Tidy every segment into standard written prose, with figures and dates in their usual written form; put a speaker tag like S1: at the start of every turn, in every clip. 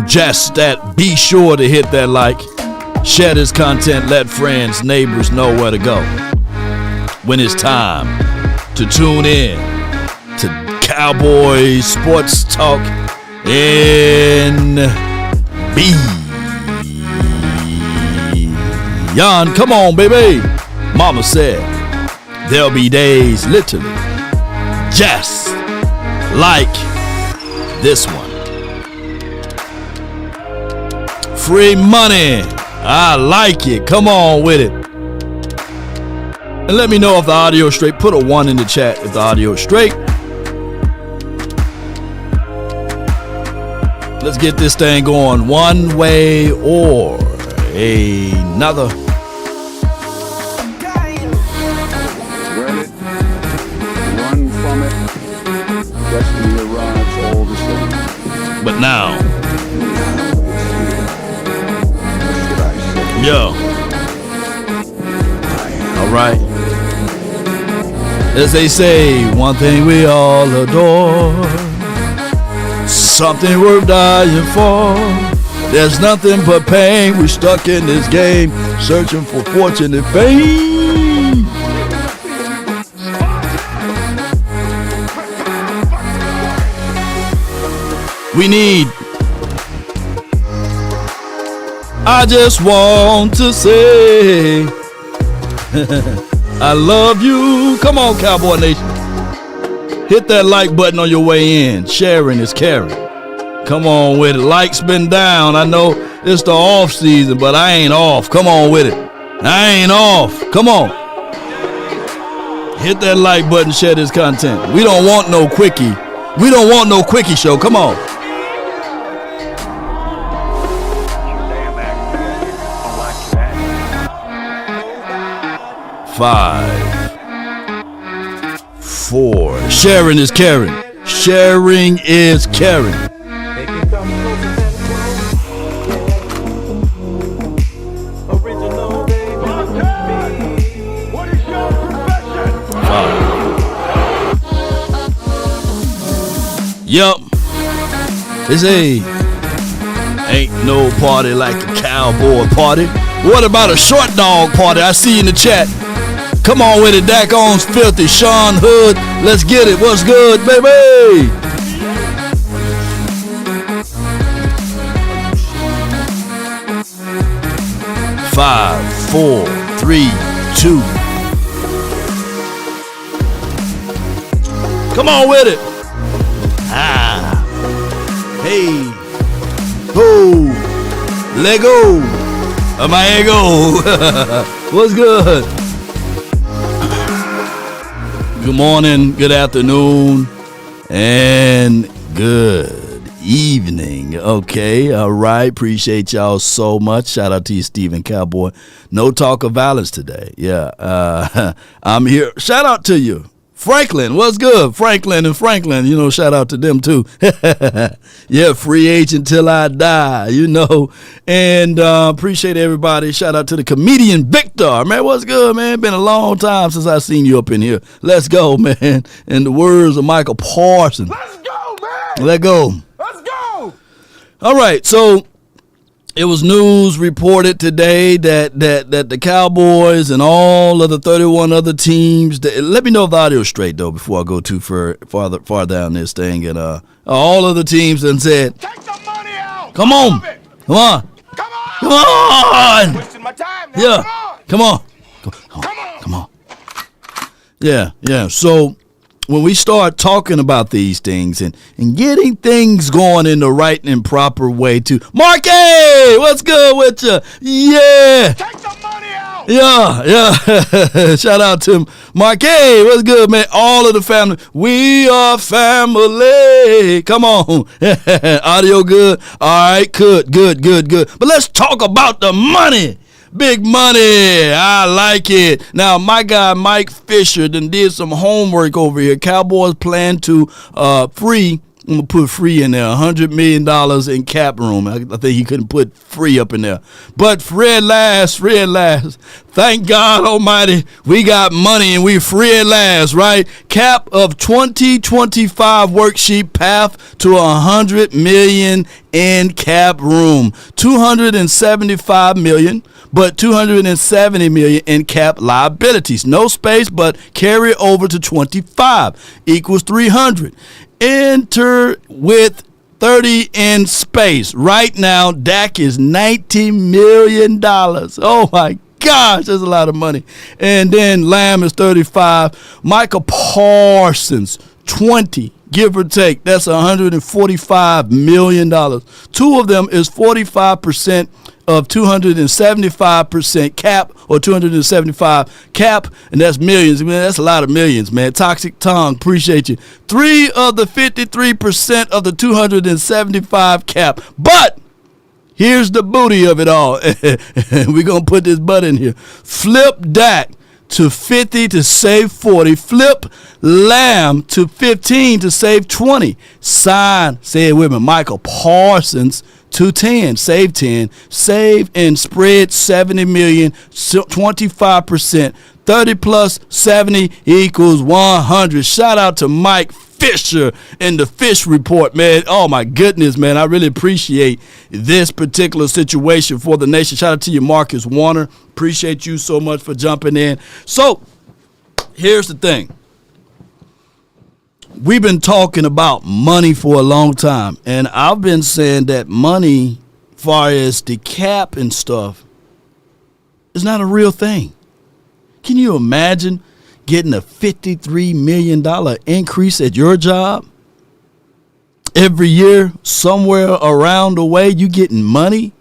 S1: Just that, be sure to hit that like, share this content, let friends, neighbors know where to go when it's time to tune in to Cowboys Sports Talk NB. Yon, come on, baby. Mama said there'll be days literally just like this one. Free money. I like it. Come on with it. And let me know if the audio is straight. Put a 1 in the chat if the audio is straight. Let's get this thing going one way or another.
S2: Run from it. Destiny arrives all the same.
S1: But now, yo, all right. As they say, one thing we all adore, something worth dying for. There's nothing but pain. We're stuck in this game, searching for fortune and fame. We need. I just want to say I love you. Come on, Cowboy Nation. Hit that like button on your way in. Sharing is caring. Come on with it. Likes been down. I know it's the off season, but I ain't off. Come on with it. I ain't off. Come on. Hit that like button. Share this content. We don't want no quickie. We don't want no quickie show. Come on. Five, 4. Sharing is caring. Sharing is caring. 5. Yup. They say ain't no party like a cowboy party. What about a short dog party? I see you in the chat. Come on with it, Dacon's filthy. Sean Hood, let's get it. What's good, baby? Five, 4, 3, 2. Come on with it. Ah. Hey. Ho. Let go of my ego. What's good? Good morning, good afternoon, and good evening. Okay, all right. Appreciate y'all so much. Shout out to you, Stephen Cowboy. No talk of violence today. Yeah, I'm here. Shout out to you. Franklin, what's good? Franklin and Franklin, shout out to them too. Yeah, free agent till I die, And appreciate everybody. Shout out to the comedian Victor. Man, what's good, man? Been a long time since I seen you up in here. Let's go, man. In the words of Michael Parsons.
S3: Let's go, man.
S1: Let go.
S3: Let's go.
S1: All right, so it was news reported today that the Cowboys and all of the 31 other teams. Let me know if the audio is straight though before I go too far down this thing. And all of the teams done said,
S3: take the money out.
S1: Come on, come on,
S3: come on,
S1: come on.
S3: Wasting my time now.
S1: Yeah, come on, come on. Yeah. So when we start talking about these things and getting things going in the right and proper way too. Marky, what's good with you? Yeah.
S3: Take the money out.
S1: Yeah. Shout out to Marky. What's good, man? All of the family. We are family. Come on. Audio good? All right, good. But let's talk about the money. Big money. I like it. Now, my guy Mike Fisher did some homework over here. Cowboys plan to free I'm going to put free in there, $100 million in cap room. I think he couldn't put free up in there. But free at last. Thank God Almighty, we got money and we free at last, right? Cap of 2025 worksheet path to $100 million in cap room. $275 million, but $270 million in cap liabilities. No space, but carry over to 25 equals 300. Enter with 30 in space. Right now, Dak is $90 million. Oh, my gosh, that's a lot of money. And then Lamb is 35. Michael Parsons, 20, give or take. That's $145 million. Two of them is 45% of 275% cap, or 275 cap, and that's millions. Man, that's a lot of millions, man. Toxic Tongue, appreciate you. 3 of the 53% of the 275 cap. But here's the booty of it all. We're going to put this butt in here. Flip Dak to 50 to save 40. Flip Lamb to 15 to save 20. Sign, say it with me, Michael Parsons to 10, save 10, save and spread 70 million, 25%, 30 plus 70 equals 100. Shout out to Mike Fisher in the Fish Report, man. Oh my goodness, man. I really appreciate this particular situation for the nation. Shout out to you, Marcus Warner. Appreciate you so much for jumping in. So here's the thing. We've been talking about money for a long time, and I've been saying that money, far as the cap and stuff, is not a real thing. Can you imagine getting a $53 million increase at your job? Every year, somewhere around the way, you getting money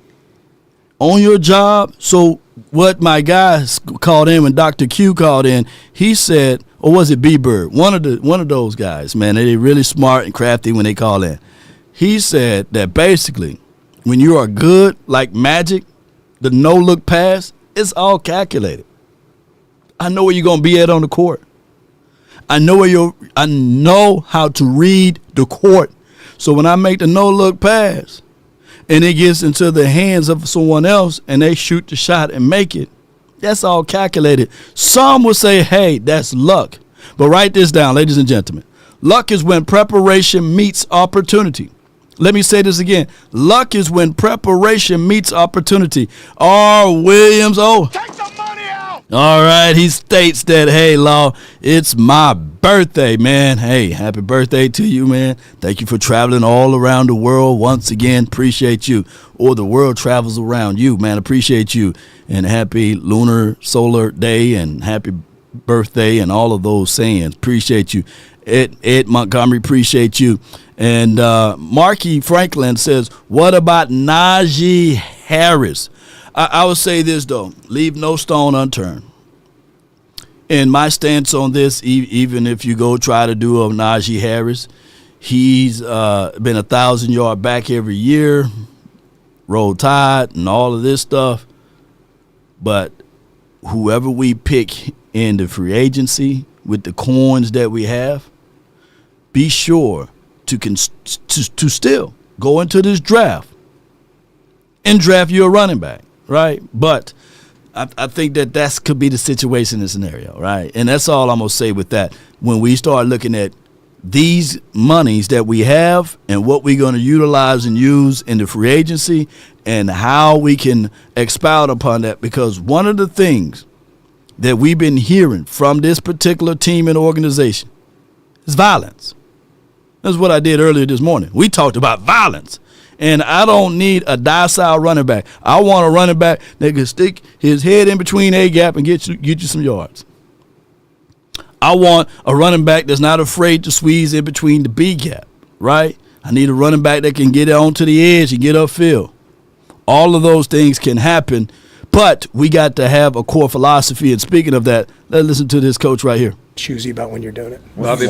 S1: on your job. So what my guys called in, when Dr. Q called in, he said, or was it B-Bird? One of those guys, man, they're really smart and crafty when they call in. He said that basically when you are good like magic, the no-look pass, it's all calculated. I know where you're going to be at on the court. I know how to read the court. So when I make the no-look pass and it gets into the hands of someone else and they shoot the shot and make it, that's all calculated. Some will say, hey, that's luck. But write this down, ladies and gentlemen. Luck is when preparation meets opportunity. Let me say this again. Luck is when preparation meets opportunity. R. Williams,
S3: Take the money out!
S1: all right, he states that, hey, Law, it's my birthday, man. Hey, happy birthday to you, man. Thank you for traveling all around the world once again. Appreciate you. Or the world travels around you, man. Appreciate you. And happy lunar solar day and happy birthday and all of those sayings. Appreciate you. Ed Montgomery, appreciate you. And Marky Franklin says, what about Najee Harris? I would say this, though. Leave no stone unturned. And my stance on this, even if you go try to do a Najee Harris, he's been 1,000-yard back every year, Roll Tide and all of this stuff. But whoever we pick in the free agency with the coins that we have, be sure to still go into this draft and draft your running back, right? But I think that could be the situation and scenario, right? And that's all I'm going to say with that. When we start looking at these monies that we have and what we're going to utilize and use in the free agency and how we can expound upon that, because one of the things that we've been hearing from this particular team and organization is violence. That's what I did earlier this morning. We talked about violence. And I don't need a docile running back. I want a running back that can stick his head in between A gap and get you some yards. I want a running back that's not afraid to squeeze in between the B gap, right? I need a running back that can get onto the edge and get upfield. All of those things can happen, but we got to have a core philosophy. And speaking of that, let's listen to this coach right here.
S4: Choosy about when you're doing it.
S5: What do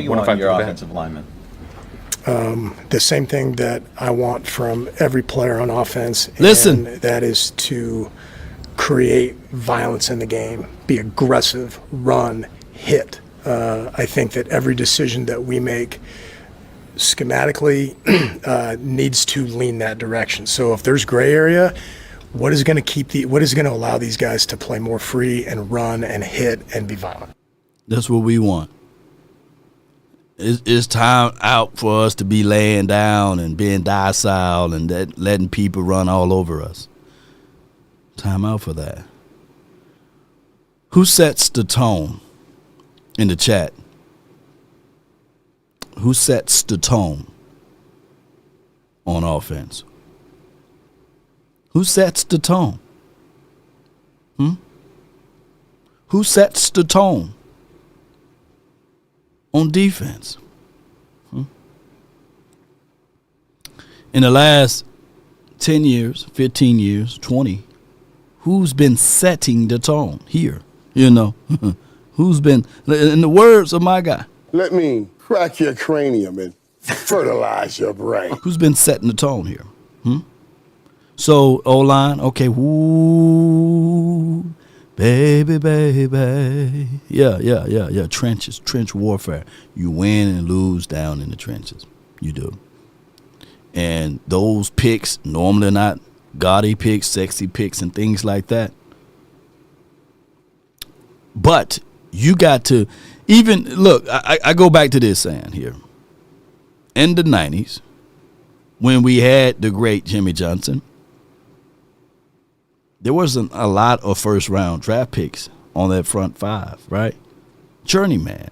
S5: you want
S6: your offensive lineman?
S4: The same thing that I want from every player on offense.
S1: Listen.
S4: And that is to create violence in the game, be aggressive, run, hit. I think that every decision that we make schematically needs to lean that direction. So if there's gray area, what is going to allow these guys to play more free and run and hit and be violent?
S1: That's what we want. It's time out for us to be laying down and being docile and letting people run all over us. Time out for that. Who sets the tone in the chat? Who sets the tone on offense? Who sets the tone? Who sets the tone on defense? In the last 10 years, 15 years, 20, who's been setting the tone here? You know, who's been, in the words of my guy,
S5: let me crack your cranium and fertilize your brain.
S1: Who's been setting the tone here? So, O-line, okay, woo, baby. Yeah. Trenches, trench warfare. You win and lose down in the trenches. You do. And those picks, normally not gaudy picks, sexy picks, and things like that. But you got to even, look, I go back to this saying here. In the 90s, when we had the great Jimmy Johnson, there wasn't a lot of first-round draft picks on that front five, right? Journeyman.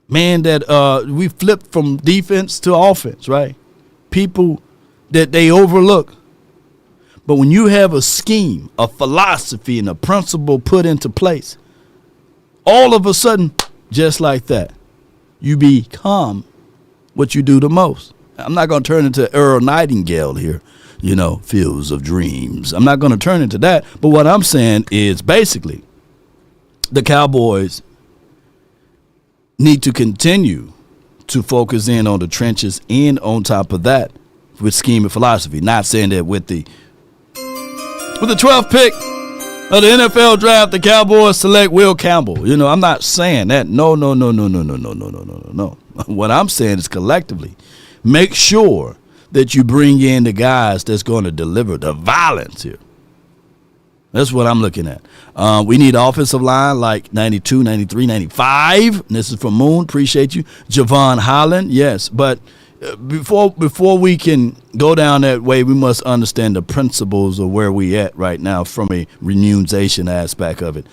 S1: Man that we flipped from defense to offense, right? People that they overlook. But when you have a scheme, a philosophy, and a principle put into place, all of a sudden, just like that, you become what you do the most. I'm not going to turn into Earl Nightingale here, Fields of Dreams. I'm not going to turn into that. But what I'm saying is basically the Cowboys need to continue to focus in on the trenches and on top of that with scheme and philosophy. Not saying that with the 12th pick of the NFL draft, the Cowboys select Will Campbell. I'm not saying that. No. What I'm saying is collectively, make sure that you bring in the guys that's going to deliver the violence here. That's what I'm looking at. We need offensive line like 92, 93, 95. And this is from Moon. Appreciate you. Javon Holland, yes. But before we can go down that way, we must understand the principles of where we at right now from a remuneration aspect of it.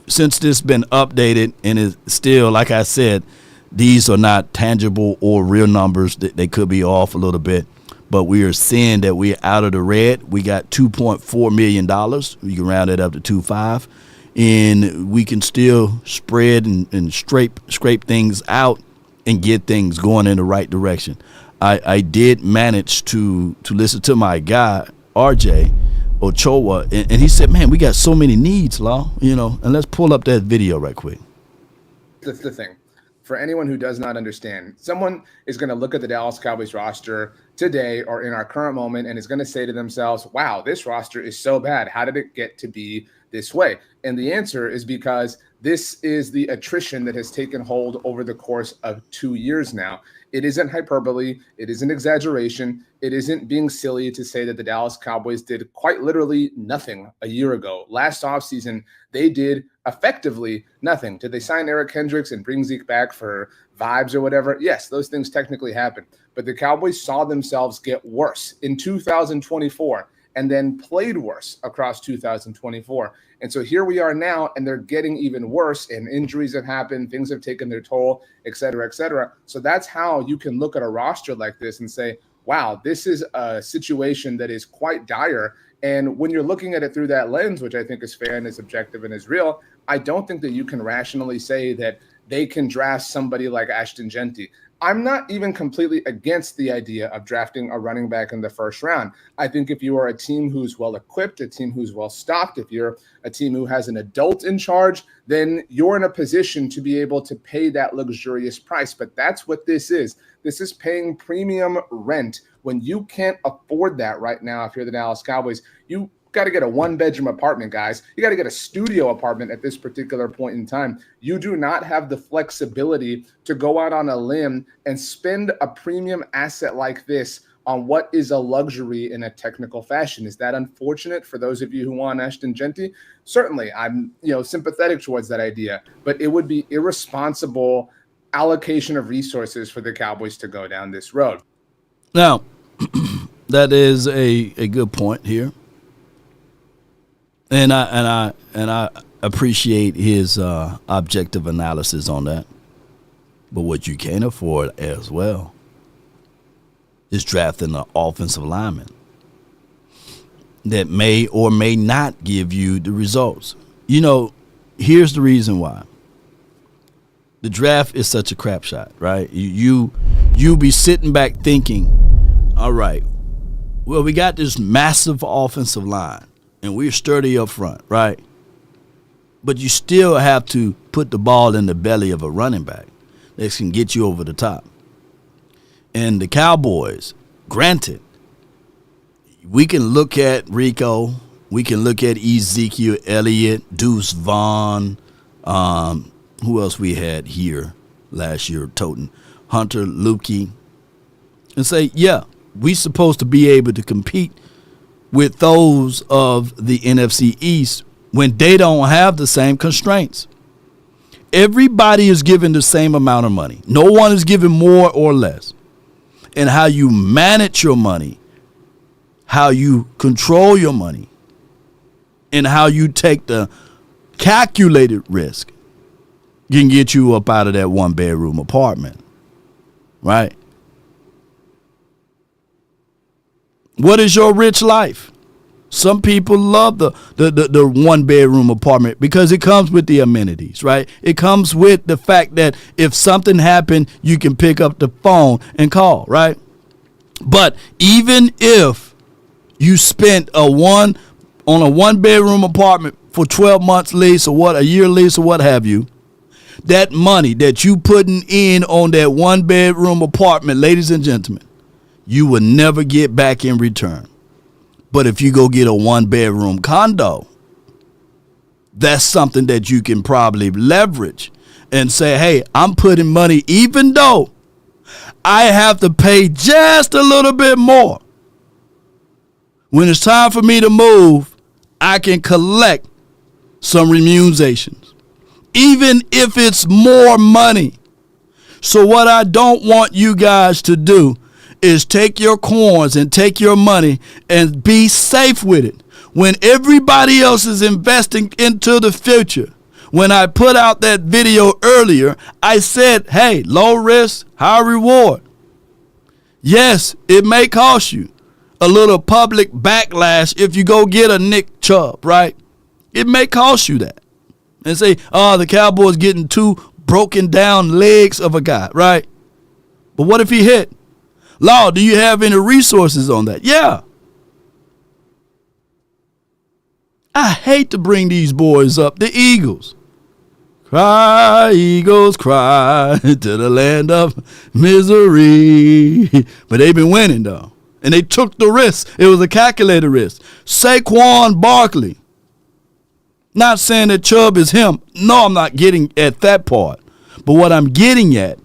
S1: Since this been updated and is still, like I said, these are not tangible or real numbers. They could be off a little bit. But we are seeing that we're out of the red. We got $2.4 million. We can round it up to 2.5. And we can still spread and scrape things out and get things going in the right direction. I did manage to listen to my guy, RJ Ochoa, and he said, man, we got so many needs, Law, and let's pull up that video right quick.
S6: That's the thing. For anyone who does not understand, someone is going to look at the Dallas Cowboys roster today or in our current moment and is going to say to themselves, wow, this roster is so bad. How did it get to be this way? And the answer is because this is the attrition that has taken hold over the course of 2 years now. It isn't hyperbole. It isn't exaggeration. It isn't being silly to say that the Dallas Cowboys did quite literally nothing a year ago. Last offseason, they did effectively nothing. Did they sign Eric Hendricks and bring Zeke back for vibes or whatever? Yes, those things technically happened. But the Cowboys saw themselves get worse in 2024 and then played worse across 2024. And so here we are now, and they're getting even worse, and injuries have happened, things have taken their toll, et cetera, et cetera. So that's how you can look at a roster like this and say, wow, this is a situation that is quite dire. And when you're looking at it through that lens, which I think is fair and is objective and is real, I don't think that you can rationally say that they can draft somebody like Ashton Genty. I'm not even completely against the idea of drafting a running back in the first round. I think if you are a team who's well-equipped, a team who's well-stocked, if you're a team who has an adult in charge, then you're in a position to be able to pay that luxurious price. But that's what this is. This is paying premium rent when you can't afford that right now. If you're the Dallas Cowboys, you got to get a 1-bedroom apartment, guys. You got to get a studio apartment at this particular point in time. You do not have the flexibility to go out on a limb and spend a premium asset like this on what is a luxury in a technical fashion. Is that unfortunate for those of you who want Ashton Genty? Certainly, I'm sympathetic towards that idea, but it would be irresponsible allocation of resources for the Cowboys to go down this road.
S1: Now, that is a good point here, and I appreciate his objective analysis on that. But what you can't afford as well is drafting an offensive lineman that may or may not give you the results. Here's the reason why. The draft is such a crap shot, right? You be sitting back thinking, all right, well, we got this massive offensive line, and we're sturdy up front, right? But you still have to put the ball in the belly of a running back that can get you over the top. And the Cowboys, granted, we can look at Rico, we can look at Ezekiel Elliott, Deuce Vaughn, who else we had here last year, toting Hunter Lukey, and say, yeah, we supposed to be able to compete with those of the NFC East when they don't have the same constraints. Everybody is given the same amount of money. No one is given more or less. And how you manage your money, how you control your money, and how you take the calculated risk can get you up out of that 1-bedroom apartment, right? What is your rich life? Some people love the 1-bedroom apartment because it comes with the amenities, right? It comes with the fact that if something happened, you can pick up the phone and call, right? But even if you spent on a 1-bedroom apartment for 12 months lease or a year lease or what have you, that money that you putting in on that 1-bedroom apartment, ladies and gentlemen, you will never get back in return. But if you go get a 1-bedroom condo, that's something that you can probably leverage and say, hey, I'm putting money, even though I have to pay just a little bit more. When it's time for me to move, I can collect some remunerations, even if it's more money. So what I don't want you guys to do is take your coins and take your money and be safe with it. When everybody else is investing into the future, when I put out that video earlier, I said, hey, low risk, high reward. Yes, it may cost you a little public backlash if you go get a Nick Chubb, right? It may cost you that. And say, oh, the Cowboys getting 2 broken down legs of a guy, right? But what if he hit? Law, do you have any resources on that? Yeah. I hate to bring these boys up, the Eagles. Cry, Eagles, cry to the land of misery. But they've been winning, though. And they took the risk. It was a calculated risk. Saquon Barkley. Not saying that Chubb is him. No, I'm not getting at that part. But what I'm getting at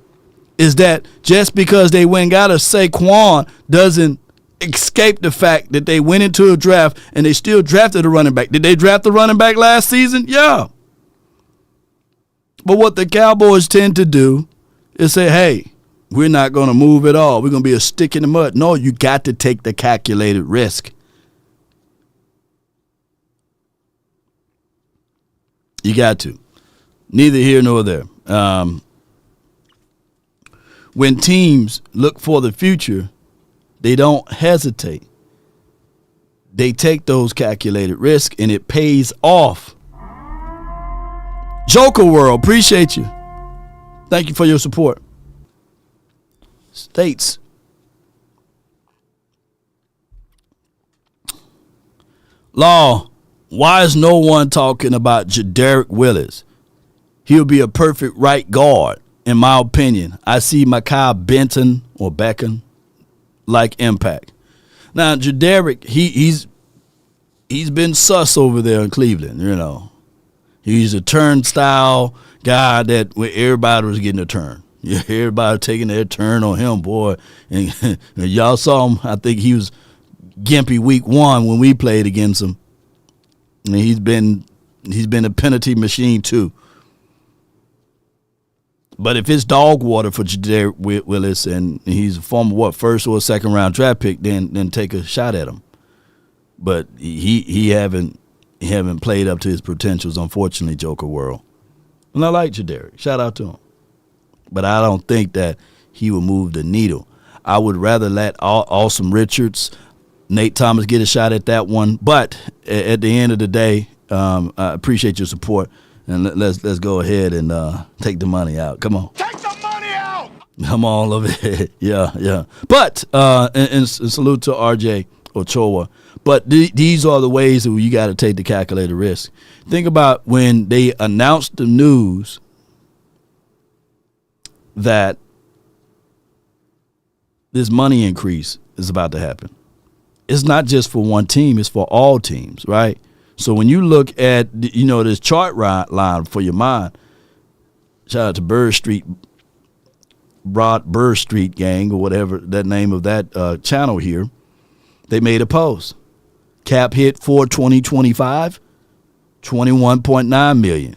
S1: is that just because they went and got a Saquon doesn't escape the fact that they went into a draft and they still drafted a running back. Did they draft the running back last season? Yeah. But what the Cowboys tend to do is say, hey, we're not going to move at all. We're going to be a stick in the mud. No, you got to take the calculated risk. You got to. Neither here nor there. When teams look for the future, they don't hesitate. They take those calculated risks, and it pays off. Joker World, appreciate you. Thank you for your support. States. Law, why is no one talking about Jedarick Willis? He'll be a perfect right guard, in my opinion. I see Mekhi Benton or Beckham like impact. Now, Jedarick, he's he's been sus over there in Cleveland, you know. He's a turnstile guy that where everybody was getting a turn. Yeah, everybody taking their turn on him, boy. And, and y'all saw him. I think he was gimpy week 1 when we played against him. And he's been a penalty machine too. But if it's dog water for Jadarius Willis and he's a former first or second round draft pick, then take a shot at him. But he haven't played up to his potentials, unfortunately, Joker World. And I like Jadarius. Shout out to him. But I don't think that he will move the needle. I would rather let Awesome Richards, Nate Thomas get a shot at that one. But at the end of the day, I appreciate your support. And let's go ahead and take the money out. Come on.
S3: Take the money out!
S1: I'm all of it. Yeah. But, and salute to RJ Ochoa. But these are the ways that you got to take the calculated risk. Think about when they announced the news that this money increase is about to happen. It's not just for one team, it's for all teams, right? So when you look at, this chart line for your mind, shout out to Bird Street gang or whatever that name of that channel here, they made a post. Cap hit for 2025, $21.9 million,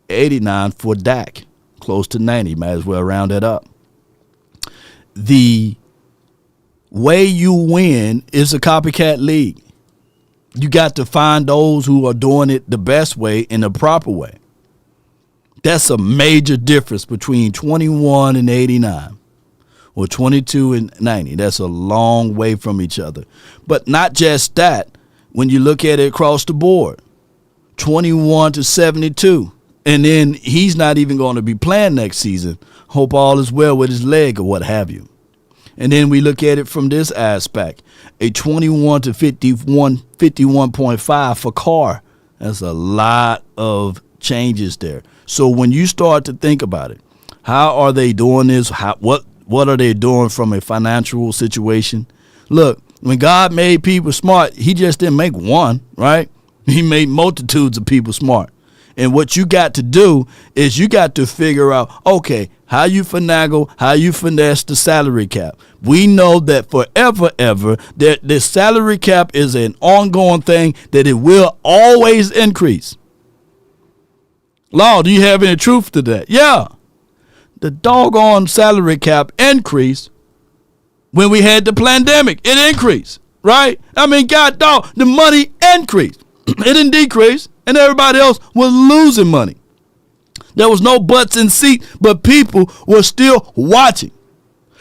S1: 89 for Dak. Close to 90, might as well round that up. The way you win is a copycat league. You got to find those who are doing it the best way in the proper way. That's a major difference between 21 and 89 or 22 and 90. That's a long way from each other. But not just that, when you look at it across the board, 21 to 72. And then he's not even going to be playing next season. Hope all is well with his leg or what have you. And then we look at it from this aspect. A 21 to 51.5 for Carr. That's a lot of changes there. So when you start to think about it, how are they doing this? What are they doing from a financial situation? Look, when God made people smart, he just didn't make one, right? He made multitudes of people smart. And what you got to do is you got to figure out, okay, how you finagle, how you finesse the salary cap. We know that forever, that the salary cap is an ongoing thing, that it will always increase. Law, do you have any truth to that? Yeah. The doggone salary cap increased when we had the pandemic. It increased, right? I mean, God dog, the money increased. It didn't decrease. And everybody else was losing money. There was no butts in seat, but people were still watching.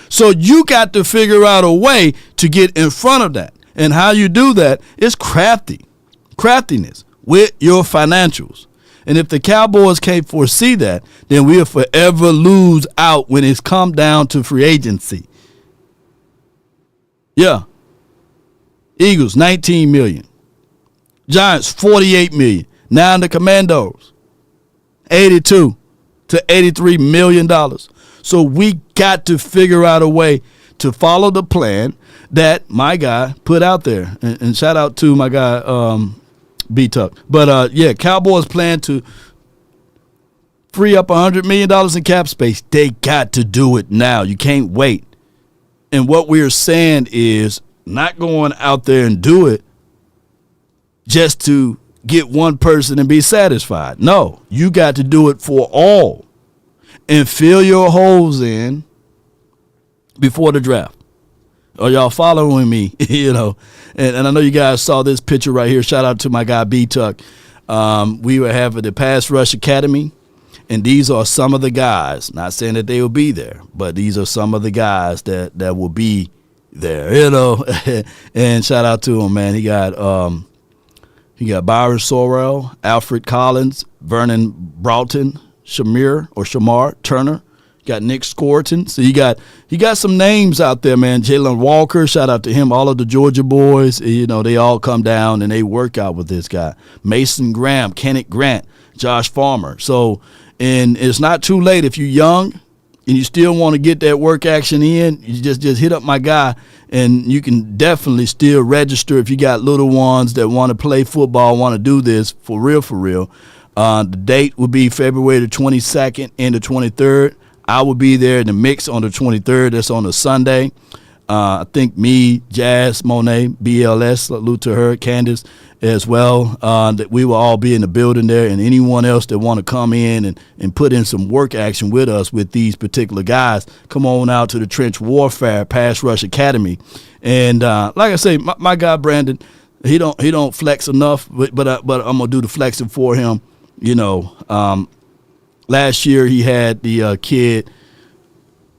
S1: So you got to figure out a way to get in front of that. And how you do that is craftiness with your financials. And if the Cowboys can't foresee that, then we'll forever lose out when it's come down to free agency. Yeah. Eagles, 19 million. Giants, 48 million. Now the Commandos, $82 to $83 million. So we got to figure out a way to follow the plan that my guy put out there. And shout out to my guy, B-Tuck. But, Cowboys plan to free up $100 million in cap space. They got to do it now. You can't wait. And what we're saying is not going out there and do it just to get one person and be satisfied. No, you got to do it for all and fill your holes in before the draft. Are y'all following me? And I know you guys saw this picture right here. Shout out to my guy B-Tuck. We were having the Pass Rush Academy, and these are some of the guys, not saying that they will be there, but these are some of the guys that will be there, and shout out to him, man. He got Byron Sorrell, Alfred Collins, Vernon Broughton, Shamar Turner. Got Nick Scorton. So you got some names out there, man. Jalen Walker, shout out to him. All of the Georgia boys, they all come down and they work out with this guy. Mason Graham, Kenneth Grant, Josh Farmer. So, and it's not too late if you're young and you still want to get that work action in. You just hit up my guy and you can definitely still register if you got little ones that want to play football, want to do this for real, for real. The date will be February the 22nd and the 23rd. I will be there in the mix on the 23rd. That's on a Sunday. I think me, Jazz, Monet, BLS, salute to her, Candace as well, that we will all be in the building there, and anyone else that want to come in and put in some work action with us with these particular guys, come on out to the Trench Warfare Pass Rush Academy. And like I say, my guy Brandon, he don't flex enough, but I'm going to do the flexing for him. You know, last year he had the kid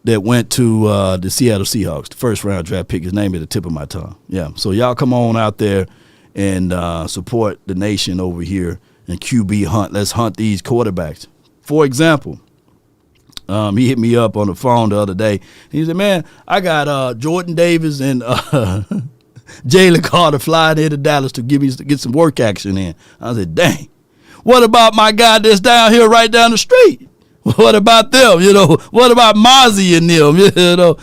S1: that went to the Seattle Seahawks, the first round draft pick. His name is the tip of my tongue. Yeah, so y'all come on out there and support the nation over here and QB hunt. Let's hunt these quarterbacks. For example, he hit me up on the phone the other day. He said, man, I got Jordan Davis and Jalen Carter flying into Dallas to get some work action in. I said, dang, what about my guy that's down here right down the street? What about them? You know, what about Mozzie and them? You know,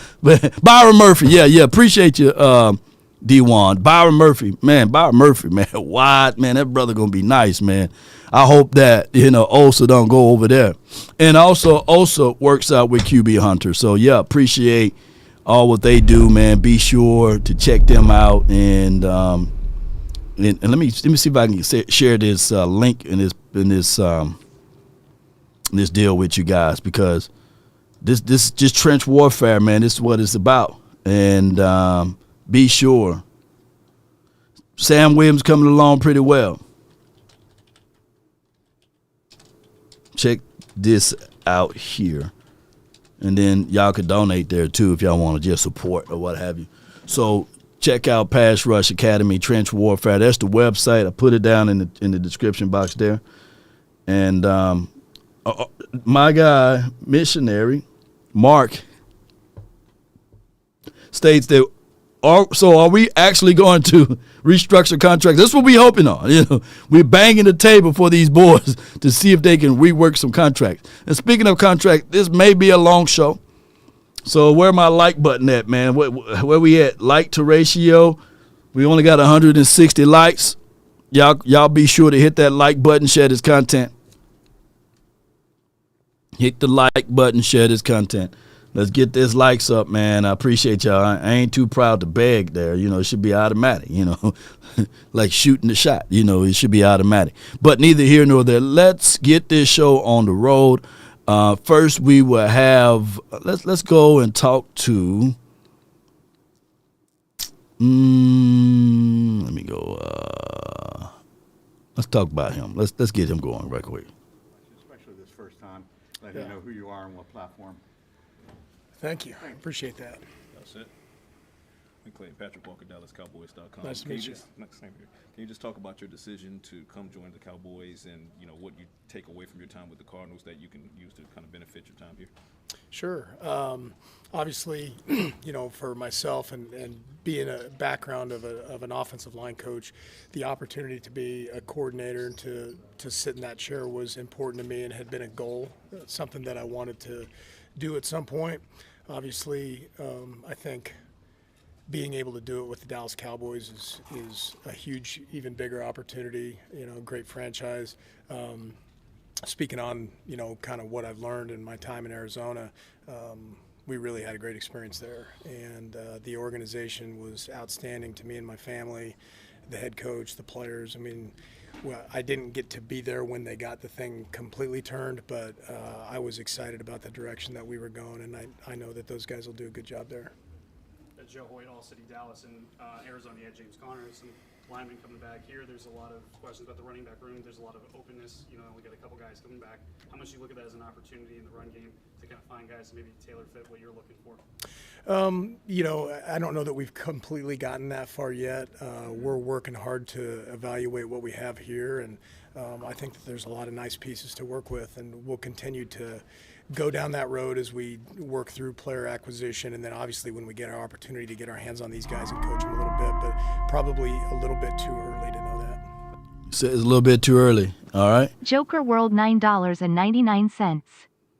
S1: Byron Murphy. Yeah. Appreciate you, D1. Byron Murphy, man, wide, man. That brother gonna be nice, man. I hope that, you know, Osa don't go over there. And also Osa works out with QB Hunter. So yeah, appreciate all what they do, man. Be sure to check them out. And let me see if I can share this link in this deal with you guys, because this is just trench warfare, man. This is what it's about. And be sure. Sam Williams coming along pretty well. Check this out here. And then y'all could donate there too if y'all want to just support or what have you. So check out Pass Rush Academy, Trench Warfare. That's the website. I put it down in the description box there. And my guy, missionary, Mark, states that, are we actually going to restructure contracts? That's what we're hoping on. You know, we're banging the table for these boys to see if they can rework some contracts. And speaking of contract, this may be a long show. So where my like button at, man? Where we at? Like to ratio. We only got 160 likes. Y'all be sure to hit that like button, share this content. Hit the like button, share this content. Let's get this likes up, man. I appreciate y'all. I ain't too proud to beg there. You know, it should be automatic, you know, like shooting the shot. You know, it should be automatic. But neither here nor there. Let's get this show on the road. First, we will have, let's go and talk to, let me go, let's talk about him. Let's get him going right quick.
S2: Especially this first time. Let him know who you are and what platform.
S4: Thank you. I appreciate that.
S7: That's it. I'm Clayton Patrick Walker, DallasCowboys.com.
S4: Nice to meet you.
S7: Can you just talk about your decision to come join the Cowboys and, you know, what you take away from your time with the Cardinals that you can use to kind of benefit your time here?
S4: Sure. Obviously, you know, for myself and being a background of an offensive line coach, the opportunity to be a coordinator and to sit in that chair was important to me and had been a goal, something that I wanted to do at some point. Obviously, I think being able to do it with the Dallas Cowboys is a huge, even bigger opportunity. You know, great franchise. Speaking on, you know, kind of what I've learned in my time in Arizona, we really had a great experience there. And the organization was outstanding to me and my family, the head coach, the players. I mean, well, I didn't get to be there when they got the thing completely turned, but I was excited about the direction that we were going, and I know that those guys will do a good job there.
S8: Joe Hoyt, All City, Dallas, and Arizona, you had James Conner, some linemen coming back here. There's a lot of questions about the running back room. There's a lot of openness. You know, we got a couple guys coming back. How much do you look at that as an opportunity in the run game to kind of find guys to maybe tailor fit what you're looking for?
S4: You know, I don't know that we've completely gotten that far yet. We're working hard to evaluate what we have here, and I think that there's a lot of nice pieces to work with, and we'll continue to go down that road as we work through player acquisition, and then obviously when we get our opportunity to get our hands on these guys and coach them a little bit, but probably a little bit too early to know that.
S1: So it's a little bit too early. All right.
S9: Joker World $9.99.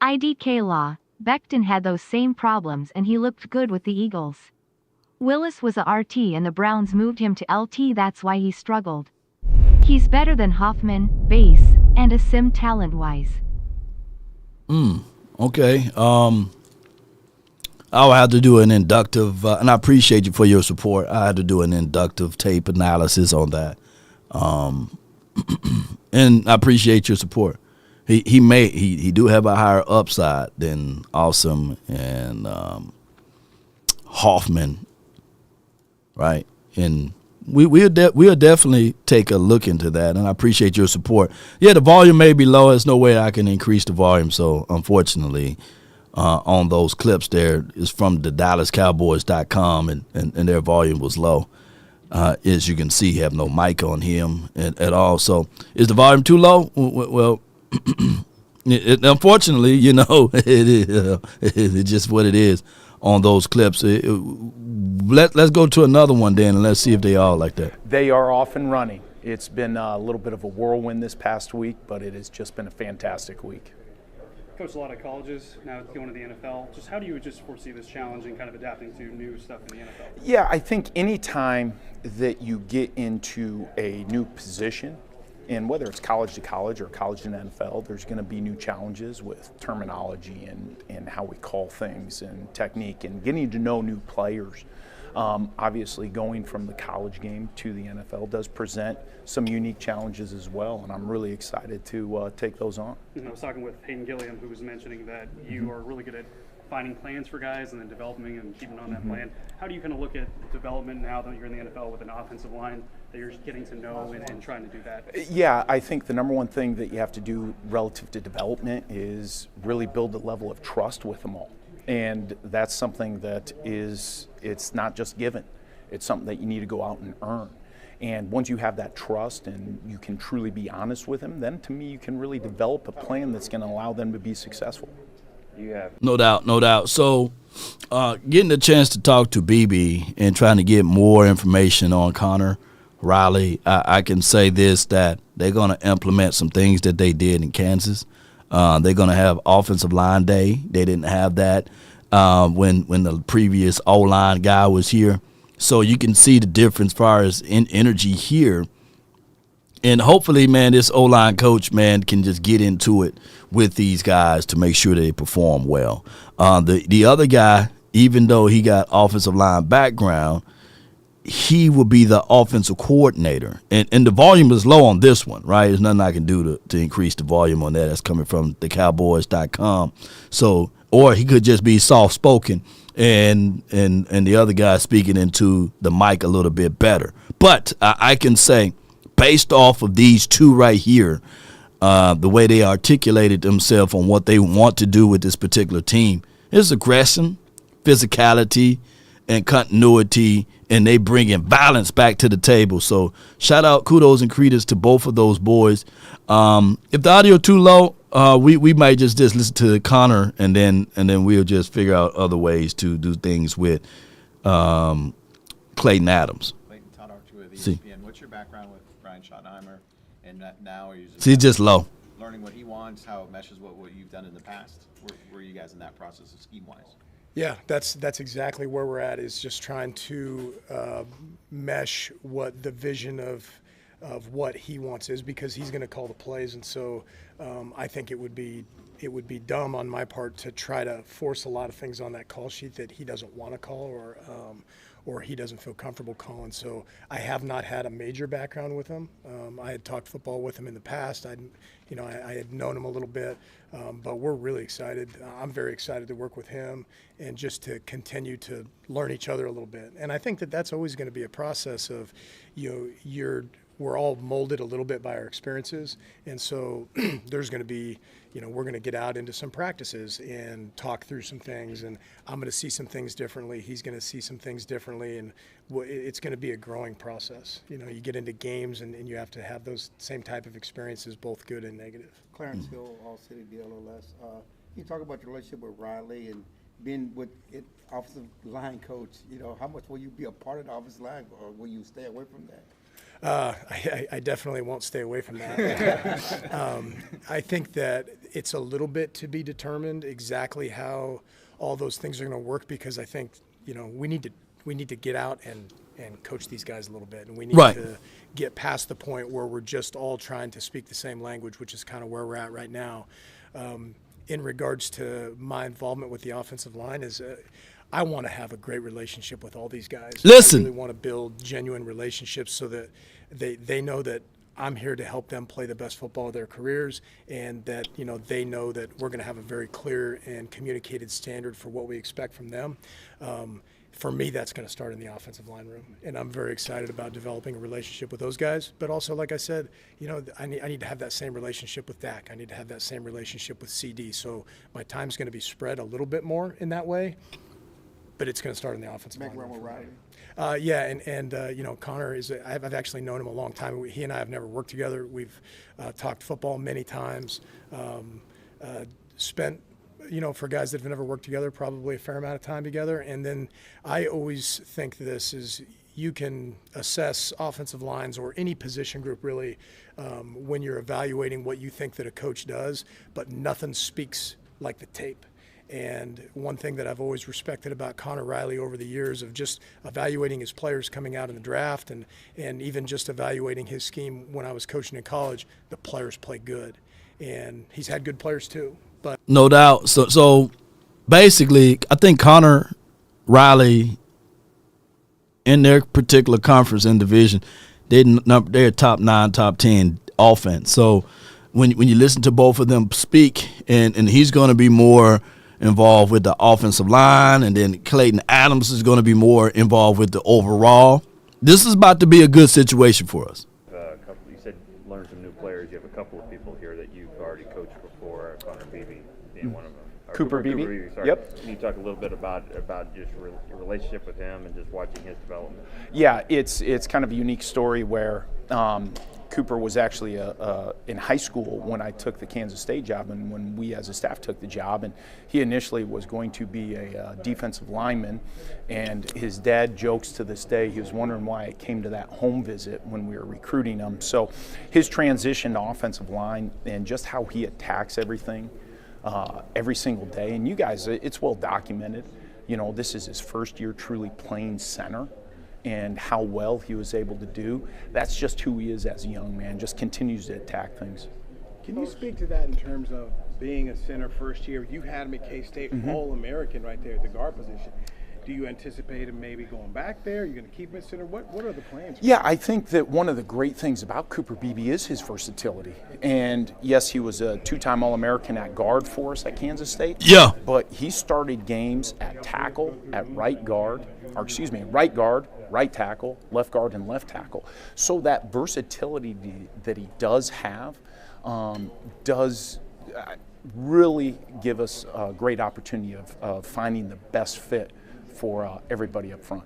S9: IDK Law. Becton had those same problems and he looked good with the Eagles. Willis was a RT and the Browns moved him to LT, that's why he struggled. He's better than Hoffman, base, and a sim talent-wise.
S1: Okay. I'll have to do an inductive, and I appreciate you for your support. I had to do an inductive tape analysis on that. And I appreciate your support. He do have a higher upside than Awesome and Hoffman, right? And we'll definitely take a look into that, and I appreciate your support. Yeah, the volume may be low. There's no way I can increase the volume, so unfortunately, on those clips there is from the DallasCowboys.com, and their volume was low. As you can see, have no mic on him at all. So is the volume too low? Well, unfortunately, it's just what it is on those clips. Let's go to another one, Dan, and let's see if they are like that.
S10: They are off and running. It's been a little bit of a whirlwind this past week, but it has just been a fantastic week.
S8: Coached a lot of colleges, now going to the NFL. Just how do you just foresee this challenge and kind of adapting to new stuff in the NFL?
S10: Yeah, I think any time that you get into a new position, and whether it's college to college or college to NFL, there's going to be new challenges with terminology and how we call things and technique and getting to know new players. Obviously, going from the college game to the NFL does present some unique challenges as well, and I'm really excited to take those on.
S8: I was talking with Hayden Gilliam, who was mentioning that you are really good at finding plans for guys and then developing and keeping on that plan. How do you kind of look at development now that you're in the NFL with an offensive line that you're getting to know and trying to do that?
S10: Yeah, I think the number one thing that you have to do relative to development is really build a level of trust with them all. And that's something that it's not just given. It's something that you need to go out and earn. And once you have that trust and you can truly be honest with them, then to me you can really develop a plan that's going to allow them to be successful.
S1: No doubt. So getting the chance to talk to BB and trying to get more information on Connor Riley, I can say this, that they're going to implement some things that they did in Kansas. They're going to have offensive line day. They didn't have that when the previous O-line guy was here. So you can see the difference as far as energy here. And hopefully, man, this O-line coach, man, can just get into it with these guys to make sure they perform well. The other guy, even though he got offensive line background, he will be the offensive coordinator. And the volume is low on this one, right? There's nothing I can do to increase the volume on that. That's coming from the Cowboys.com. So, or he could just be soft-spoken and the other guy speaking into the mic a little bit better. But I can say, based off of these two right here, the way they articulated themselves on what they want to do with this particular team is aggression, physicality, and continuity, and they bringing balance back to the table. So shout out, kudos and credits to both of those boys. If the audio too low, we might just listen to Connor, and then we'll just figure out other ways to do things with Clayton Adams.
S11: Clayton, Todd Archer with ESPN. What's your background with Brian Schottenheimer? And now are you
S1: just low.
S11: Learning what he wants, how it meshes what you've done in the past? Where are you guys in that process of scheme-wise?
S4: Yeah, that's exactly where we're at, is just trying to mesh what the vision of what he wants is, because he's going to call the plays. And so I think it would be dumb on my part to try to force a lot of things on that call sheet that he doesn't want to call or he doesn't feel comfortable calling. So I have not had a major background with him. I had talked football with him in the past. I had known him a little bit, but we're really excited. I'm very excited to work with him and just to continue to learn each other a little bit. And I think that that's always going to be a process of, we're all molded a little bit by our experiences. And so there's going to be, we're going to get out into some practices and talk through some things. And I'm going to see some things differently. He's going to see some things differently. And it's going to be a growing process. You get into games and you have to have those same type of experiences, both good and negative.
S12: Clarence Hill, All-City DLLS. Can you talk about your relationship with Riley and being with offensive line coach? How much will you be a part of the offensive line, or will you stay away from that?
S4: I definitely won't stay away from that. I think that it's a little bit to be determined exactly how all those things are going to work, because I think we need need to get out and coach these guys a little bit, and we need
S1: Right.
S4: to get past the point where we're just all trying to speak the same language, which is kind of where we're at right now. In regards to my involvement with the offensive line is I want to have a great relationship with all these guys.
S1: Listen.
S4: I really want to build genuine relationships so that they know that I'm here to help them play the best football of their careers, and that, you know, they know that we're going to have a very clear and communicated standard for what we expect from them. For me, that's going to start in the offensive line room, and I'm very excited about developing a relationship with those guys. But also, like I said, you know, I need to have that same relationship with Dak. I need to have that same relationship with CD. So my time's going to be spread a little bit more in that way, but it's going to start in the offensive line room. Yeah, and you know, Connor I've actually known him a long time. He and I have never worked together. We've talked football many times. Spent, you know, for guys that have never worked together, probably a fair amount of time together. And then I always think this is, you can assess offensive lines or any position group really when you're evaluating what you think that a coach does, but nothing speaks like the tape. And one thing that I've always respected about Connor Riley over the years of just evaluating his players coming out in the draft and even just evaluating his scheme when I was coaching in college, the players play good. And he's had good players too. But
S1: No doubt. So basically, I think Connor Riley, in their particular conference and division, they're top 9, top 10 offense. So when you listen to both of them speak, and he's going to be more involved with the offensive line, and then Clayton Adams is going to be more involved with the overall. This is about to be a good situation for us.
S13: You said learn some new players. You have a couple of people here that you've already coached before, Connor Beebe being one of them.
S10: Cooper Beebe?
S13: Sorry.
S10: Yep.
S13: Can you talk a little bit about just your relationship with him and just watching his development?
S10: Yeah, it's kind of a unique story where Cooper was actually in high school when I took the Kansas State job, and when we as a staff took the job, and he initially was going to be a defensive lineman, and his dad jokes to this day he was wondering why I came to that home visit when we were recruiting him. So his transition to offensive line and just how he attacks everything every single day, and you guys, it's well documented. You know, this is his first year truly playing center, and how well he was able to do. That's just who he is as a young man, just continues to attack things.
S14: Can you speak to that in terms of being a center first year? You had him at K-State, All-American right there at the guard position. Do you anticipate him maybe going back there? You're going to keep him at center? What are the plans?
S10: Yeah, I think that one of the great things about Cooper Beebe is his versatility. And yes, he was a 2-time All-American at guard for us at Kansas State.
S1: Yeah.
S10: But he started games at tackle, at right guard, right tackle, left guard, and left tackle. So that versatility that he does have does really give us a great opportunity of finding the best fit for everybody up front.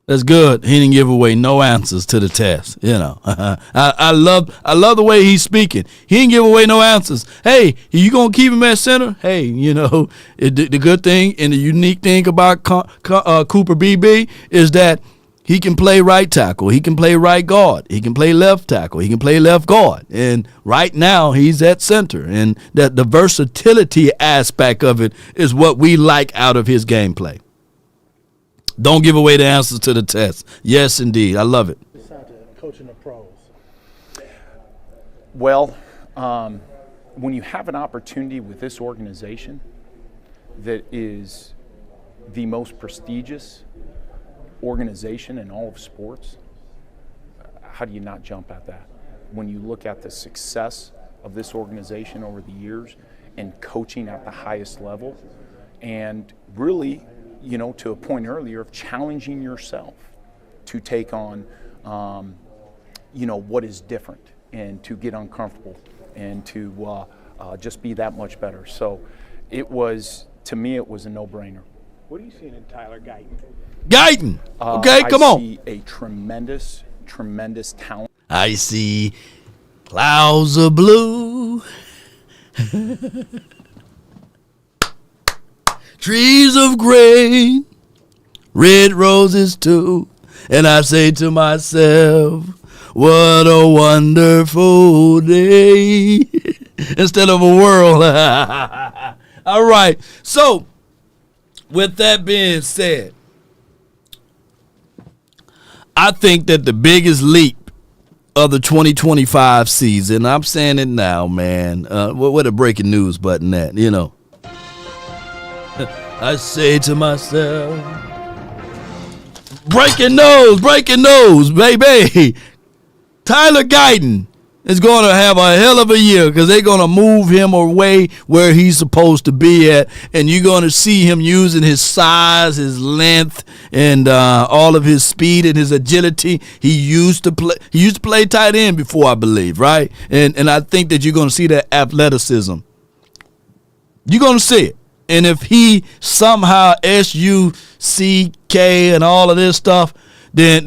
S1: That's good. He didn't give away no answers to the test. You know, I love the way he's speaking. He didn't give away no answers. Hey, you gonna keep him at center? Hey, you know, the good thing and the unique thing about Cooper Beebe is that he can play right tackle. He can play right guard. He can play left tackle. He can play left guard. And right now he's at center. And that the versatility aspect of it is what we like out of his gameplay. Don't give away the answers to the test. Yes, indeed. I love it.
S14: Coaching the pros.
S10: Well, when you have an opportunity with this organization that is the most prestigious organization in all of sports, how do you not jump at that? When you look at the success of this organization over the years and coaching at the highest level, and really, you know, to a point earlier of challenging yourself to take on, you know, what is different and to get uncomfortable and to just be that much better. So it was, to me, it was a no-brainer.
S14: What are you seeing in Tyler Guyton?
S1: Guyton! Okay, come on.
S10: I see a tremendous, tremendous talent.
S1: I see clouds of blue. Trees of gray, red roses too, and I say to myself, what a wonderful day, instead of a world. All right, so with that being said, I think that the biggest leap of the 2025 season, I'm saying it now, man. What a breaking news button at, you know. I say to myself, breaking news, baby. Tyler Guyton is going to have a hell of a year because they're going to move him away where he's supposed to be at, and you're going to see him using his size, his length, and all of his speed and his agility. He used to play tight end before, I believe, right? And I think that you're going to see that athleticism. You're going to see it. And if he somehow SUCK and all of this stuff, then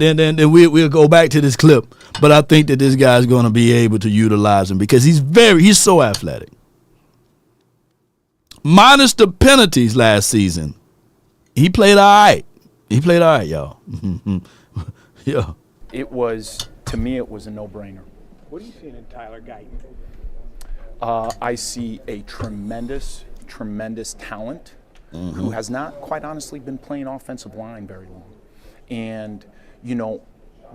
S1: we'll go back to this clip. But I think that this guy's going to be able to utilize him because he's so athletic. Minus the penalties last season, he played all right. Y'all. Yeah.
S10: To me, it was a no-brainer.
S14: What are you seeing in Tyler Guyton?
S10: I see a tremendous talent who has not, quite honestly, been playing offensive line very long. And, you know,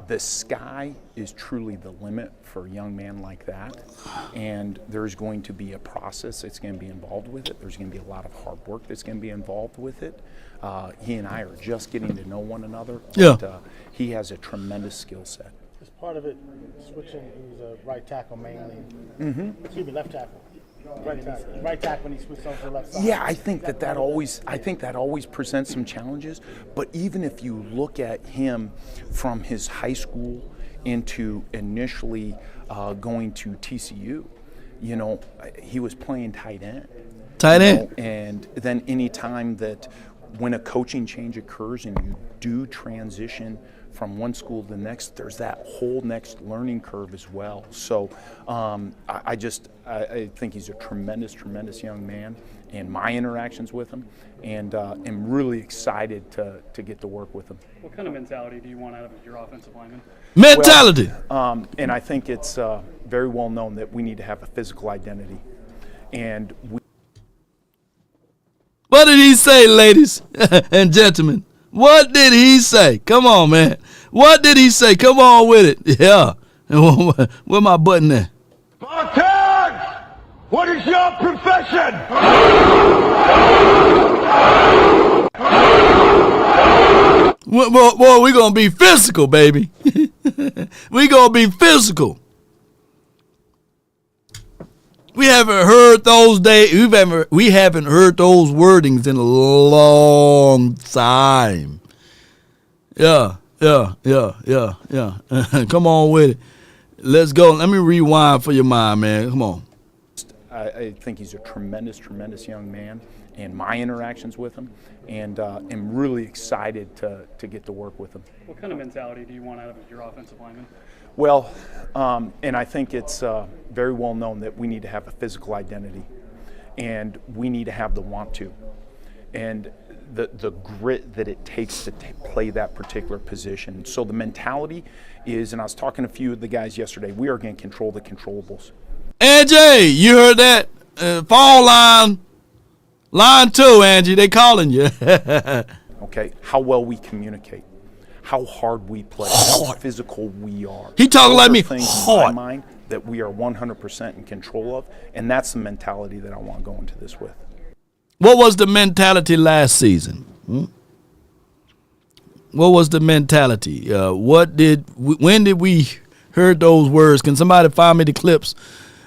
S10: the sky is truly the limit for a young man like that. And there's going to be a process that's going to be involved with it. There's going to be a lot of hard work that's going to be involved with it. He and I are just getting to know one another.
S1: Yeah.
S10: But, he has a tremendous skill set.
S15: Is part of it switching? He was a right tackle mainly. Excuse me, left tackle. Right tackle when he switched over to the left side.
S10: Yeah, I think that always presents some challenges. But even if you look at him from his high school into initially going to TCU, you know, he was playing tight end. And then any time that when a coaching change occurs and you do transition from one school to the next, there's that whole next learning curve as well. So I think he's a tremendous young man, and my interactions with him, and am really excited to get to work with him.
S8: What kind of mentality do you want out of your offensive lineman?
S1: Mentality!
S10: Well, and I think it's very well known that we need to have a physical identity. And
S1: what did he say, ladies and gentlemen? What did he say? Come on, man. What did he say? Come on with it. Yeah. Where my button at?
S3: Spartans! What is your profession?
S1: Boy, we're going to be physical, baby. We're going to be physical. We haven't heard those days. We haven't heard those wordings in a long time. Yeah. Come on with it. Let's go. Let me rewind for your mind, man. Come on.
S10: I think he's a tremendous young man, and my interactions with him, and am really excited to get to work with him.
S8: What kind of mentality do you want out of your offensive lineman?
S10: Well, and I think it's very well known that we need to have a physical identity, and we need to have the want to, and the grit that it takes to play that particular position. So the mentality is, and I was talking to a few of the guys yesterday, we are going to control the controllables.
S1: AJ, you heard that? Phone line 2, Angie, they calling you.
S10: Okay, how well we communicate. How hard we play, how physical we are.
S1: He talking like me
S10: things
S1: hard.
S10: In my mind that we are 100% in control of, and that's the mentality that I want to go into this with.
S1: What was the mentality last season? What was the mentality? When did we heard those words? Can somebody find me the clips?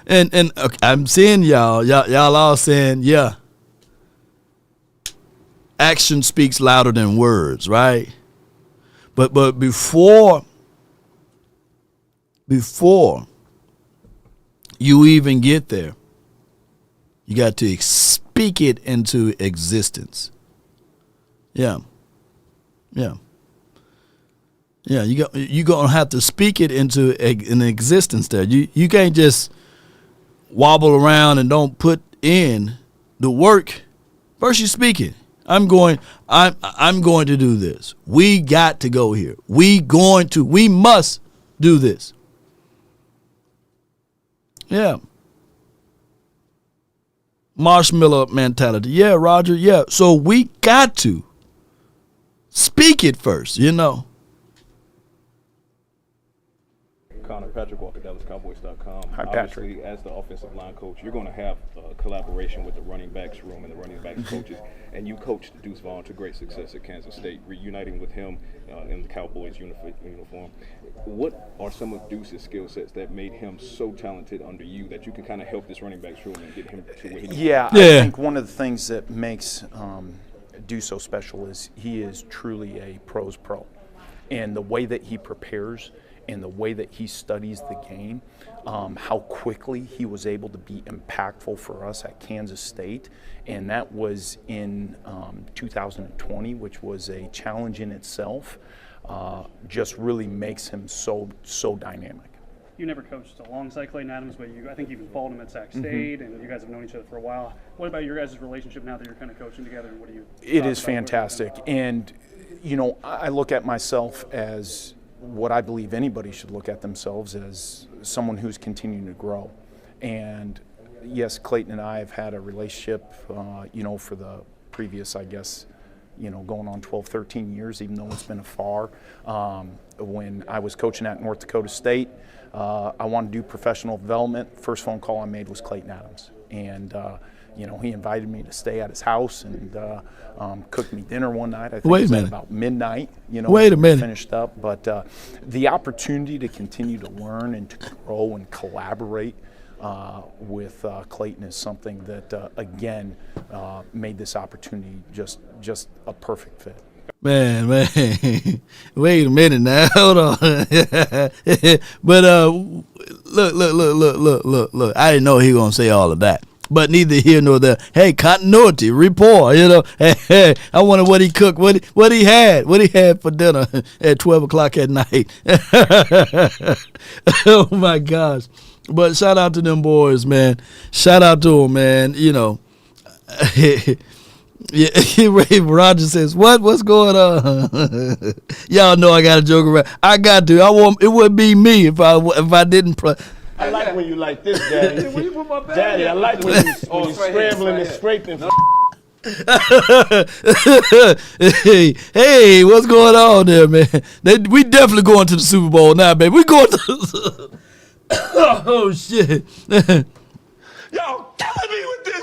S1: And I'm seeing y'all all saying, yeah. Action speaks louder than words, right? But before you even get there, you got to speak it into existence. Yeah. You're gonna have to speak it into an existence there. You can't just wobble around and don't put in the work. First you speak it. I'm going to do this. We got to go here. We must do this. Yeah. Marshmallow mentality. Yeah, Roger. Yeah. So we got to speak it first, you know.
S7: Connor. Patrick Walker, DallasCowboys.com.
S10: Hi, Patrick.
S7: Obviously, as the offensive line coach, you're going to have collaboration with the running backs room and the running backs coaches. And you coached Deuce Vaughn to great success at Kansas State, reuniting with him in the Cowboys uniform. What are some of Deuce's skill sets that made him so talented under you that you can kind of help this running backs room and get him to where he needs to be?
S10: I think one of the things that makes Deuce so special is he is truly a pro's pro. And the way that he prepares and the way that he studies the game, how quickly he was able to be impactful for us at Kansas State. And that was in 2020, which was a challenge in itself, just really makes him so dynamic.
S8: You never coached alongside Clayton Adams, but I think you even followed him at Sac State, and you guys have known each other for a while. What about your guys' relationship now that you're kind of coaching together, and what do you
S10: It is fantastic. And, you know, I look at myself as what I believe anybody should look at themselves as someone who's continuing to grow. And, yes, Clayton and I have had a relationship, you know, for the previous, I guess, you know, going on 12, 13 years, even though it's been afar. When I was coaching at North Dakota State, I wanted to do professional development. First phone call I made was Clayton Adams. And, you know, he invited me to stay at his house and cooked me dinner one night. I think it was at about midnight, you know,
S1: Wait a minute.
S10: Finished up. But the opportunity to continue to learn and to grow and collaborate with Clayton is something that, again, made this opportunity just a perfect fit.
S1: Man, wait a minute now. Hold on. But look. I didn't know he was gonna say all of that. But neither here nor there. Hey, continuity, rapport. You know. Hey, I wonder what he cooked, what he had for dinner at 12 o'clock at night. Oh my gosh! But shout out to them boys, man. Shout out to them, man. You know. Yeah, Roger says, what's going on? Y'all know I got to joke around. I got to. It would be me if I didn't play.
S5: I like when you like this, Daddy. Daddy, I like when you scrambling and scraping.
S1: Hey, what's going on there, man? We definitely going to the Super Bowl now, baby. We going to oh, shit.
S5: Y'all killing me with this.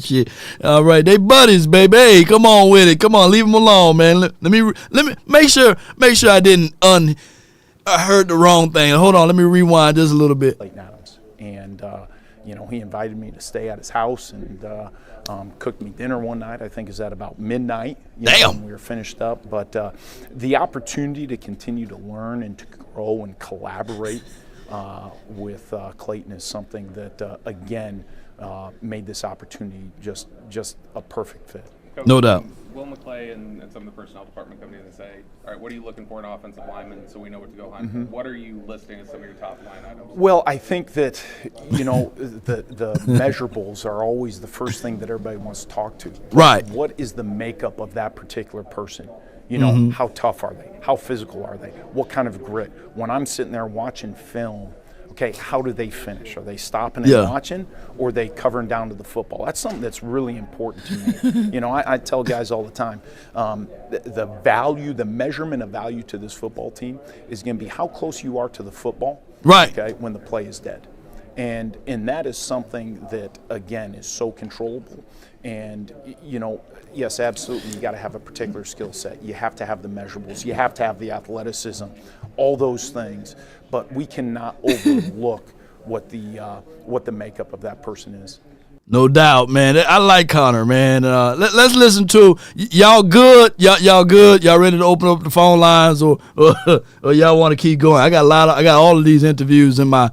S1: Shit. All right, they buddies, baby. Hey, come on with it. Come on, leave them alone, man. Let me make sure I didn't I heard the wrong thing. Hold on, let me rewind just a little bit.
S10: Clayton Adams, and you know, he invited me to stay at his house and cooked me dinner one night. I think it was at about midnight.
S1: Damn.
S10: When we were finished up, but the opportunity to continue to learn and to grow and collaborate with Clayton is something that again. Made this opportunity just a perfect fit.
S16: Coach,
S1: No doubt.
S16: Will McClay and some of the personnel department come in and say, all right, what are you looking for in offensive lineman so we know what to go on?
S10: Mm-hmm.
S16: What are you listing as some of your top line items?
S10: Well, I think that, you know, the measurables are always the first thing that everybody wants to talk to.
S1: Right.
S10: What is the makeup of that particular person? You know, how tough are they? How physical are they? What kind of grit? When I'm sitting there watching film, okay, how do they finish? Are they stopping and watching, or are they covering down to the football? That's something that's really important to me. You know, I tell guys all the time, the value, the measurement of value to this football team is going to be how close you are to the football,
S1: right?
S10: Okay, when the play is dead, and that is something that again is so controllable. And you know, yes, absolutely, you got to have a particular skill set. You have to have the measurables. You have to have the athleticism, all those things. But we cannot overlook what the makeup of that person is.
S1: No doubt, man. I like Connor, man. Let's listen to y'all. Good, y'all good. Y'all ready to open up the phone lines, or y'all want to keep going? I got all of these interviews in my.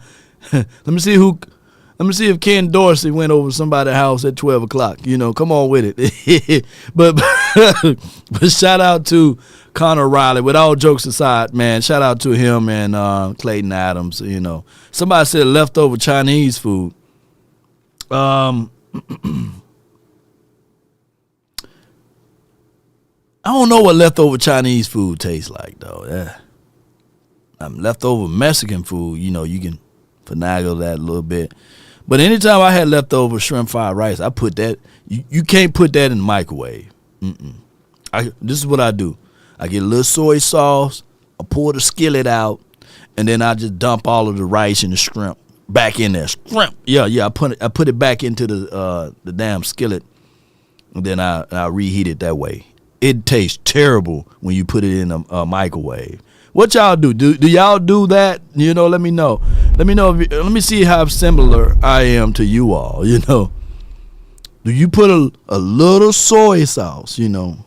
S1: Let me see if Ken Dorsey went over to somebody's house at 12 o'clock. You know, come on with it. but shout out to Connor Riley. With all jokes aside, man, shout out to him and Clayton Adams. You know, somebody said leftover Chinese food. I don't know what leftover Chinese food tastes like, though. Leftover Mexican food, you know, you can finagle that a little bit. But anytime I had leftover shrimp fried rice, I put that. You can't put that in the microwave. This is what I do. I get a little soy sauce. I pour the skillet out, and then I just dump all of the rice and the shrimp back in there. Shrimp. Yeah. I put it back into the damn skillet, and then I reheat it that way. It tastes terrible when you put it in a microwave. What y'all do? Do y'all do that? Let me know. Let me see how similar I am to you all. Do you put a little soy sauce, and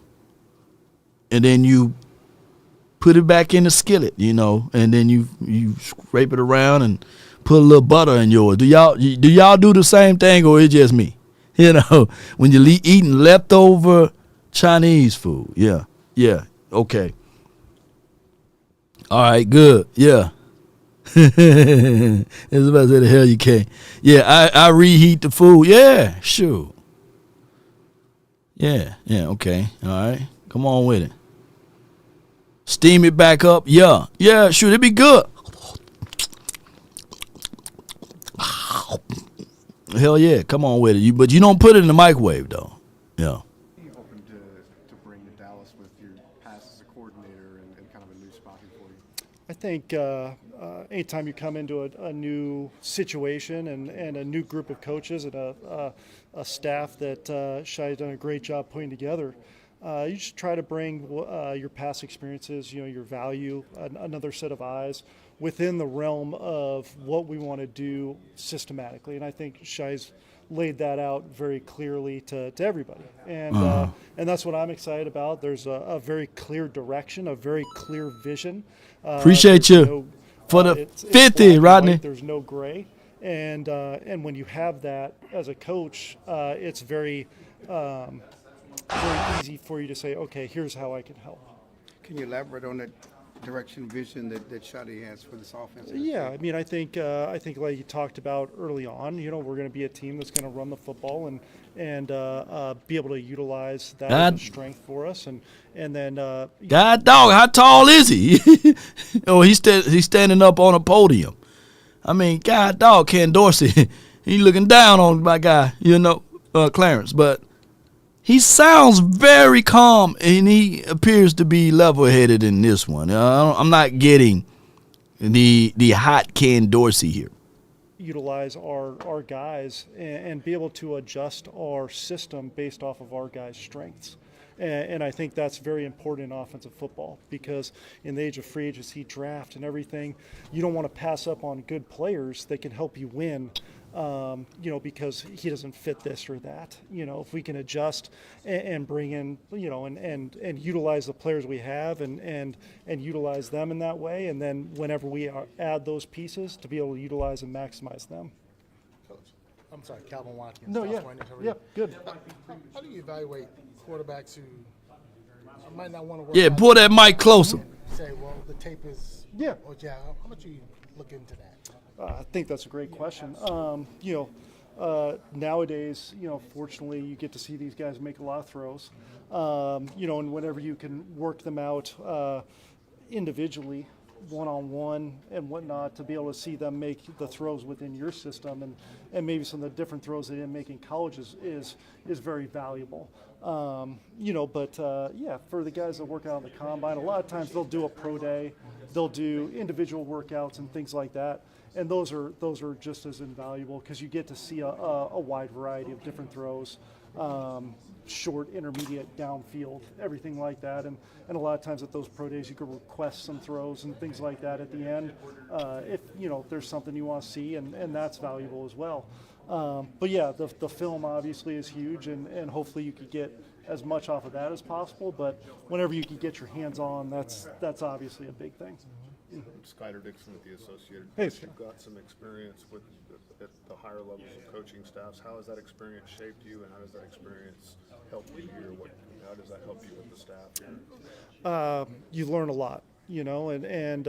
S1: then you put it back in the skillet, and then you scrape it around and put a little butter in yours. Do y'all do the same thing, or it's just me? When you're eating leftover Chinese food. Yeah. Okay. All right, good. Yeah. It's about to say the hell you can't. Yeah, I reheat the food. Yeah, sure. Yeah, okay. All right. Come on with it. Steam it back up. Yeah, sure. It'd be good. Hell yeah. Come on with it. But you don't put it in the microwave, though. Yeah.
S17: You hoping to bring to Dallas with your past as a coordinator and kind of a new spot here for you?
S18: I think anytime you come into a new situation and a new group of coaches and a staff that Shai's done a great job putting together, you just try to bring your past experiences, your value, another set of eyes within the realm of what we want to do systematically. And I think Shai's laid that out very clearly to everybody. And that's what I'm excited about. There's a very clear direction, a very clear vision.
S1: Appreciate you for the 50, Rodney.
S18: There's no gray. And when you have that as a coach, it's very easy for you to say, okay, here's how I can help.
S12: Can you elaborate on that direction, vision that Shadi has for this offense?
S18: Yeah, I mean, I think like you talked about early on, we're going to be a team that's going to run the football and be able to utilize that as a strength for us, and then
S1: God dog, how tall is he? Oh, he's standing up on a podium. I mean, God dog, Ken Dorsey, he looking down on my guy, Clarence, but he sounds very calm, and he appears to be level-headed in this one. I'm not getting the hot Ken Dorsey here.
S18: Utilize our guys and be able to adjust our system based off of our guys' strengths. And I think that's very important in offensive football, because in the age of free agency, draft, and everything, you don't want to pass up on good players that can help you win. Because he doesn't fit this or that. If we can adjust and bring in, and utilize the players we have and utilize them in that way, and then whenever we add those pieces, to be able to utilize and maximize them.
S15: Coach, I'm sorry, Calvin Watkins.
S18: No, yeah, good.
S15: How do you evaluate quarterbacks who might not want to work?
S1: Yeah, pull that mic closer.
S15: Say, well, the tape is.
S18: Yeah.
S15: Or how much you look into that?
S18: I think that's a great question. Nowadays, fortunately, you get to see these guys make a lot of throws. And whenever you can work them out individually, one-on-one and whatnot, to be able to see them make the throws within your system and maybe some of the different throws they didn't make in college is very valuable. For the guys that work out on the combine, a lot of times they'll do a pro day, they'll do individual workouts and things like that. And those are just as invaluable, because you get to see a wide variety of different throws, short, intermediate, downfield, everything like that. And a lot of times at those pro days, you can request some throws and things like that at the end, if there's something you want to see, and that's valuable as well. The film obviously is huge, and hopefully you could get as much off of that as possible. But whenever you can get your hands on, that's obviously a big thing.
S17: Skyler Dixon with the Associated
S18: Hey,
S17: Press. You've got some experience at the higher levels of coaching staffs. How has that experience shaped you, and how does that experience help you here? How does that help you with the staff here?
S18: You learn a lot, and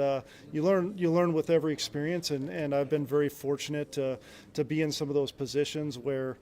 S18: you learn with every experience, and I've been very fortunate to be in some of those positions where,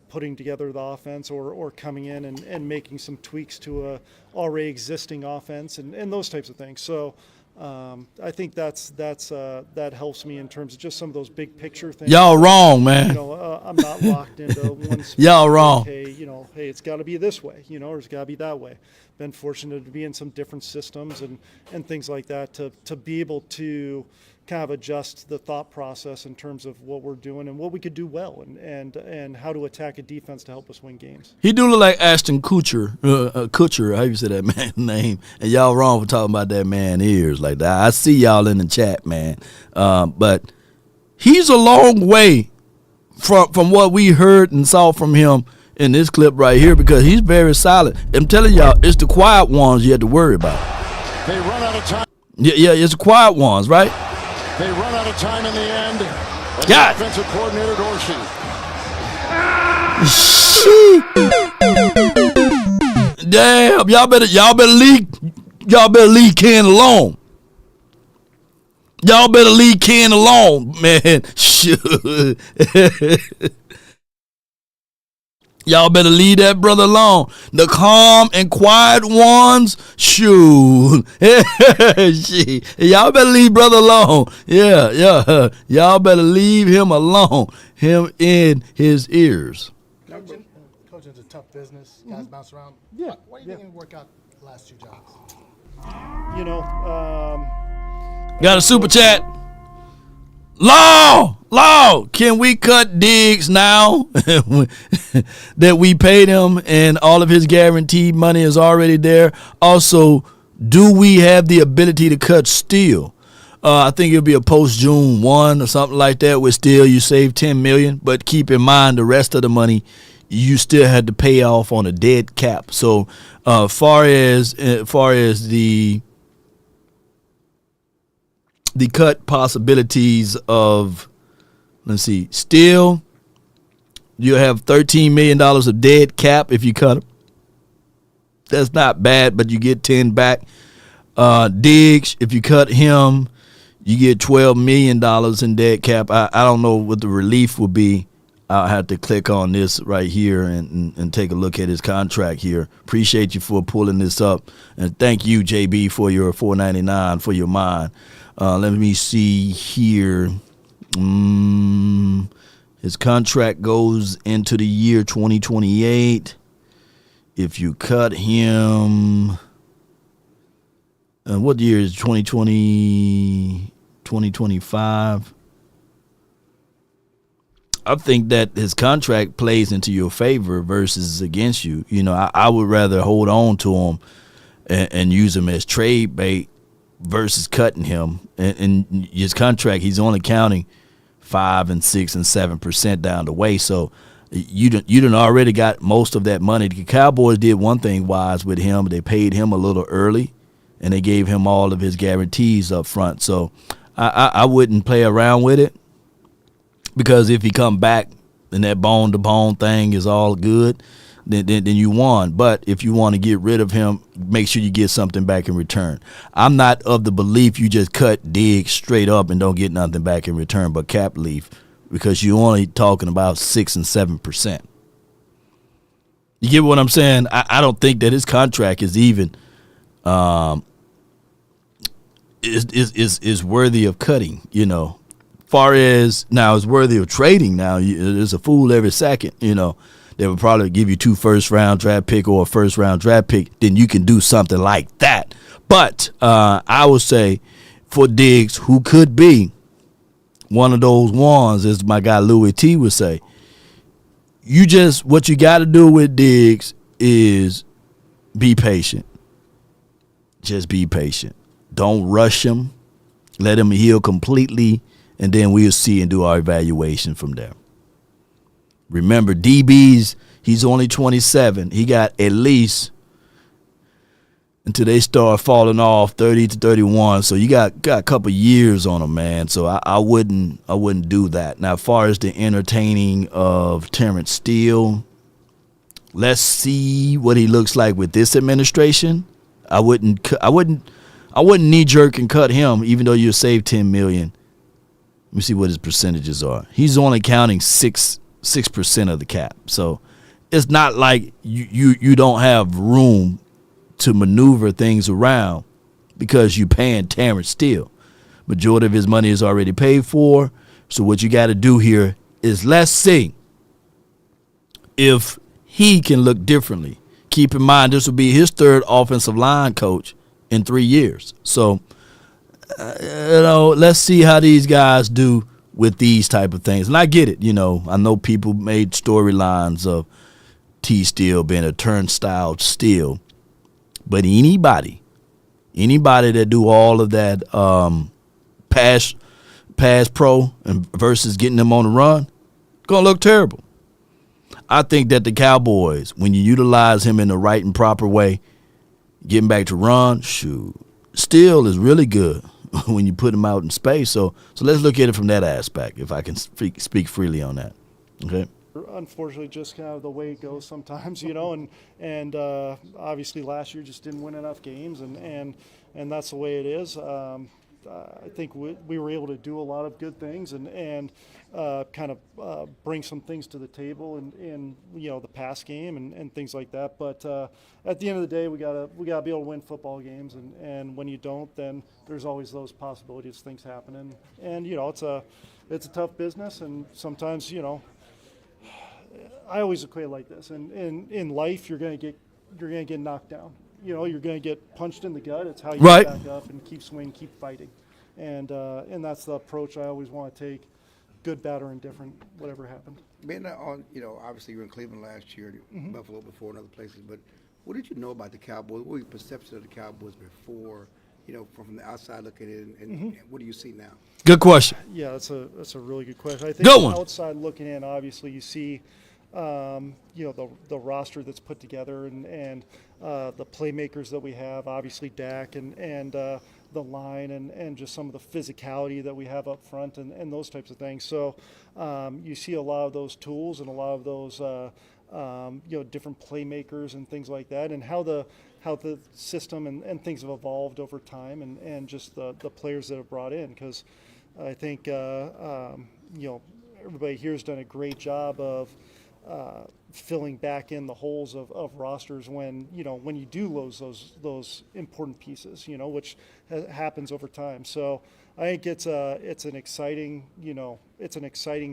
S18: putting together the offense or coming in and making some tweaks to a already existing offense and those types of things. So I think that helps me in terms of just some of those big picture things.
S1: Y'all wrong, man.
S18: I'm not locked into one.
S1: Y'all wrong.
S18: Hey, it's got to be this way, or it's got to be that way. been fortunate to be in some different systems and things like that to be able to kind of adjust the thought process in terms of what we're doing and what we could do well and how to attack a defense to help us win games.
S1: He do look like Ashton Kutcher, Kutcher, how you say that man's name? And y'all wrong for talking about that man ears like that. I see y'all in the chat, man. But he's a long way from what we heard and saw from him in this clip right here because he's very solid. I'm telling y'all, it's the quiet ones you have to worry about.
S3: They run out of time.
S1: Yeah, it's the quiet ones, right?
S3: They run out of time in the end. And
S1: God.
S3: the offensive coordinator Dorsey.
S1: Damn, y'all better leave Ken alone. Y'all better leave Ken alone, man. Shoot. Y'all better leave that brother alone. The calm and quiet ones, shoot. Y'all better leave brother alone. Yeah. Y'all better leave him alone. Him in his ears.
S15: Coaching's a tough business. Guys bounce around.
S18: Yeah.
S15: Why do you think it work out the last 2 jobs?
S1: Got a super chat. Law, can we cut Diggs now that we paid him and all of his guaranteed money is already there? Also, do we have the ability to cut Steele? I think it'll be a post-June 1 or something like that with Steele. You save $10 million, but keep in mind the rest of the money you still had to pay off on a dead cap. So far as the cut possibilities of, let's see, Steele, you have $13 million of dead cap if you cut him. That's not bad, but you get 10 back. Diggs, if you cut him, you get $12 million in dead cap. I don't know what the relief will be. I'll have to click on this right here and take a look at his contract here. Appreciate you for pulling this up. And thank you, JB, for your $4.99 for your mind. Let me see here. His contract goes into the year 2028. If you cut him, what year is 2020, 2025? I think that his contract plays into your favor versus against you. I would rather hold on to him and use him as trade bait versus cutting him. And his contract, he's only counting 5 and 6 and 7% down the way. So you done already got most of that money. The Cowboys did one thing wise with him. They paid him a little early, and they gave him all of his guarantees up front. So I wouldn't play around with it, because if he come back and that bone-to-bone thing is all good, then you won. But if you want to get rid of him, make sure you get something back in return. I'm not of the belief you just cut Diggs straight up and don't get nothing back in return but cap leave, because you're only talking about 6 and 7%. You get what I'm saying? I don't think that his contract is even is worthy of cutting, Far as now is worthy of trading. Now there's a fool every second, They would probably give you 2 first-round draft pick or a first-round draft pick. Then you can do something like that. But I would say for Diggs, who could be one of those ones, as my guy Louis T would say, what you got to do with Diggs is be patient. Just be patient. Don't rush him. Let him heal completely, and then we'll see and do our evaluation from there. Remember, DBs, he's only 27. He got at least, until they start falling off, 30 to 31. So you got a couple years on him, man. So I wouldn't do that. Now, as far as the entertaining of Terrence Steele, let's see what he looks like with this administration. I wouldn't knee jerk and cut him, even though you'll save $10 million. Let me see what his percentages are. He's only counting 6% of the cap. So it's not like you don't have room to maneuver things around because you're paying Terrence Steele. Majority of his money is already paid for. So what you got to do here is let's see if he can look differently. keep in mind this will be his third offensive line coach in 3 years. So, let's see how these guys do with these type of things. And I get it. I know people made storylines of T Steele being a turnstile Steele. But anybody that do all of that pass pro and versus getting them on the run, going to look terrible. I think that the Cowboys, when you utilize him in the right and proper way, getting back to run, Steele is really good when you put him out in space. So let's look at it from that aspect, if I can speak freely on that. Okay.
S18: Unfortunately, just kind of the way it goes sometimes, and obviously last year just didn't win enough games, and that's the way it is. I think we were able to do a lot of good things and kind of bring some things to the table in the pass game and things like that. But at the end of the day, we gotta be able to win football games, and when you don't, then there's always those possibilities, things happening. And it's a tough business, and sometimes I always equate it like this. In life, you're gonna get knocked down. You're going to get punched in the gut. It's how you get back up and keep swinging, keep fighting. And that's the approach I always want to take, good, bad, or indifferent, whatever happened.
S12: Being on, obviously you were in Cleveland last year, Buffalo before, and other places, but what did you know about the Cowboys? What were your perception of the Cowboys before, from the outside looking in, and what do you see now?
S1: Good question.
S18: Yeah, that's a really good question. I think
S1: good one.
S18: Outside looking in, obviously you see the roster that's put together and the playmakers that we have, obviously Dak and the line and just some of the physicality that we have up front and those types of things. So you see a lot of those tools and a lot of those different playmakers and things like that, and how the system and things have evolved over time and just the players that have brought in, because I think everybody here has done a great job of filling back in the holes of rosters when you do lose those important pieces, which happens over time. So I think it's an exciting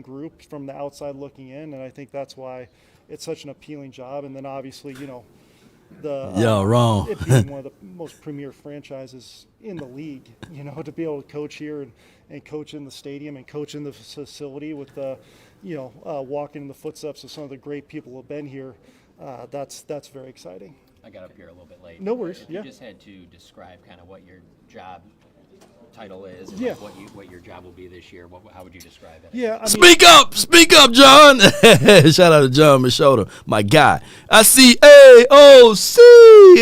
S18: group from the outside looking in, and I think that's why it's such an appealing job. And then obviously
S1: wrong.
S18: It being one of the most premier franchises in the league, to be able to coach here and coach in the stadium and coach in the facility with the walking in the footsteps of some of the great people who have been here, that's very exciting.
S19: I got up here a little bit late.
S18: No worries.
S19: If you just had to describe kind of what your job title is and
S18: Yeah.
S19: what your job will be this year, how would you describe it?
S18: Yeah, I mean,
S1: Speak up, John. Shout out to John Machota, my guy. I see AOC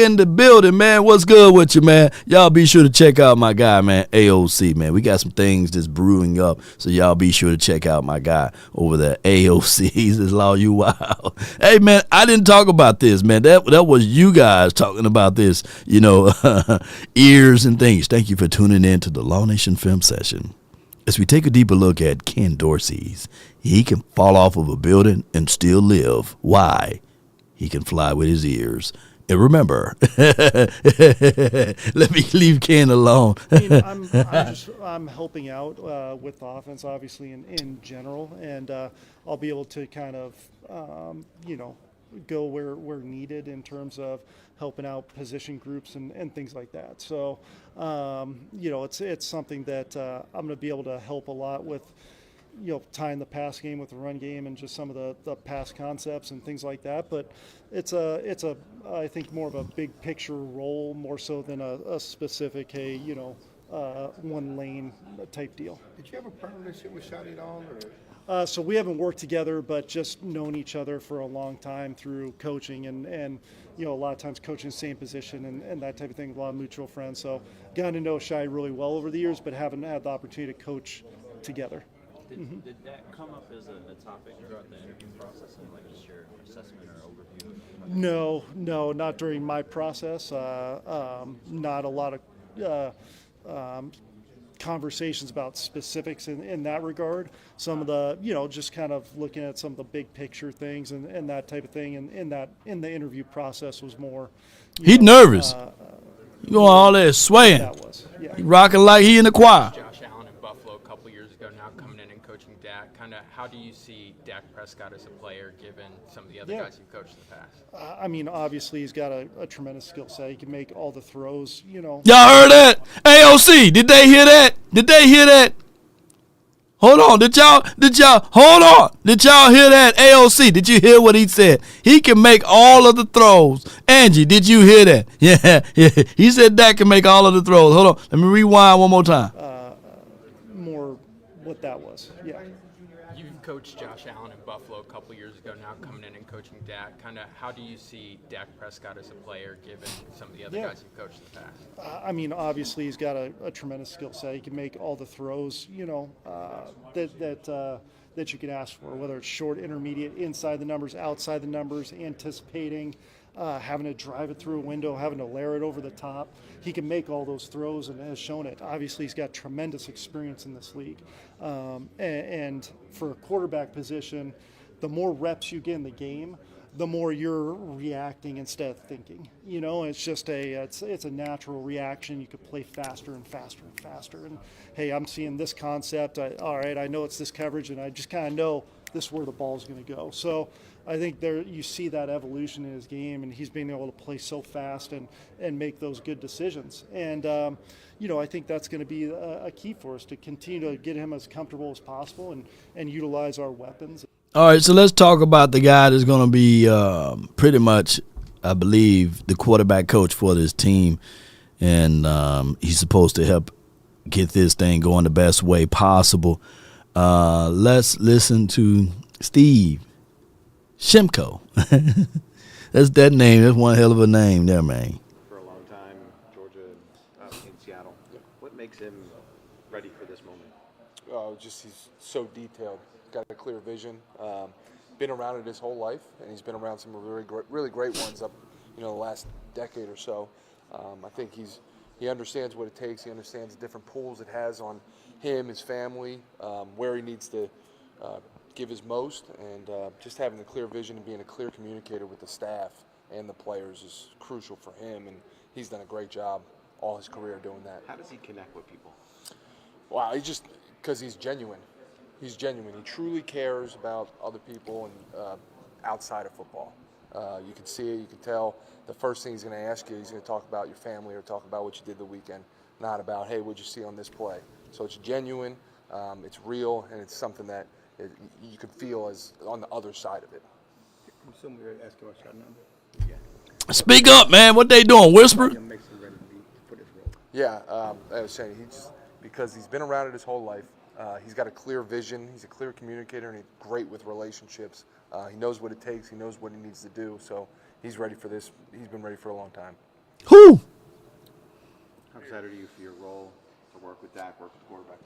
S1: in the building, man. What's good with you, man? Y'all be sure to check out my guy, man, AOC, man. We got some things that's brewing up, so y'all be sure to check out my guy over there, AOC. He's law you wild. Hey, man, I didn't talk about this, man. That was you guys talking about this, ears and things. Thank you for tuning in to the Law Nation Film Session. As we take a deeper look at Ken Dorsey's, he can fall off of a building and still live. Why? He can fly with his ears. And remember, let me leave Ken alone.
S18: I'm helping out with the offense, obviously, in general, and I'll be able to kind of, go where needed in terms of helping out position groups and things like that. So, it's something that I'm going to be able to help a lot with, tying the pass game with the run game and just some of the pass concepts and things like that. But it's I think more of a big picture role more so than a specific, one lane type deal.
S12: Did you have a partnership with Shadi at all?
S18: So we haven't worked together, but just known each other for a long time through coaching and a lot of times coaching the same position and that type of thing, a lot of mutual friends. So gotten to know Shai really well over the years, but haven't had the opportunity to coach together.
S13: Did that come up as a topic throughout the interview process and just your assessment or overview?
S18: No, not during my process. Not a lot of conversations about specifics in that regard. Some of the, just kind of looking at some of the big picture things and that type of thing. And in the interview process was more.
S1: He's nervous. You going all there swaying.
S18: That was, yeah.
S1: He rocking like he in the choir.
S20: Josh Allen in Buffalo a couple years ago, now coming in and coaching Dak. Kind of how do you see Dak Prescott as a player, given some of the other guys you've coached in the past?
S18: I mean, obviously, he's got a tremendous skill set. He can make all the throws,
S1: Y'all heard that? AOC, did they hear that? Did they hear that? Hold on. Did y'all hear that? AOC, did you hear what he said? He can make all of the throws. Angie, did you hear that? Yeah. He said Dak can make all of the throws. Hold on. Let me rewind one more time.
S18: More what that was. Yeah.
S20: You've coached Josh Allen in Buffalo a couple years ago, now coming in and coaching Dak. Kind of how do you see Dak Prescott as a player, given some of the other guys you've coached in the past?
S18: I mean, obviously, he's got a tremendous skill set. He can make all the throws, that you can ask for, whether it's short, intermediate, inside the numbers, outside the numbers, anticipating, having to drive it through a window, having to layer it over the top. He can make all those throws and has shown it. Obviously, he's got tremendous experience in this league. And for a quarterback position, the more reps you get in the game, the more you're reacting instead of thinking. It's just it's a natural reaction. You could play faster and faster and faster. And hey, I'm seeing this concept. All right, I know it's this coverage, and I just kind of know this is where the ball's going to go. So I think you see that evolution in his game, and he's being able to play so fast and make those good decisions. And I think that's going to be a key for us to continue to get him as comfortable as possible and utilize our weapons.
S1: All right, so let's talk about the guy that's going to be pretty much, I believe, the quarterback coach for this team. And he's supposed to help get this thing going the best way possible. Let's listen to Steve Shimko. That's that name. That's one hell of a name there, man.
S21: For a long time, Georgia in Seattle. What makes him ready for this moment?
S22: Just he's so detailed. Got a clear vision. Been around it his whole life, and he's been around some really great ones up, the last decade or so. I think he understands what it takes. He understands the different pulls it has on him, his family, where he needs to give his most, and just having a clear vision and being a clear communicator with the staff and the players is crucial for him, and he's done a great job all his career doing that.
S21: How does he connect with people?
S22: Wow, because he's genuine. He's genuine. He truly cares about other people and outside of football. You can see it. You can tell. The first thing he's going to ask you, he's going to talk about your family or talk about what you did the weekend, not about, hey, what'd you see on this play? So it's genuine, it's real, and it's something that you can feel as on the other side of it.
S12: I'm assuming you're asking about your number. Yeah.
S1: Speak up, man. What they doing? Whisper?
S22: Yeah, I was saying, because he's been around it his whole life. He's got a clear vision. He's a clear communicator, and he's great with relationships. He knows what it takes. He knows what he needs to do. So he's ready for this. He's been ready for a long time.
S1: Who?
S21: How excited are you for your role to work with Dak, work with the quarterback?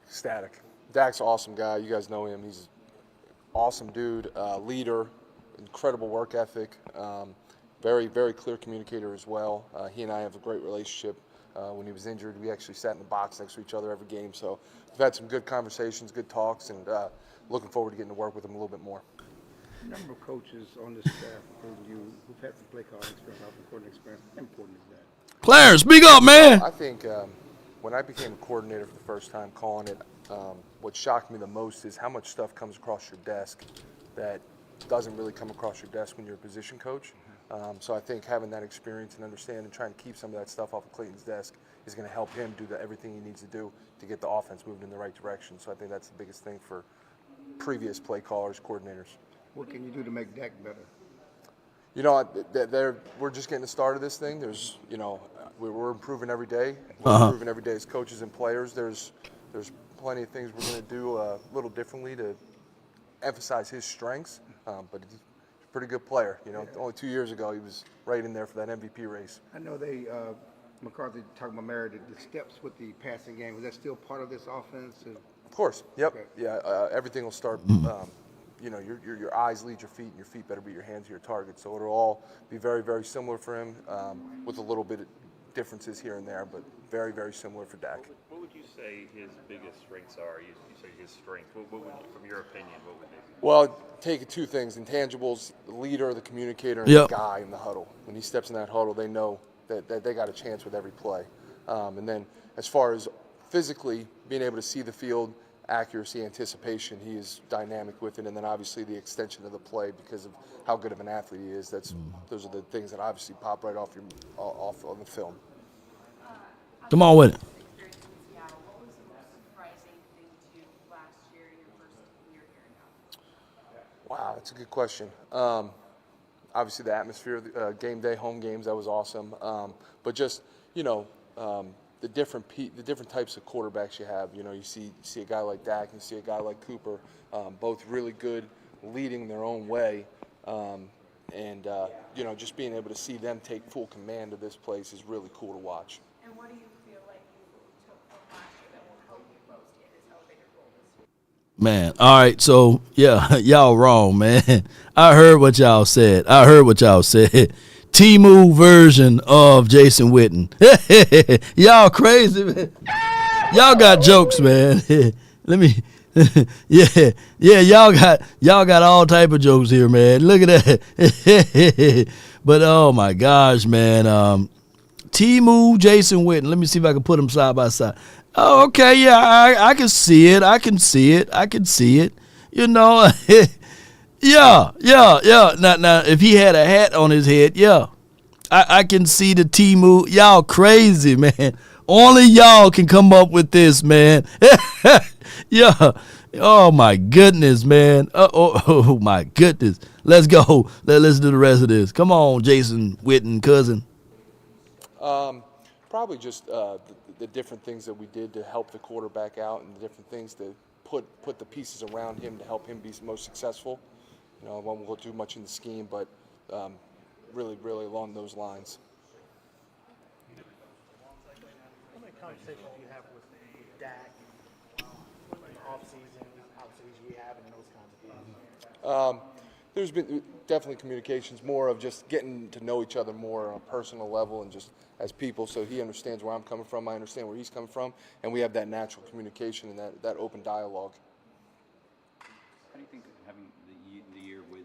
S22: Ecstatic. Dak's an awesome guy. You guys know him. He's an awesome dude, leader, incredible work ethic, very, very clear communicator as well. He and I have a great relationship. When he was injured, we actually sat in the box next to each other every game. So we've had some good conversations, good talks, and looking forward to getting to work with him a little bit more.
S12: Number of coaches on this staff, including you, who've had some play calling experience, offensive coordinating experience. How important is that?
S1: Clarence, speak up, man.
S22: I think when I became a coordinator for the first time calling it, what shocked me the most is how much stuff comes across your desk that doesn't really come across your desk when you're a position coach. So I think having that experience and understanding, trying to keep some of that stuff off of Clayton's desk is going to help him do everything he needs to do to get the offense moving in the right direction. So I think that's the biggest thing for previous play callers, coordinators.
S12: What can you do to make Dak better?
S22: We're just getting the start of this thing. There's, we're improving every day. We're improving every day as coaches and players. There's plenty of things we're going to do a little differently to emphasize his strengths, but he's a pretty good player. Only 2 years ago he was right in there for that MVP race.
S12: I know McCarthy talking about Mary, the steps with the passing game. Was that still part of this offense?
S22: Of course. Yep. Okay. Yeah. Everything will start. Your eyes lead your feet, and your feet better be your hands to your target. So it'll all be very, very similar for him, with a little bit of differences here and there, but very, very similar for Dak.
S13: What would you say his biggest strengths are? You say his strengths. What would, from your opinion, what would they be?
S22: Well, take two things: intangibles, the leader, the communicator, and the guy in the huddle. When he steps in that huddle, they know that they got a chance with every play. And then as far as physically being able to see the field, accuracy, anticipation. He is dynamic with it, and then obviously the extension of the play because of how good of an athlete he is. Those are the things that obviously pop right off on the film.
S1: Come on with it.
S22: Wow, that's a good question. Obviously, the atmosphere of game day, home games, that was awesome. But just, the different types of quarterbacks you have. You see a guy like Dak, you see a guy like Cooper, both really good, leading their own way. And just being able to see them take full command of this place is really cool to watch.
S2: And what do you feel like you took from last year that will help you most in this elevated role this year?
S1: Man, all right, so, yeah, y'all wrong, man. I heard what y'all said. Timu version of Jason Witten. Y'all crazy, man. Y'all got jokes, man. Let me, yeah, y'all got all type of jokes here, man. Look at that. But, oh, my gosh, man. Timu, Jason Witten. Let me see if I can put them side by side. Oh, okay, yeah, I can see it. Yeah. Now, if he had a hat on his head, yeah, I can see the Timu. Y'all crazy, man. Only y'all can come up with this, man. Yeah. Oh, my goodness, man. Oh, my goodness. Let's go. Let's listen to the rest of this. Come on, Jason Witten, cousin.
S22: Probably just the different things that we did to help the quarterback out and the different things to put the pieces around him to help him be most successful. I won't go too much in the scheme, but really along those lines.
S15: How many conversations do you have with Dak in the offseason, obviously he's rehabbing and those kinds of things?
S22: There's been definitely communications, more of just getting to know each other more on a personal level and just as people, so he understands where I'm coming from, I understand where he's coming from, and we have that natural communication and that open dialogue.
S6: How do you think having the year with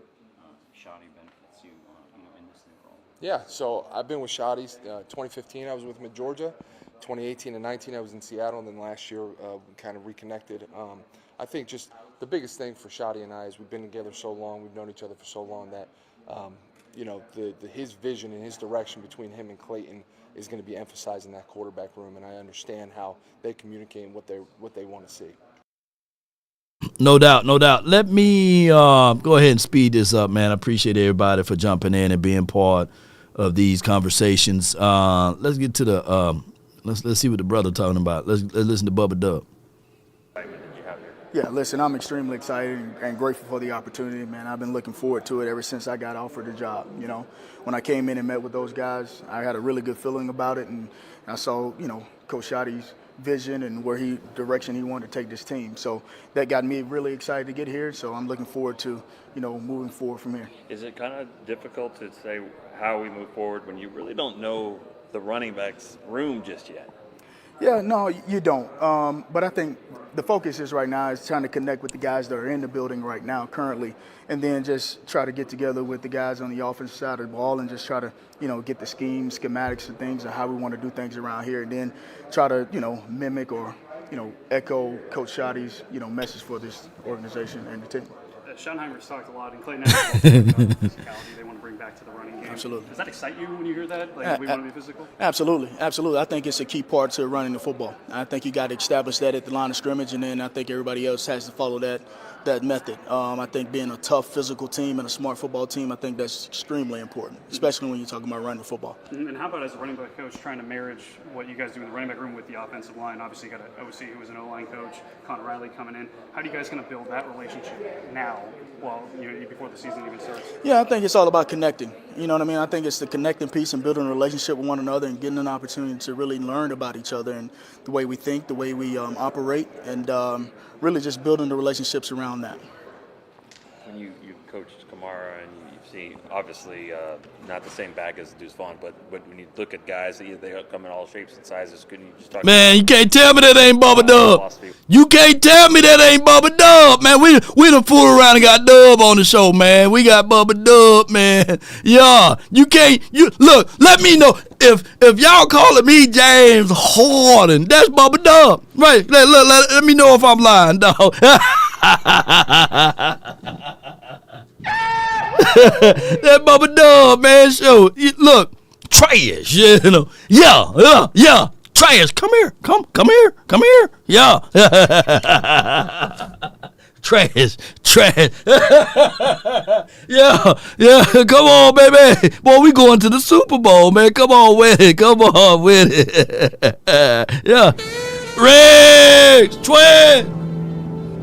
S6: Shoddy benefits you, in this new role?
S22: Yeah, so I've been with Shoddy. 2015 I was with him at Georgia. 2018 and 19 I was in Seattle, and then last year we kind of reconnected. I think just the biggest thing for Shoddy and I is we've been together so long, we've known each other for so long that his vision and his direction between him and Clayton is going to be emphasized in that quarterback room, and I understand how they communicate and what they want to see.
S1: No doubt. Let me go ahead and speed this up, man. I appreciate everybody for jumping in and being part of these conversations. Let's get to the let's see what the brother talking about. Let's listen to Bubba Dub.
S23: Yeah, listen, I'm extremely excited and grateful for the opportunity, man. I've been looking forward to it ever since I got offered the job. When I came in and met with those guys, I had a really good feeling about it, and I saw, Coach Shoddy's vision and direction he wanted to take this team. So that got me really excited to get here. So I'm looking forward to, moving forward from here.
S13: Is it kind of difficult to say how we move forward when you really don't know the running backs room just yet?
S23: Yeah, no, you don't. But I think the focus is right now is trying to connect with the guys that are in the building right now currently, and then just try to get together with the guys on the offensive side of the ball and just try to, get the schematics and things and how we want to do things around here, and then try to, mimic or, echo Coach Shoddy's, message for this organization and the team.
S8: Schottenheimer's talked a lot, and Clayton has talked about the physicality they want to bring back to the running game.
S23: Absolutely.
S8: Does that excite you when you hear that? Like, we want to be physical?
S23: Absolutely. I think it's a key part to running the football. I think you got to establish that at the line of scrimmage, and then I think everybody else has to follow that method. I think being a tough physical team and a smart football team, I think that's extremely important, especially when you're talking about running football.
S8: And how about as a running back coach trying to marriage what you guys do in the running back room with the offensive line? Obviously, you got an OC who was an O-line coach, Connor Riley coming in. How do you guys kind of build that relationship now, before the season even starts?
S23: Yeah, I think it's all about connecting. You know what I mean? I think it's the connecting piece and building a relationship with one another and getting an opportunity to really learn about each other and the way we think, the way we operate, and really just building the relationships around that.
S13: When you've coached Kamara and you've seen, obviously, not the same back as Deuce Vaughn, but when you look at guys, they come in all shapes and sizes. Couldn't you just talk?
S1: Man, you can't tell me that ain't Bubba Dub. You can't tell me that ain't Bubba Dub, man. We done fool around and got Dub on the show, man. We got Bubba Dub, man. Yeah, you can't. You look. Let me know if y'all calling me James Harden. That's Bubba Dub, right? Let me know if I'm lying, dog. That Bubba Dub, man. Show look trash, you know. Yeah. Trash, come here. Come here. Yeah. Trash. Yeah. Come on, baby. Boy, we going to the Super Bowl, man. Come on with it. Yeah. Riggs, twin.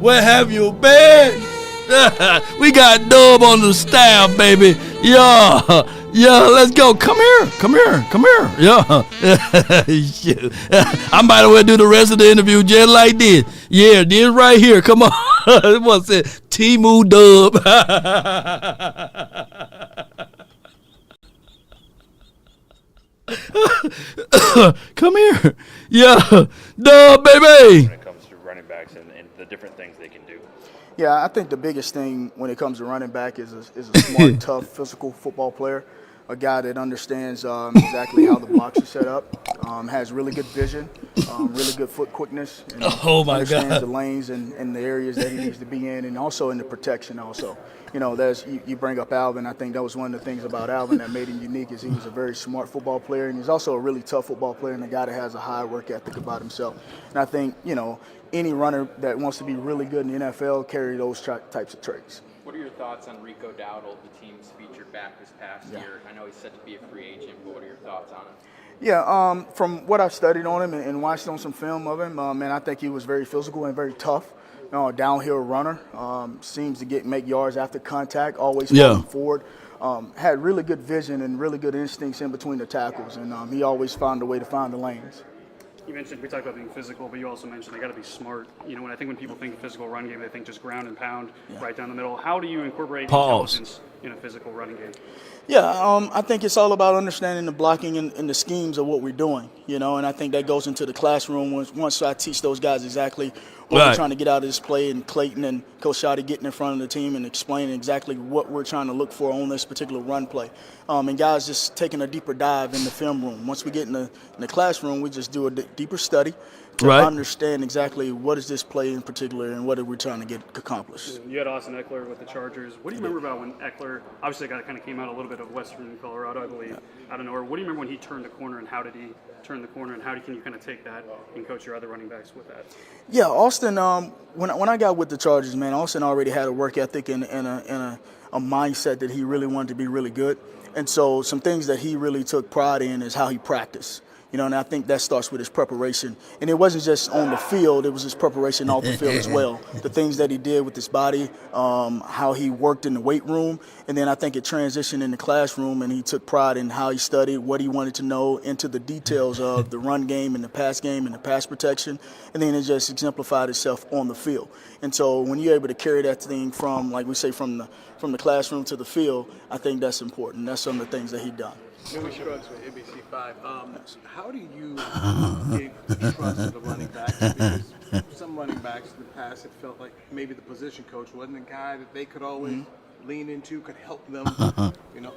S1: Where have you been? We got Dub on the staff, baby. Yeah, let's go. Come here. Yeah. Shoot. I might as well do the rest of the interview just like this. Yeah, this right here. Come on. What's it? Timu Dub. Come here. Yeah. Dub, baby.
S13: When it comes to running backs and the different things they can do.
S23: Yeah, I think the biggest thing when it comes to running back is a smart, tough, physical football player. A guy that understands exactly how the blocks are set up, has really good vision, really good foot quickness, and understands the lanes and the areas that he needs to be in, and also in the protection also. You know, you bring up Alvin. I think that was one of the things about Alvin that made him unique is he was a very smart football player, and he's also a really tough football player and a guy that has a high work ethic about himself. And I think, you know, any runner that wants to be really good in the NFL carry those types of traits.
S20: What are your thoughts on Rico Dowdle, the team's featured back this past year? I know he's set to be a free agent, but what are your thoughts on him?
S23: Yeah, from what I've studied on him and watched on some film of him, man, I think he was very physical and very tough. Downhill runner, seems to make yards after contact, always falling forward. Had really good vision and really good instincts in between the tackles, and he always found a way to find the lanes.
S8: You mentioned, we talked about being physical, but you also mentioned they got to be smart. You know, when people think of physical run game, they think just ground and pound right down the middle. How do you incorporate intelligence in a physical running game?
S23: Yeah, I think it's all about understanding the blocking and the schemes of what we're doing, you know, and I think that goes into the classroom once I teach those guys exactly what we're trying to get out of this play, and Clayton and Coach Shoddy getting in front of the team and explaining exactly what we're trying to look for on this particular run play. And guys just taking a deeper dive in the film room. Once we get in the classroom, we just do a deeper study to understand exactly what is this play in particular and what are we trying to get accomplished.
S8: You had Austin Eckler with the Chargers. What do you remember about when Eckler, obviously a guy that kind of came out a little bit of western Colorado, I believe, out of nowhere. What do you remember when he turned the corner, and how did he turn the corner, and how can you kind of take that and coach your other running backs with that?
S23: Yeah, Austin, when I got with the Chargers, man, Austin already had a work ethic and a mindset that he really wanted to be really good. And so some things that he really took pride in is how he practiced. You know, and I think that starts with his preparation. And it wasn't just on the field, it was his preparation off the field as well. The things that he did with his body, how he worked in the weight room, and then I think it transitioned in the classroom, and he took pride in how he studied, what he wanted to know, into the details of the run game and the pass game and the pass protection, and then it just exemplified itself on the field. And so when you're able to carry that thing from, like we say, from the classroom to the field, I think that's important. That's some of the things that he done.
S14: Louis Scruggs with NBC5. How do you get trust of the running backs? Because some running backs in the past, it felt like maybe the position coach wasn't a guy that they could always lean into, could help them,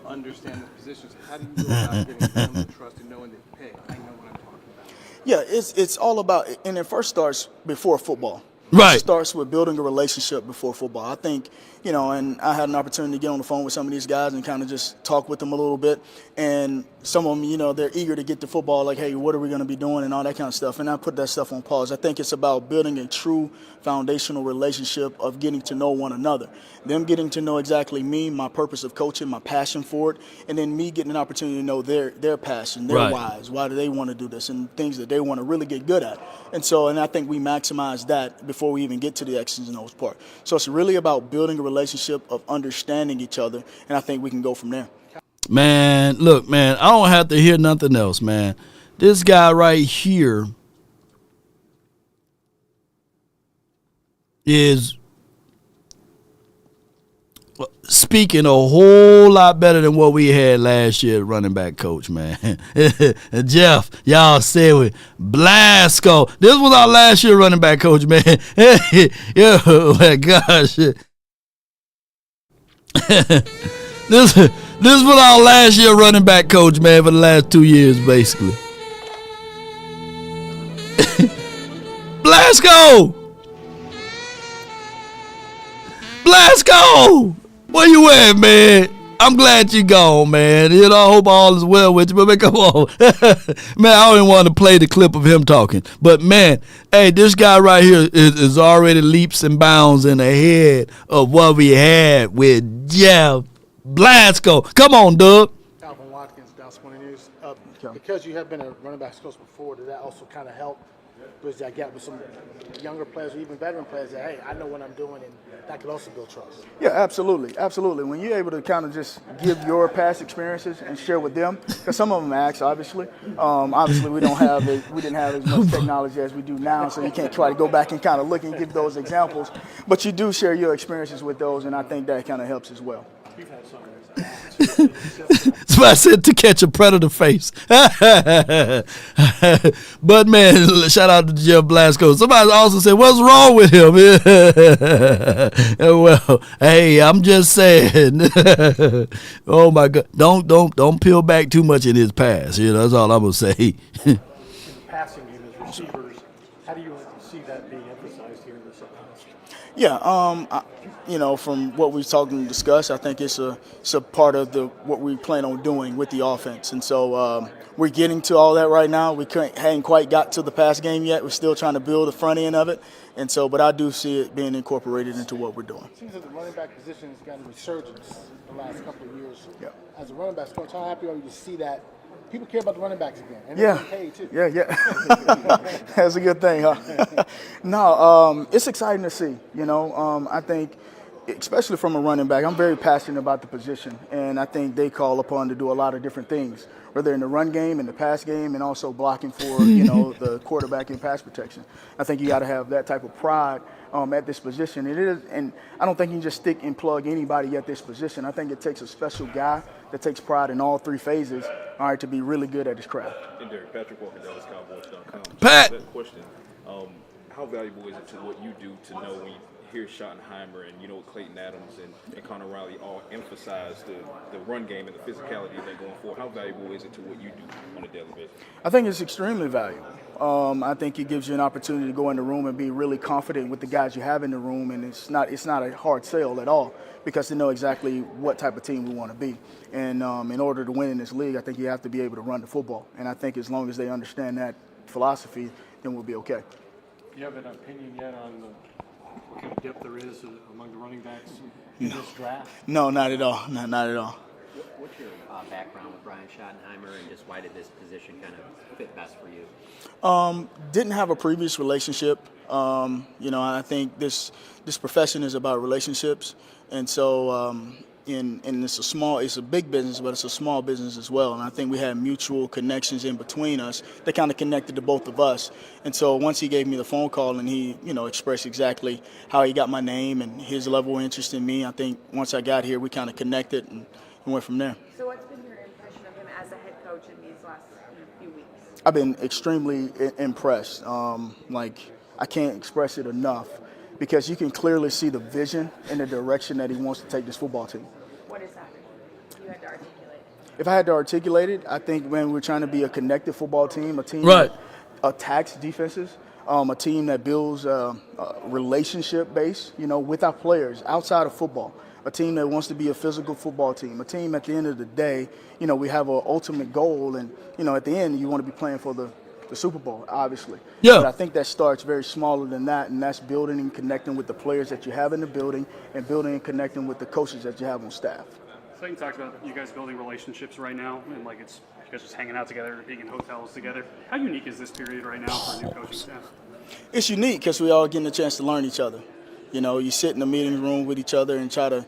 S14: understand the positions. How do you go about getting them the trust and knowing that, hey, I know what I'm talking about?
S23: Yeah, it's all about, and it first starts before football.
S1: Right.
S23: It starts with building a relationship before football. I think, and I had an opportunity to get on the phone with some of these guys and kind of just talk with them a little bit. And some of them, they're eager to get to football, like, hey, what are we going to be doing and all that kind of stuff. And I put that stuff on pause. I think it's about building a true foundational relationship of getting to know one another. Them getting to know exactly me, my purpose of coaching, my passion for it, and then me getting an opportunity to know their passion, their whys, why do they want to do this, and things that they want to really get good at. And I think we maximize that before we even get to the X's and O's part. So it's really about building a relationship of understanding each other, and I think we can go from there.
S1: Man, look, man, I don't have to hear nothing else, man. This guy right here is speaking a whole lot better than what we had last year at running back coach, man. Jeff, y'all said with Blasco. This was our last year running back coach, man. Oh my gosh. This was our last year running back coach, man, for the last 2 years, basically. Blasco! Blasco! Where you at, man? I'm glad you gone, man. You know, I hope all is well with you, but man, come on. Man, I don't even want to play the clip of him talking. But, man, hey, this guy right here is already leaps and bounds in ahead of what we had with Jeff Blasco. Come on, Doug.
S15: Calvin Watkins, Dallas Morning News. Because you have been a running back coach before, did that also kind of help bridge that gap with some younger players or even veteran players that, hey, I know what I'm doing, and that could also build trust?
S23: Yeah, absolutely. When you're able to kind of just give your past experiences and share with them, because some of them ask, obviously. Obviously, we didn't have as much technology as we do now, so you can't try to go back and kind of look and give those examples. But you do share your experiences with those, and I think that kind of helps as well.
S8: You've had some.
S1: So I said to catch a predator face. But, man, shout out to Jeff Blasco. Somebody also said, what's wrong with him? Well, hey, I'm just saying. Oh, my God. Don't peel back too much in his past. You know, that's all I'm going to say.
S15: In passing game as receivers, how do you see that being emphasized here in this offense?
S23: Yeah, from what we've talked and discussed, I think it's a part of what we plan on doing with the offense. And so we're getting to all that right now. We hadn't quite got to the pass game yet. We're still trying to build the front end of it. And so, but I do see it being incorporated into what we're doing.
S15: It seems that the running back position has gotten a resurgence the last couple of years.
S23: Yeah.
S15: As a running back coach, how happy are you to see that people care about the running backs again? And
S23: Yeah.
S15: they're getting paid too.
S23: Yeah. That's a good thing, huh? No, it's exciting to see. I think, especially from a running back, I'm very passionate about the position, and I think they call upon to do a lot of different things, whether in the run game, in the pass game, and also blocking for the quarterback in pass protection. I think you got to have that type of pride at this position. It is, and I don't think you can just stick and plug anybody at this position. I think it takes a special guy that takes pride in all three phases, all right, to be really good at his craft.
S7: And Derek, Patrick Walker, DallasCowboys.com.
S1: Pat!
S7: That question, how valuable is it to what you do to know when you hear Schottenheimer and Clayton Adams and Connor Riley all emphasize the run game and the physicality of that going forward? How valuable is it to what you do on a daily basis?
S23: I think it's extremely valuable. I think it gives you an opportunity to go in the room and be really confident with the guys you have in the room, and it's not a hard sell at all because they know exactly what type of team we want to be. And in order to win in this league, I think you have to be able to run the football. And I think as long as they understand that philosophy, then we'll be okay.
S8: Do you have an opinion yet on what kind of depth there is among the running backs in this draft?
S23: No, not at all. Not at all.
S19: What's your background with Brian Schottenheimer, and just why did this position kind of fit best for you?
S23: Didn't have a previous relationship. I think this profession is about relationships, and so and it's a big business, but it's a small business as well. And I think we had mutual connections in between us that kind of connected to both of us. And so once he gave me the phone call and he, expressed exactly how he got my name and his level of interest in me, I think once I got here, we kind of connected and went from there.
S2: So what's been your impression of him as a head coach in these last few weeks?
S23: I've been extremely impressed. I can't express it enough because you can clearly see the vision and the direction that he wants to take this football team.
S2: What is that? If you had to articulate it.
S23: If I had to articulate it, I think, man, we're trying to be a connected football team, a team
S1: Right.
S23: that attacks defenses, a team that builds relationship base, with our players outside of football, a team that wants to be a physical football team, a team at the end of the day, we have an ultimate goal, and, at the end, you want to be playing for the Super Bowl, obviously.
S1: Yeah.
S23: But I think that starts very smaller than that, and that's building and connecting with the players that you have in the building and building and connecting with the coaches that you have on staff.
S8: Clayton talks about you guys building relationships right now, and it's you guys just hanging out together, being in hotels together. How unique is this period right now for a new coaching staff?
S23: It's unique because we all getting a chance to learn each other. You sit in the meeting room with each other and try to,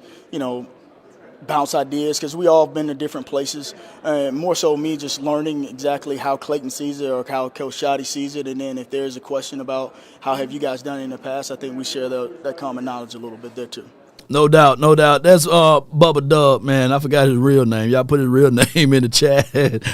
S23: bounce ideas because we all been to different places. More so me just learning exactly how Clayton sees it or how Coach Shotty sees it. And then if there's a question about how have you guys done it in the past, I think we share that common knowledge a little bit there too.
S1: No doubt, no doubt. That's Bubba Dub, man. I forgot his real name. Y'all put his real name in the chat.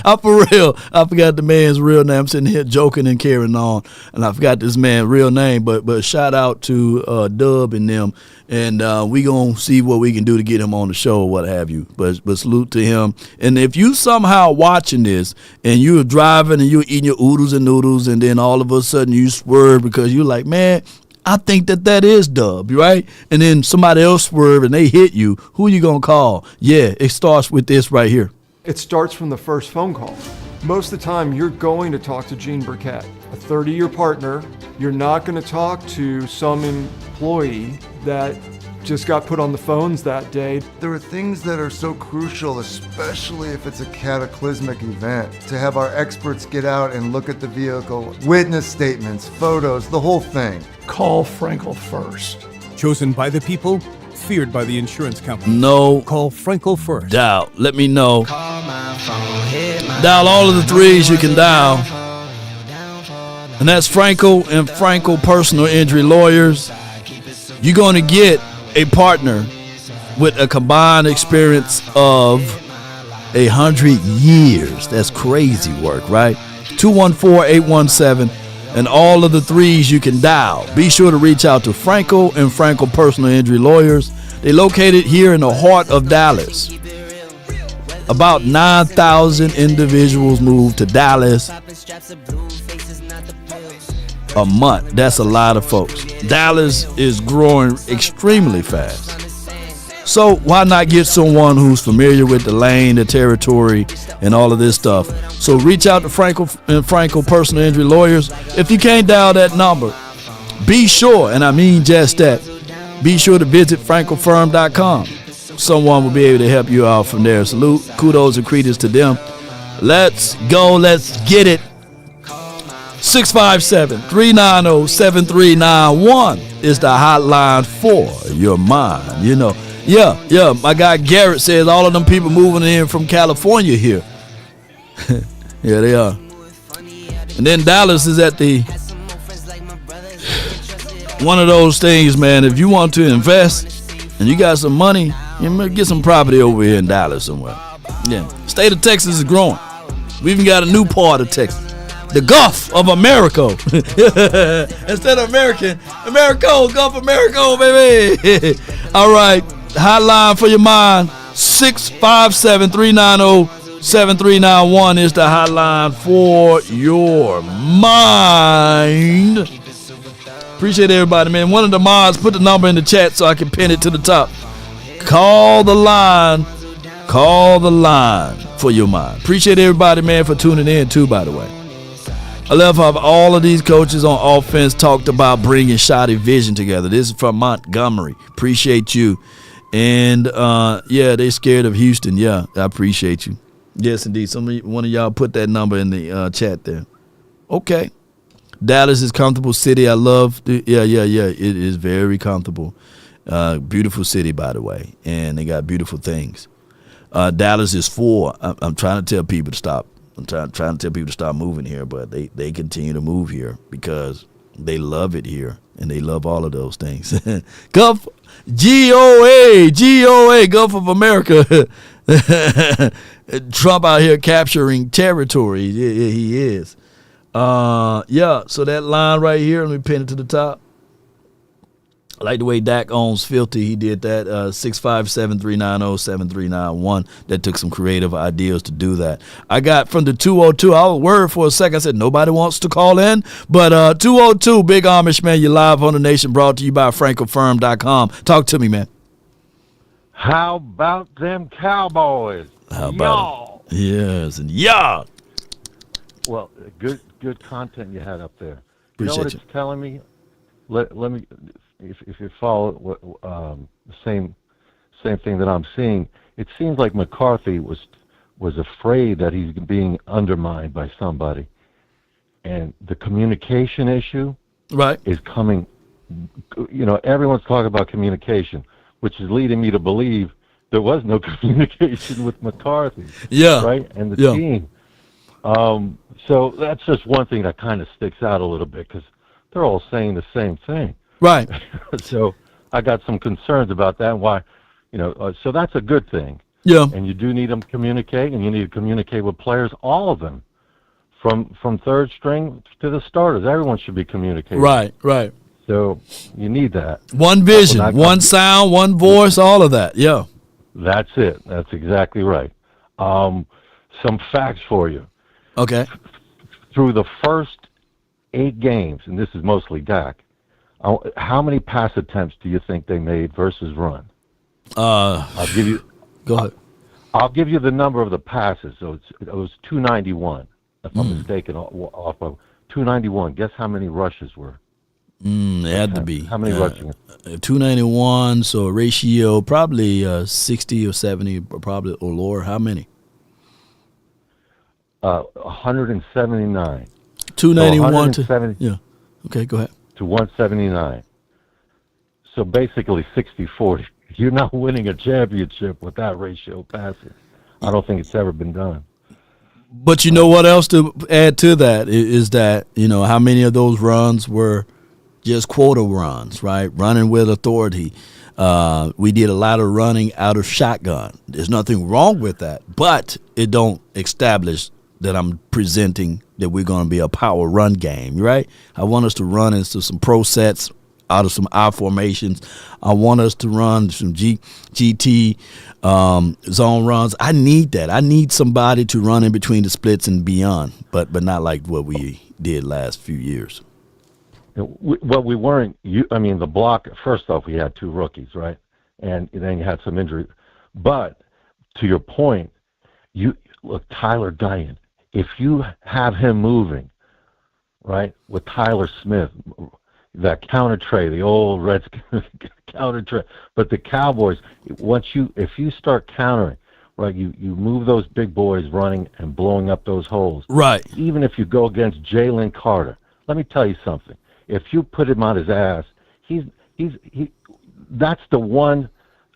S1: I'm for real. I forgot the man's real name. I'm sitting here joking and carrying on, and I forgot this man's real name. But shout out to Dub and them, and we gonna see what we can do to get him on the show or what have you. But salute to him. And if you somehow watching this and you're driving and you're eating your oodles and noodles, and then all of a sudden you swerve because you're like, man, I think that is Dub, right? And then somebody else swerve and they hit you. Who you gonna call? Yeah, it starts with this right here.
S4: It starts from the first phone call. Most of the time, you're going to talk to Gene Burkett, a 30-year partner. You're not going to talk to some employee that just got put on the phones that day.
S9: There are things that are so crucial, especially if it's a cataclysmic event, to have our experts get out and look at the vehicle, witness statements, photos, the whole thing.
S11: Call Frenkel first. Chosen by the people, feared by the insurance company.
S1: No.
S11: Call Frenkel first.
S1: Dial. Let me know. Dial all of the threes you can dial. And that's Frenkel and Frenkel Personal Injury Lawyers. You're going to get a partner with a combined experience of 100 years. That's crazy work, right? 214-817 and all of the threes you can dial. Be sure to reach out to Frenkel and Frenkel Personal Injury Lawyers. They're located here in the heart of Dallas. About 9,000 individuals move to Dallas a month. That's a lot of folks. Dallas is growing extremely fast. So why not get someone who's familiar with the lane, the territory, and all of this stuff? So reach out to Frenkel and Frenkel Personal Injury Lawyers. If you can't dial that number, be sure, and I mean just that, be sure to visit FrenkelFirm.com. Someone will be able to help you out from there. Salute, kudos, and credence to them. Let's go. Let's get it. 657-390-7391 is the hotline for your mind. You know, yeah. My guy Garrett says all of them people moving in from California here. Yeah, they are. And then Dallas is at the one of those things, man. If you want to invest and you got some money, you might get some property over here in Dallas somewhere. Yeah, state of Texas is growing. We even got a new part of Texas. The Gulf of America. Instead of American, Gulf of America, baby. All right. Hotline for your mind, 657-390-7391 is the hotline for your mind. Appreciate everybody, man. One of the mods put the number in the chat so I can pin it to the top. Call the line. Call the line for your mind. Appreciate everybody, man, for tuning in too, by the way. I love how all of these coaches on offense talked about bringing Shoddy Vision together. This is from Montgomery. Appreciate you. And, yeah, they scared of Houston. Yeah, I appreciate you. Yes, indeed. One of y'all put that number in the chat there. Okay. Dallas is a comfortable city. I love yeah. It is very comfortable. Beautiful city, by the way. And they got beautiful things. Dallas is full. I'm trying to tell people to stop. I'm trying to tell people to stop moving here, but they continue to move here because they love it here, and they love all of those things. Gulf, GOA, Gulf of America. Trump out here capturing territory. Yeah, he is. Yeah, so that line right here, let me pin it to the top. I like the way Dak owns Filthy. He did that. 657-390-7391. That took some creative ideas to do that. I got from the 202. I was worried for a second. I said nobody wants to call in. But 202, Big Amish Man, you're live on the nation, brought to you by FrankelFirm.com. Talk to me, man.
S24: How about them Cowboys?
S1: How about it? Yes, and y'all.
S24: Well, good content you had up there.
S1: Appreciate
S24: you know what it's telling me? Let me... If you follow the same thing that I'm seeing, it seems like McCarthy was afraid that he's being undermined by somebody, and the communication issue is coming. You know, everyone's talking about communication, which is leading me to believe there was no communication with McCarthy.
S1: Yeah,
S24: right, and the team. So that's just one thing that kind of sticks out a little bit because they're all saying the same thing.
S1: Right.
S24: So I got some concerns about that. Why, so that's a good thing.
S1: Yeah.
S24: And you do need them to communicate, and you need to communicate with players, all of them, from third string to the starters. Everyone should be communicating.
S1: Right.
S24: So you need that.
S1: One vision, one sound, one voice, all of that. Yeah.
S24: That's it. That's exactly right. Some facts for you.
S1: Okay.
S24: Through the first 8 games, and this is mostly Dak, how many pass attempts do you think they made versus run? I'll give you.
S1: Go ahead.
S24: I'll give you the number of the passes. So it was 291, if I'm mistaken, off of 291. Guess how many rushes were?
S1: It had to be.
S24: How many rushing?
S1: 291, so a ratio probably 60 or 70, probably or lower. How many?
S24: 179.
S1: 291 to yeah. Okay, go ahead.
S24: To 179. So basically 60-40. You're not winning a championship with that ratio of passing. I don't think it's ever been done.
S1: But you know what else to add to that is that, how many of those runs were just quota runs, right? Running with authority. We did a lot of running out of shotgun. There's nothing wrong with that, but it don't establish that I'm presenting that we're going to be a power run game, right? I want us to run into some pro sets out of some I formations. I want us to run some GT zone runs. I need that. I need somebody to run in between the splits and beyond, but not like what we did last few years.
S24: Well, we weren't. The block. First off, we had 2 rookies, right? And then you had some injuries. But to your point, look, Tyler Guyton. If you have him moving, right, with Tyler Smith, that counter tray, the old Redskins counter tray. But the Cowboys, if you start countering, right, you move those big boys running and blowing up those holes.
S1: Right.
S24: Even if you go against Jalen Carter, let me tell you something. If you put him on his ass, that's the one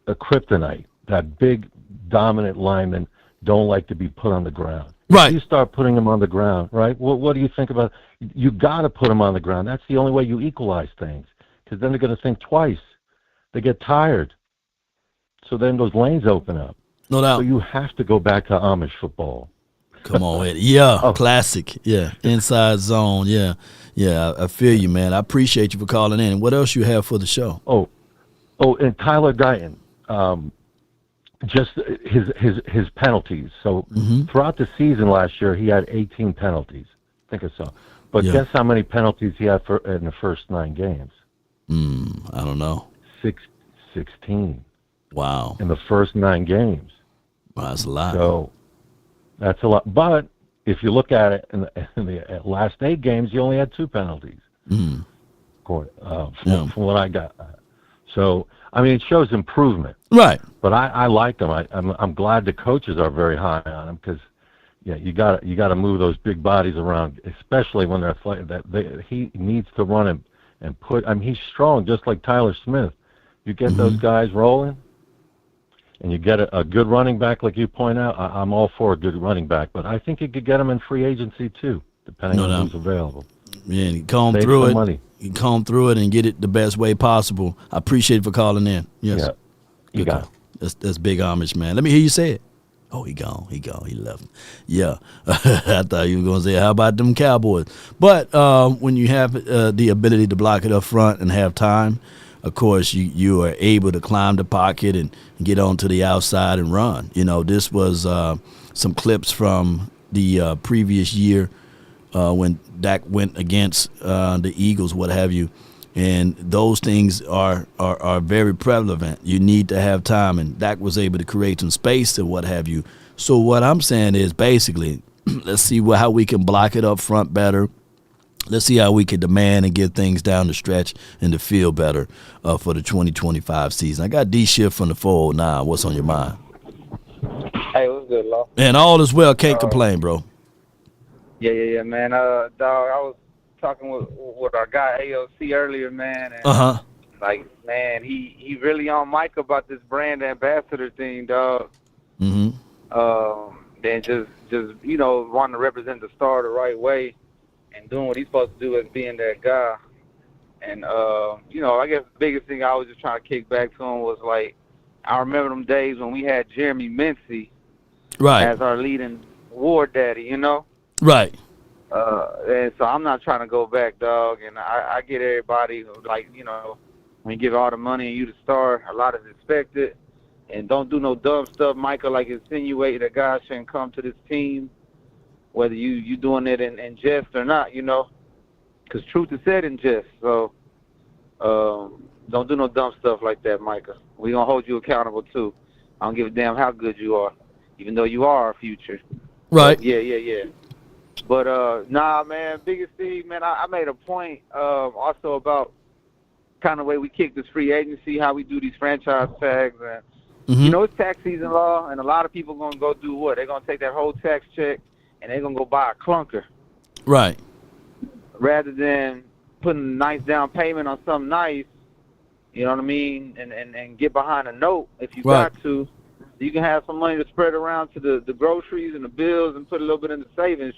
S24: kryptonite. That big dominant lineman don't like to be put on the ground.
S1: Right.
S24: If you start putting him on the ground, right? What do you think about? You got to put him on the ground. That's the only way you equalize things, because then they're going to think twice. They get tired. So then those lanes open up.
S1: No doubt.
S24: So you have to go back to Amish football.
S1: Come on, Eddie. Yeah, classic. Yeah, inside zone. Yeah, I feel you, man. I appreciate you for calling in. What else you have for the show?
S24: Oh, and Tyler Guyton. Just his penalties. So throughout the season last year, he had 18 penalties. I think I saw. But guess how many penalties he had in the first 9 games?
S1: I don't know.
S24: 16.
S1: Wow.
S24: In the first 9 games.
S1: Wow, that's a lot.
S24: So that's a lot. But if you look at it in the last 8 games, he only had 2 penalties. From what I got. So it shows improvement.
S1: Right.
S24: But I like them. I'm glad the coaches are very high on him, because you got to move those big bodies around, especially when they're he needs to run him and put. He's strong, just like Tyler Smith. You get those guys rolling, and you get a good running back, like you point out. I'm all for a good running back, but I think you could get them in free agency too, depending on who's available.
S1: Yeah, you comb through it. Money. You comb through it and get it the best way possible. I appreciate you for calling in. Yes.
S24: Yeah. You got it.
S1: That's big Amish, man. Let me hear you say it. Oh, he gone. He left. Yeah. I thought you were going to say, how about them Cowboys? But when you have the ability to block it up front and have time, of course, you are able to climb the pocket and get onto the outside and run. This was some clips from the previous year when Dak went against the Eagles, what have you. And those things are very prevalent. You need to have time, and Dak was able to create some space and what have you. So what I'm saying is basically, let's see how we can block it up front better. Let's see how we can demand and get things down the stretch and to feel better for the 2025 season. I got D-Shift from the 409. What's on your mind?
S5: Hey, what's good, Law?
S1: And all is well. Can't complain, bro.
S5: Yeah, man. Dog, I was talking with our guy AOC earlier, man. And like, man, he really on Mike about this brand ambassador thing, dog. Then just wanting to represent the star the right way and doing what he's supposed to do as being that guy. And I guess the biggest thing I was just trying to kick back to him was like, I remember them days when we had Jeremy Mincy as our leading war daddy,
S1: Right.
S5: And so I'm not trying to go back, dog. And I get everybody, like, when you give all the money and you the star, a lot is expected. And don't do no dumb stuff, Michael, like insinuate that guys shouldn't come to this team, whether you doing it in jest or not, because truth is said in jest. So don't do no dumb stuff like that, Michael. We going to hold you accountable, too. I don't give a damn how good you are, even though you are our future.
S1: Right.
S5: But yeah. But, nah, man, biggest thing, man, I made a point also about kind of the way we kick this free agency, how we do these franchise tags. And, it's tax season, law, and a lot of people going to go do what? They're going to take that whole tax check, and they're going to go buy a clunker.
S1: Right.
S5: Rather than putting a nice down payment on something nice, you know what I mean, and get behind a note if you got to. You can have some money to spread around to the groceries and the bills and put a little bit in the savings,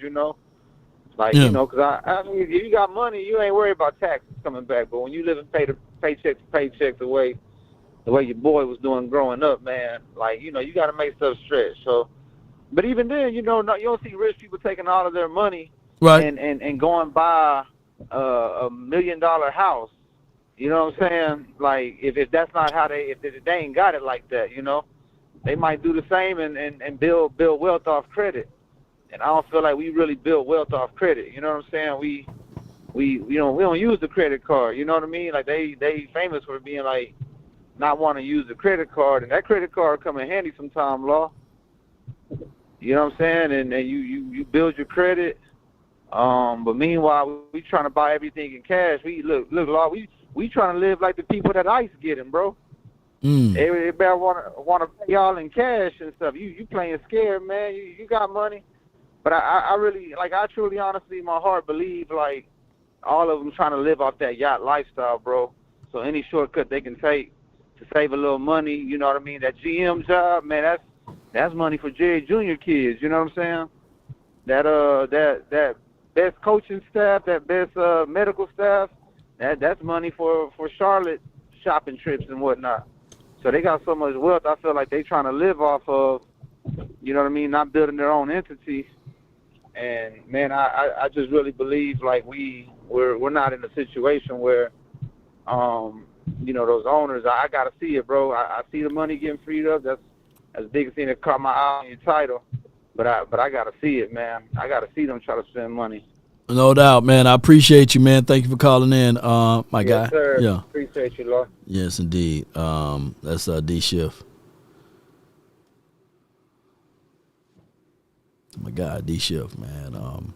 S5: Like, because I mean, if you got money, you ain't worried about taxes coming back. But when you live and paycheck to paycheck the way your boy was doing growing up, man, like, you got to make stuff stretch. So, but even then, you don't see rich people taking all of their money and going buy a $1 million house. You know what I'm saying? Like, if that's not how if they ain't got it like that, they might do the same and build wealth off credit. And I don't feel like we really build wealth off credit. You know what I'm saying? We don't use the credit card. You know what I mean? Like they famous for being like not wanting to use the credit card, and that credit card come in handy sometime, law. You know what I'm saying? And you build your credit. But meanwhile, we trying to buy everything in cash. We look, law. We trying to live like the people that ICE getting, bro. Everybody want to pay y'all in cash and stuff. You playing scared, man. You got money. But I really, like, I truly, honestly, in my heart believe, like, all of them trying to live off that yacht lifestyle, bro. So any shortcut they can take to save a little money, you know what I mean? That GM job, man, that's money for Jerry Jr. kids, you know what I'm saying? That best coaching staff, that best medical staff, that's money for Charlotte shopping trips and whatnot. So they got so much wealth, I feel like they trying to live off of, you know what I mean, not building their own entity. And, man, I just really believe, like, we're not in a situation where, those owners, I got to see it, bro. I see the money getting freed up. That's the biggest thing that caught my eye on your title. But I got to see it, man. I got to see them try to spend money.
S1: No doubt, man. I appreciate you, man. Thank you for calling in, my guy.
S5: Yes, sir.
S1: Yeah.
S5: Appreciate you, Lord.
S1: Yes, indeed. That's D Shift. My guy, D Shift, man.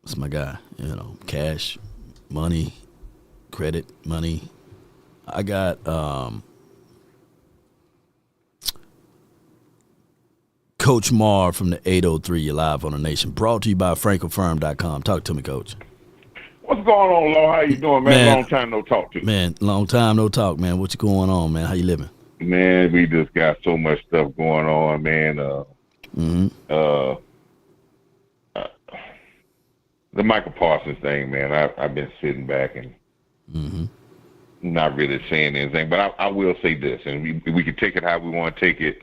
S1: It's my guy. Cash, money, credit, money. I got Coach Marr from the 803. You're live on the Nation. Brought to you by FrenkelFirm.com. Talk to me, Coach.
S3: What's going on, Law? How you doing, man? Long time no talk to you.
S1: Man, long time no talk, man. What's going on, man? How you living?
S3: Man, we just got so much stuff going on, man. The Michael Parsons thing, man. I've been sitting back and not really saying anything, but I will say this, and we can take it how we want to take it.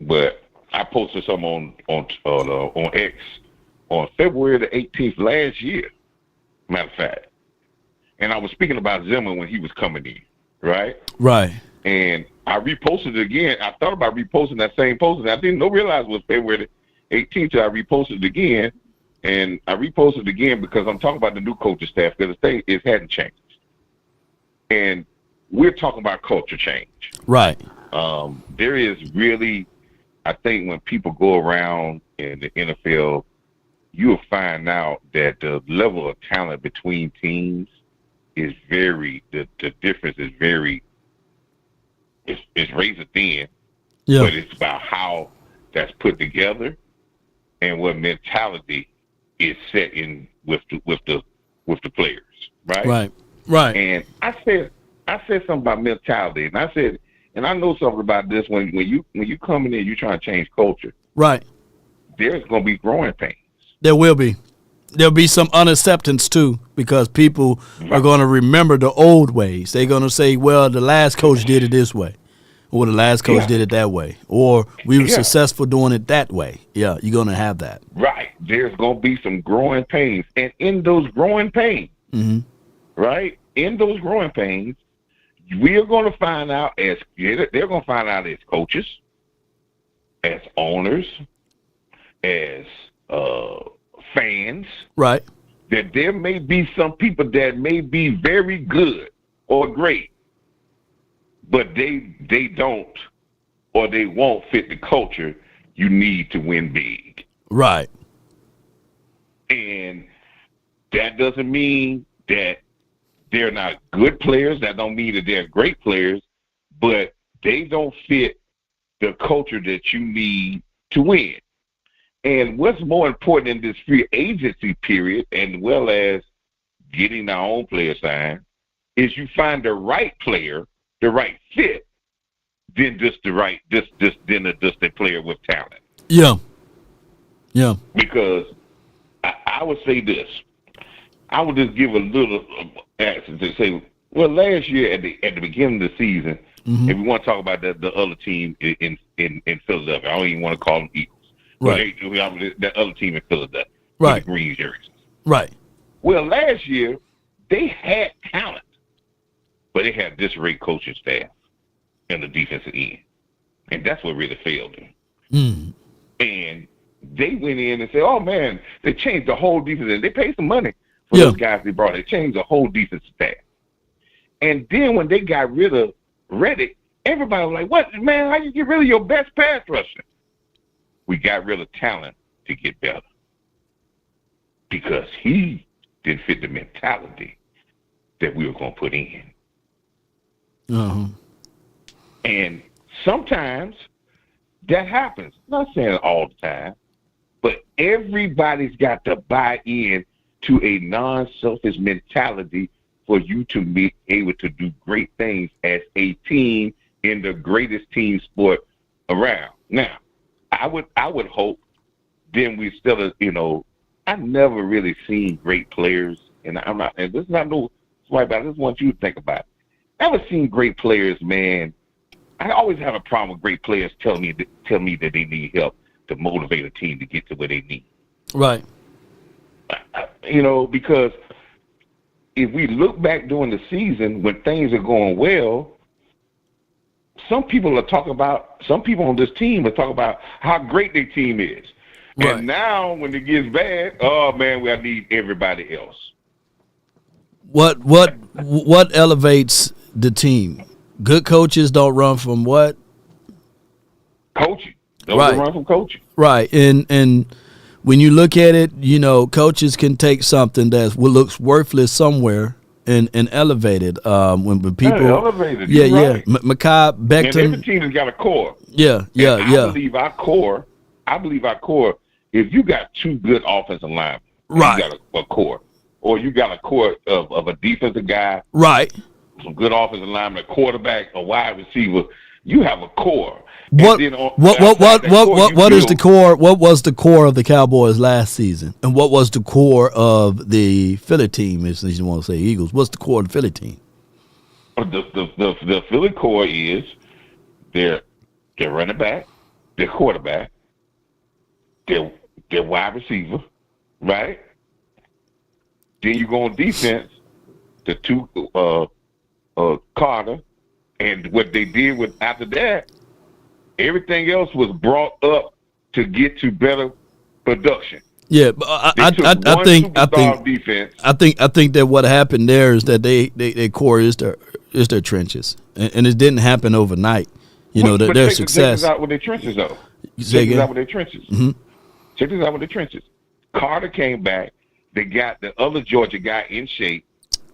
S3: But I posted something on X on February the 18th last year, matter of fact, and I was speaking about Zimmer when he was coming in, right?
S1: Right.
S3: And I reposted it again. I thought about reposting that same post, and I didn't realize it was February the 18th. So I reposted it again, and I reposted it again because I'm talking about the new coaching staff because the thing hadn't changed. And we're talking about culture change.
S1: Right.
S3: There is really, I think when people go around in the NFL, you'll find out that the level of talent between teams is the difference is very, it's razor thin, but it's about how that's put together and what mentality is set in with the players, right?
S1: Right.
S3: And I said something about mentality, and I said, and I know something about this when you come in there, you trying to change culture.
S1: Right.
S3: There's going to be growing pains.
S1: There will be. There'll be some unacceptance too, because people are going to remember the old ways. They're going to say, well, the last coach did it this way, or the last coach did it that way, or we were successful doing it that way. Yeah, you're going to have that.
S3: Right. There's going to be some growing pains. And in those growing pains, right, in those growing pains, we are going to find out they're going to find out as coaches, as owners, as fans,
S1: right,
S3: that there may be some people that may be very good or great, but they don't or they won't fit the culture you need to win big.
S1: Right.
S3: And that doesn't mean that they're not good players. That don't mean that they're great players, but they don't fit the culture that you need to win. And what's more important in this free agency period, and well as getting our own player signed, is you find the right player, the right fit, than just the player with talent.
S1: Yeah. Yeah.
S3: Because I would say this. I would just give a little answer to say, well, last year at the beginning of the season, if we want to talk about the other team in Philadelphia, I don't even want to call them Eagles.
S1: Right.
S3: That other team in Philadelphia.
S1: Right.
S3: The green jerseys.
S1: Right.
S3: Well, last year, they had talent, but they had disarray coaching staff and the defensive end. And that's what really failed them. And they went in and said, oh, man, they changed the whole defense. And they paid some money for those guys they brought. They changed the whole defensive staff. And then when they got rid of Reddick, everybody was like, what, man, how you get rid of your best pass rusher? We got rid of talent to get better because he didn't fit the mentality that we were going to put in. And sometimes that happens. I'm not saying it all the time, but everybody's got to buy in to a non-selfish mentality for you to be able to do great things as a team in the greatest team sport around. Now, I would hope then we still, I've never really seen great players, and this is not no swipe, I just want you to think about it. Never seen great players, man. I always have a problem with great players tell me that they need help to motivate a team to get to where they need.
S1: Right.
S3: Because if we look back during the season when things are going well, some people on this team are talking about how great their team is. Right. And now when it gets bad, oh man, we need everybody else.
S1: What elevates the team? Good coaches don't run from what?
S3: Coaching. Don't run from coaching.
S1: Right. And when you look at it, coaches can take something that looks worthless somewhere and elevate it. When people
S3: elevated.
S1: Right. Mekhi Becton.
S3: And every team has got a core.
S1: I
S3: believe our core. If you got two good offensive linemen,
S1: right,
S3: you got a core, or you got a core of a defensive guy,
S1: right,
S3: some good offensive lineman, a quarterback, a wide receiver. You have a core.
S1: What is the core? What was the core of the Cowboys last season, and what was the core of the Philly team? If you want to say Eagles, what's the core of the Philly team?
S3: The Philly core is their running back, their quarterback, their wide receiver, right? Then you go on defense, the two Carter, and what they did with after that, everything else was brought up to get to better production.
S1: Yeah, but I think that what happened there is that their core is their trenches, and it didn't happen overnight. Their success.
S3: Check this out with their trenches, though.
S1: Check
S3: this out with their trenches. Check this out with the trenches. Carter came back. They got the other Georgia guy in shape.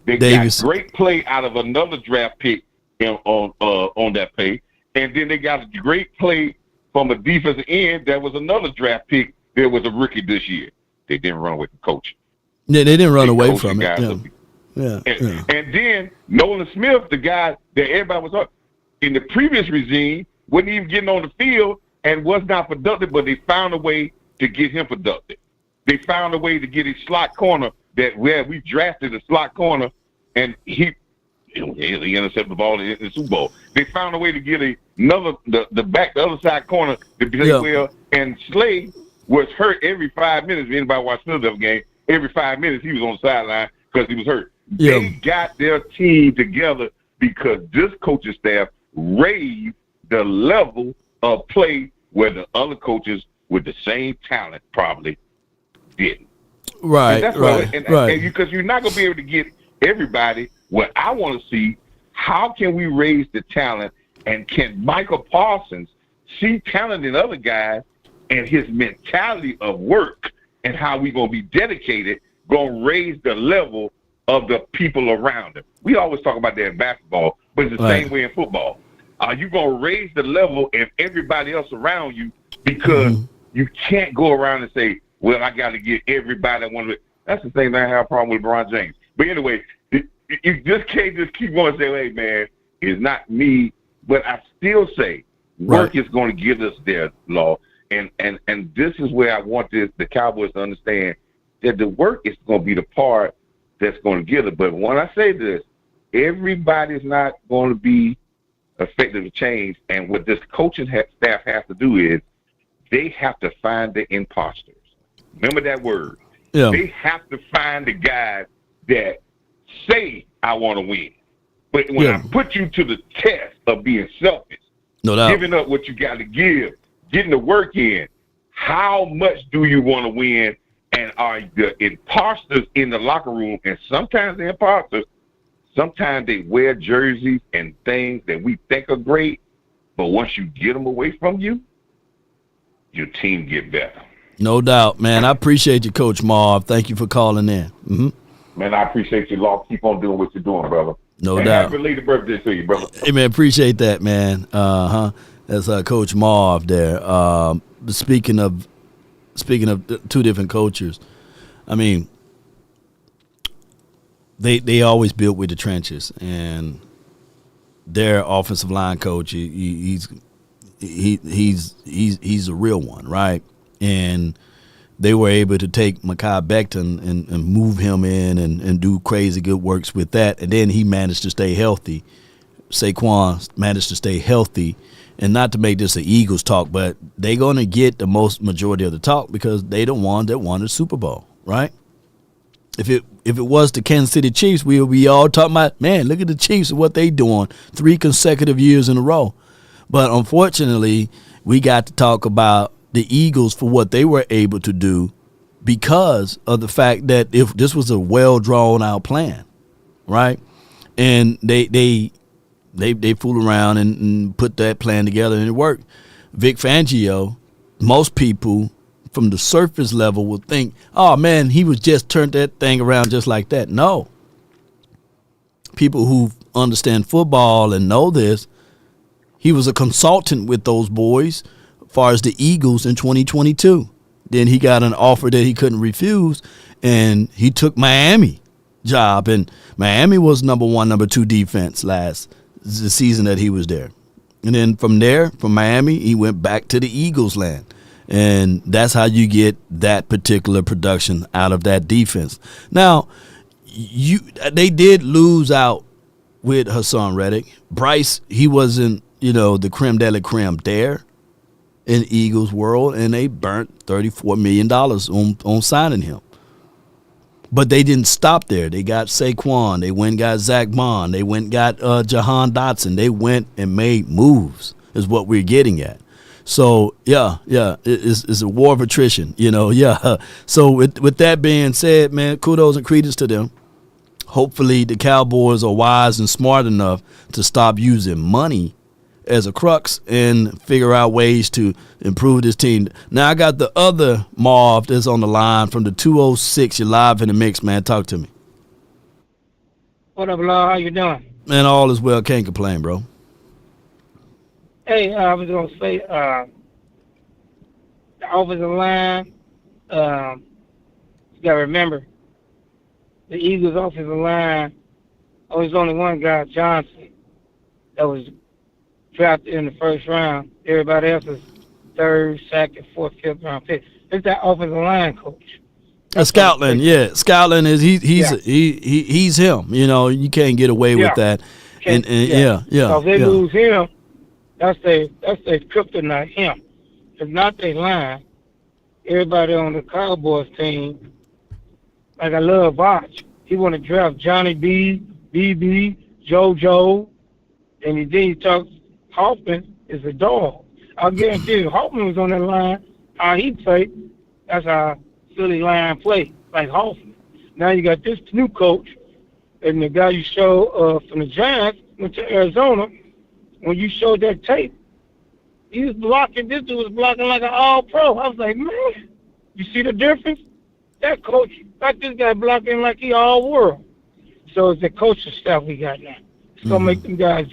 S3: They got great play out of another draft pick on that play, and then they got a great play from a defensive end that was another draft pick. There was a rookie this year. They didn't run away from coaching.
S1: Yeah, they didn't run away from it.
S3: And then Nolan Smith, the guy that everybody was up in the previous regime, wasn't even getting on the field and was not productive, but they found a way to get him productive. They found a way to get a slot corner that where we drafted a slot corner, and he intercepted the ball in the Super Bowl. They found a way to get the other side corner to play well, and Slay was hurt every 5 minutes. If anybody watched another game, every 5 minutes he was on the sideline because he was hurt.
S1: Yeah.
S3: They got their team together because this coaching staff raised the level of play where the other coaches with the same talent probably didn't.
S1: Right,
S3: And because you're not going to be able to get everybody. What I want to see, how can we raise the talent, and can Michael Parsons see talent in other guys and his mentality of work and how we going to be dedicated, going to raise the level of the people around him. We always talk about that in basketball, but it's the same way in football. Are you going to raise the level of everybody else around you, because you can't go around and say, well, I got to get everybody I want to. That's the thing that I have a problem with LeBron James. But anyway, you just can't just keep going and say, hey, man, it's not me. But I still say work is going to get us there, Law. And this is where I want the Cowboys to understand that the work is going to be the part that's going to get it. But when I say this, everybody's not going to be effective to change. And what this coaching staff has to do is they have to find the imposters. Remember that word.
S1: Yeah.
S3: They have to find the guys that say, I want to win. But when I put you to the test of being selfish,
S1: no doubt,
S3: giving up what you got to give, getting the work in, how much do you want to win? And are the imposters in the locker room? And sometimes the imposters, sometimes they wear jerseys and things that we think are great, but once you get them away from you, your team get better.
S1: No doubt, man. I appreciate you, Coach Marv. Thank you for calling in. Mm-hmm.
S3: Man, I appreciate you, Law. Keep on doing what you're doing, brother.
S1: No
S3: and
S1: doubt.
S3: Happy belated birthday to you, brother.
S1: Hey, man, appreciate that, man. That's Coach Marv there. Speaking of two different coaches, I mean, they always built with the trenches, and their offensive line coach, he's a real one, right? And they were able to take Mekhi Becton and move him in and do crazy good works with that. And then he managed to stay healthy. Saquon managed to stay healthy. And not to make this an Eagles talk, but they're going to get the most majority of the talk because they the one that won the Super Bowl, right? If it was the Kansas City Chiefs, we would be all talking about, man, look at the Chiefs and what they doing 3 consecutive years in a row. But unfortunately, we got to talk about the Eagles for what they were able to do because of the fact that if this was a well drawn out plan, right? And they fool around and put that plan together and it worked. Vic Fangio, most people from the surface level would think, oh man, he was just turned that thing around just like that. No. People who understand football and know this, he was a consultant with those boys as far as the Eagles in 2022. Then he got an offer that he couldn't refuse, and he took Miami job. And Miami was number 1, number 2 defense the season that he was there. And then from there, from Miami, he went back to the Eagles land. And that's how you get that particular production out of that defense. Now, they did lose out with Hassan Reddick. Bryce, he wasn't, the creme de la creme there in Eagles world, and they burnt $34 million on signing him. But they didn't stop there. They got Saquon. They went and got Zach Bond. They went and got Jahan Dotson. They went and made moves is what we're getting at. So, it's a war of attrition, So with that being said, man, kudos and credence to them. Hopefully the Cowboys are wise and smart enough to stop using money as a crux and figure out ways to improve this team. Now, I got the other Marv that's on the line from the 206. You're live in the mix, man. Talk to me.
S10: What up, Law? How you doing?
S1: Man, all is well. Can't complain, bro.
S10: Hey, I was going to say, the offensive line, you got to remember, the Eagles' offensive line, there's only one guy, Johnson, that was drafted in the first round. Everybody else is 3rd, 2nd, 4th, 5th round pick. It's that offensive line coach.
S1: Scoutland, Scoutland is he's him. You know, you can't get away with that. And
S10: So if they lose him, that's their kryptonite. Him. If not, they line. Everybody on the Cowboys team, like I love Voch. He want to draft Johnny B, BB, JoJo, and then he talks. Hoffman is a dog. I guarantee you, Hoffman was on that line. How he played, that's how Philly line play, like Hoffman. Now you got this new coach, and the guy you show from the Giants went to Arizona. When you showed that tape, he was blocking. This dude was blocking like an all-pro. I was like, man, you see the difference? That coach got this guy blocking like he all-world. So it's the coaching staff we got now. It's gonna make them guys.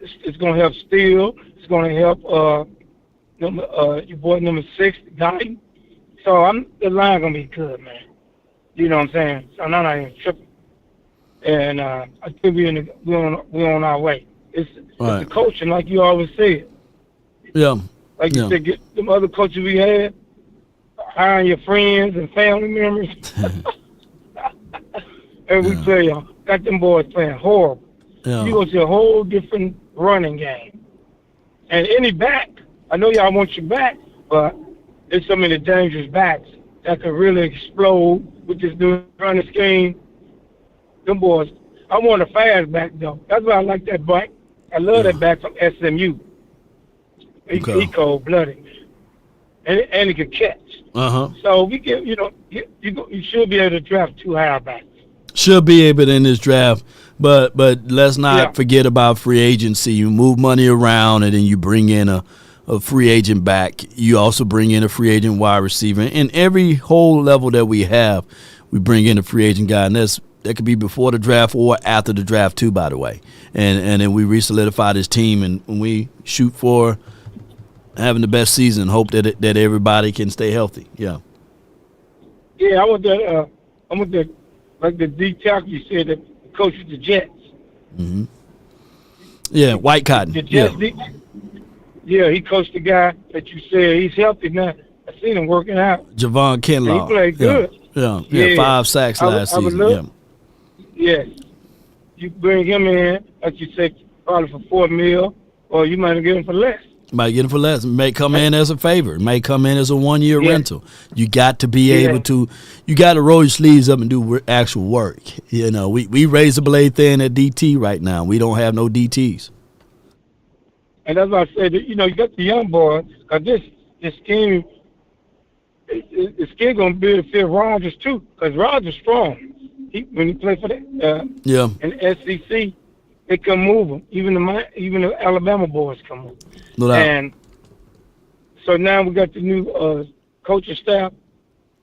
S10: It's gonna help Steele. It's gonna help your boy number 6, Guy. So the line gonna be good, man. You know what I'm saying? So I'm not even tripping. And I think we're on our way. It's the coaching, like you always said.
S1: Yeah.
S10: Like you said, get them other coaches we had, hiring your friends and family members. And we play, got them boys playing horrible.
S1: Yeah.
S10: You go to a whole different running game. And any back, I know y'all want your back, but there's so many dangerous backs that could really explode with this new running scheme. Them boys, I want a fast back, though. That's why I like that back. I love that back from SMU. He cold-blooded, and he can catch. So we get, you should be able to draft 2 halfbacks.
S1: Should be able to in this draft, but let's not forget about free agency. You move money around, and then you bring in a free agent back. You also bring in a free agent wide receiver. And every whole level that we have, we bring in a free agent guy, and that could be before the draft or after the draft too, by the way. And then we re-solidify this team, and we shoot for having the best season. Hope that everybody can stay healthy. Yeah.
S10: Yeah, I want that. Like the D tackle you said that coaches the Jets.
S1: Mm-hmm. Yeah, White Cotton.
S10: The Jets, he coached the guy that you said he's healthy now. I seen him working out.
S1: Javon Kinlaw.
S10: He played good.
S1: Yeah, 5 sacks last season.
S10: Yes. You bring him in, like you said, probably for $4 million, or you might get him for less.
S1: Might get him for less. May come in as a favor. May come in as a 1-year rental. You got to be able to. You got to roll your sleeves up and do actual work. You know, we raise the blade thin at DT right now. We don't have no DTs.
S10: And that's why I said that, you got the young boys. Cause this scheme, the scheme gonna be to fit Rodgers too. Cause Rodgers strong. When he played for the in the SEC. They can move them. Even the Alabama boys can move.
S1: No doubt.
S10: And so now we got the new coaching staff.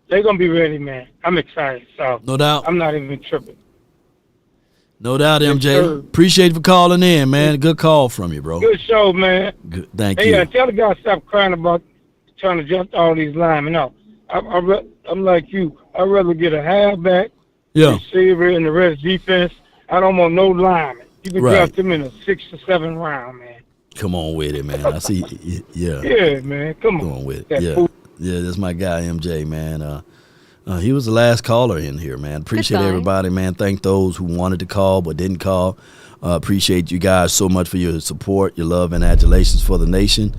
S10: They're going to be ready, man. I'm excited. So
S1: no doubt.
S10: I'm not even tripping.
S1: No doubt, MJ. Appreciate you for calling in, man. Good call from you, bro.
S10: Good show, man.
S1: Good. Thank
S10: you.
S1: Yeah,
S10: tell the guy stop crying about trying to jump all these linemen. No, I'm like you. I'd rather get a halfback, receiver, and the rest defense. I don't want no linemen. You can draft them in a 6th or 7th round, man.
S1: Come on with it, man. I see. Yeah.
S10: Yeah, man. Come on
S1: with it. Yeah. That's my guy, MJ, man. He was the last caller in here, man. Appreciate everybody, man. Thank those who wanted to call but didn't call. Appreciate you guys so much for your support, your love, and adulations for the nation.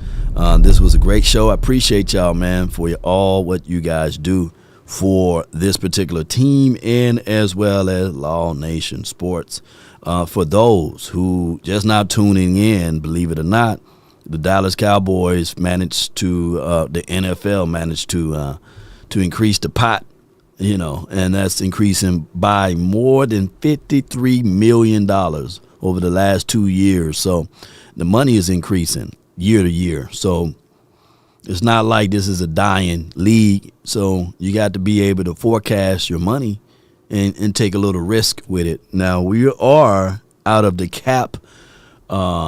S1: This was a great show. I appreciate y'all, man, for all what you guys do for this particular team and as well as Law Nation Sports. For those who just not tuning in, believe it or not, the Dallas Cowboys managed to, the NFL managed to increase the pot, and that's increasing by more than $53 million over the last 2 years. So the money is increasing year to year. So it's not like this is a dying league. So you got to be able to forecast your money and take a little risk with it. Now, we are out of the cap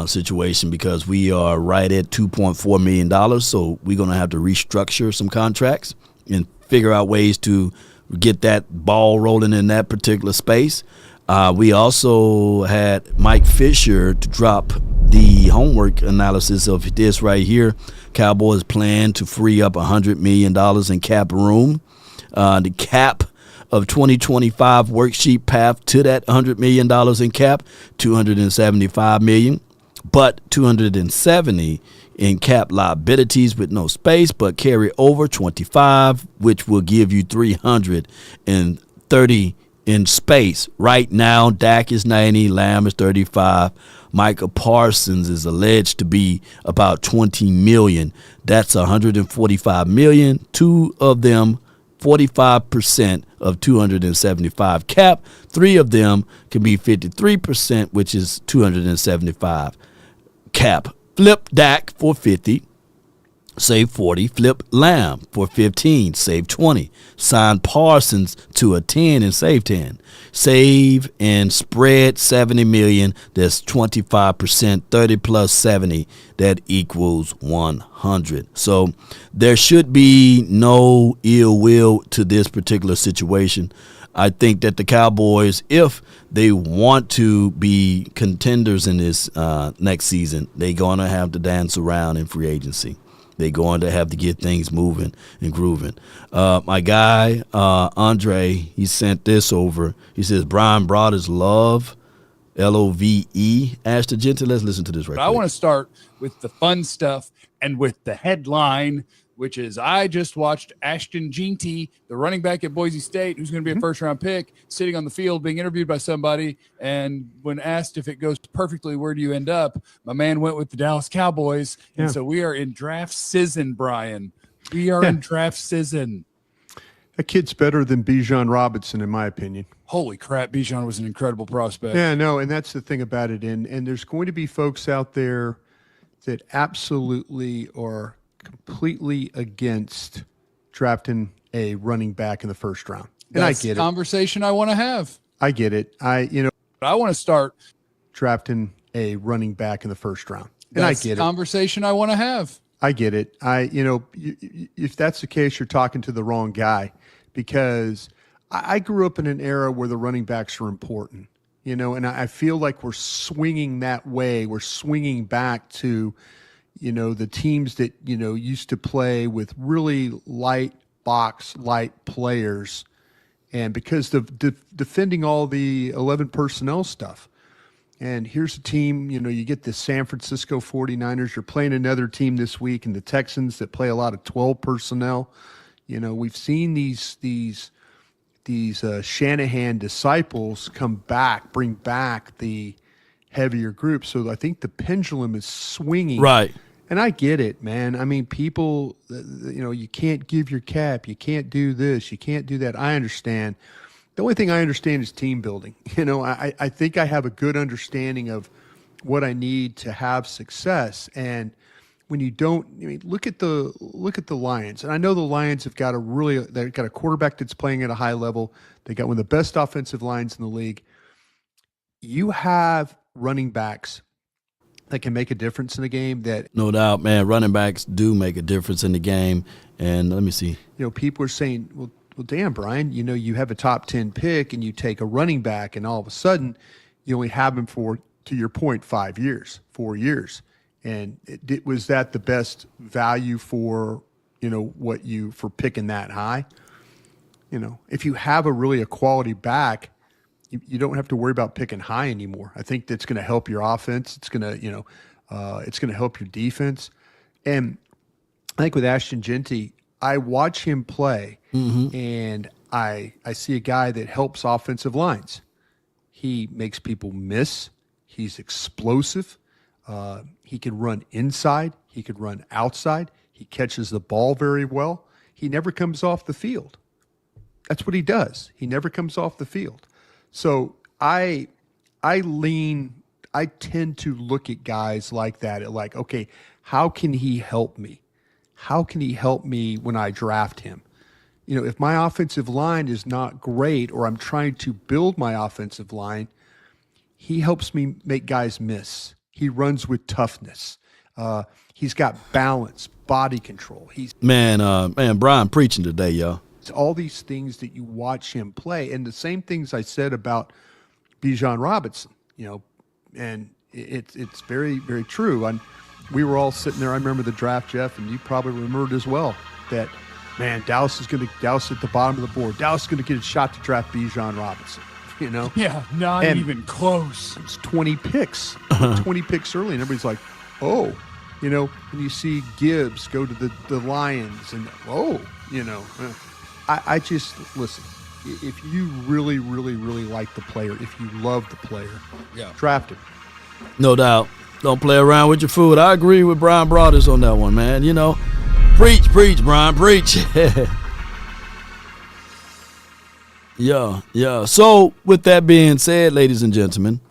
S1: situation because we are right at $2.4 million. So we're going to have to restructure some contracts and figure out ways to get that ball rolling in that particular space. We also had Mike Fisher to drop the homework analysis of this right here. Cowboys plan to free up $100 million in cap room. The cap of 2025 worksheet path to that $100 million in cap, $275 million, but $270 in cap liabilities with no space, but carry over 25, which will give you $330 in space. Right now, Dak is 90, Lamb is 35. Micah Parsons is alleged to be about 20 million. That's 145 million. Two of them, 45% of 275 cap. Three of them can be 53%, which is 275 cap. Flip Dak for 50, save 40. Flip Lamb for 15, save 20. Sign Parsons to a 10 and save 10. Save and spread 70 million. That's 25%. 30 plus 70. That equals 100. So there should be no ill will to this particular situation. I think that the Cowboys, if they want to be contenders in this next season, they're going to have to dance around in free agency. They're going to have to get things moving and grooving. My guy, Andre, he sent this over. He says, Brian brought his love, Love, Ashton Gentle. Let's listen to this right
S16: I want to start with the fun stuff and with the headline, which is I just watched Ashton Genty, the running back at Boise State, who's going to be a first-round pick, sitting on the field being interviewed by somebody. And when asked if it goes perfectly, where do you end up? My man went with the Dallas Cowboys.
S17: Yeah.
S16: And so we are in draft season, Brian. We are in draft season.
S17: That kid's better than Bijan Robinson, in my opinion.
S16: Holy crap, Bijan was an incredible prospect.
S17: Yeah, no, and that's the thing about it. And there's going to be folks out there that absolutely are completely against drafting a running back in the first round. And
S16: That's
S17: I get
S16: the conversation I want to have.
S17: I get it. I
S16: want to start
S17: drafting a running back in the first round. And
S16: That's
S17: I get
S16: the conversation I want to have.
S17: I get it. If that's the case, you're talking to the wrong guy, because I grew up in an era where the running backs are important, and I feel like we're swinging that way. We're swinging back to, the teams that, used to play with really light players. And because of defending all the 11 personnel stuff. And here's a team, you get the San Francisco 49ers. You're playing another team this week, and the Texans that play a lot of 12 personnel. We've seen these Shanahan disciples bring back the heavier group. So I think the pendulum is swinging.
S1: Right.
S17: And I get it, man. I mean, people, you can't give your cap. You can't do this. You can't do that. I understand. The only thing I understand is team building. I think I have a good understanding of what I need to have success. And when you don't, look at the Lions. And I know the Lions have got they've got a quarterback that's playing at a high level. They got one of the best offensive lines in the league. You have running backs that can make a difference in a game. That
S1: no doubt, man. Running backs do make a difference in the game. And let me see.
S17: People are saying, well, damn, Brian, you have a top 10 pick and you take a running back, and all of a sudden you only have him for, to your point, 4 years. And was that the best value for, for picking that high? If you have a quality back, you don't have to worry about picking high anymore. I think that's going to help your offense. It's going to, it's going to help your defense. And I think with Ashton Genty, I watch him play, and I see a guy that helps offensive lines. He makes people miss. He's explosive. He can run inside. He can run outside. He catches the ball very well. He never comes off the field. That's what he does. He never comes off the field. So I tend to look at guys like that, okay, how can he help me? How can he help me when I draft him? If my offensive line is not great, or I'm trying to build my offensive line, he helps me make guys miss. He runs with toughness. He's got balance, body control.
S1: Man, Brian preaching today, y'all.
S17: It's all these things that you watch him play, and the same things I said about Bijan Robinson. And it's very, very true. We were all sitting there. I remember the draft, Jeff, and you probably remembered as well, that man, Dallas at the bottom of the board. Dallas is going to get a shot to draft Bijan Robinson. You know?
S16: Yeah, not
S17: And
S16: even close.
S17: It's 20 picks. 20 picks early, and everybody's like, oh. You know, and you see Gibbs go to the Lions, and I just, listen, if you really, really, really like the player, if you love the player, draft him.
S1: No doubt. Don't play around with your food. I agree with Brian Broadus on that one, man. You know, preach, Brian, preach. Yeah. So, with that being said, ladies and gentlemen,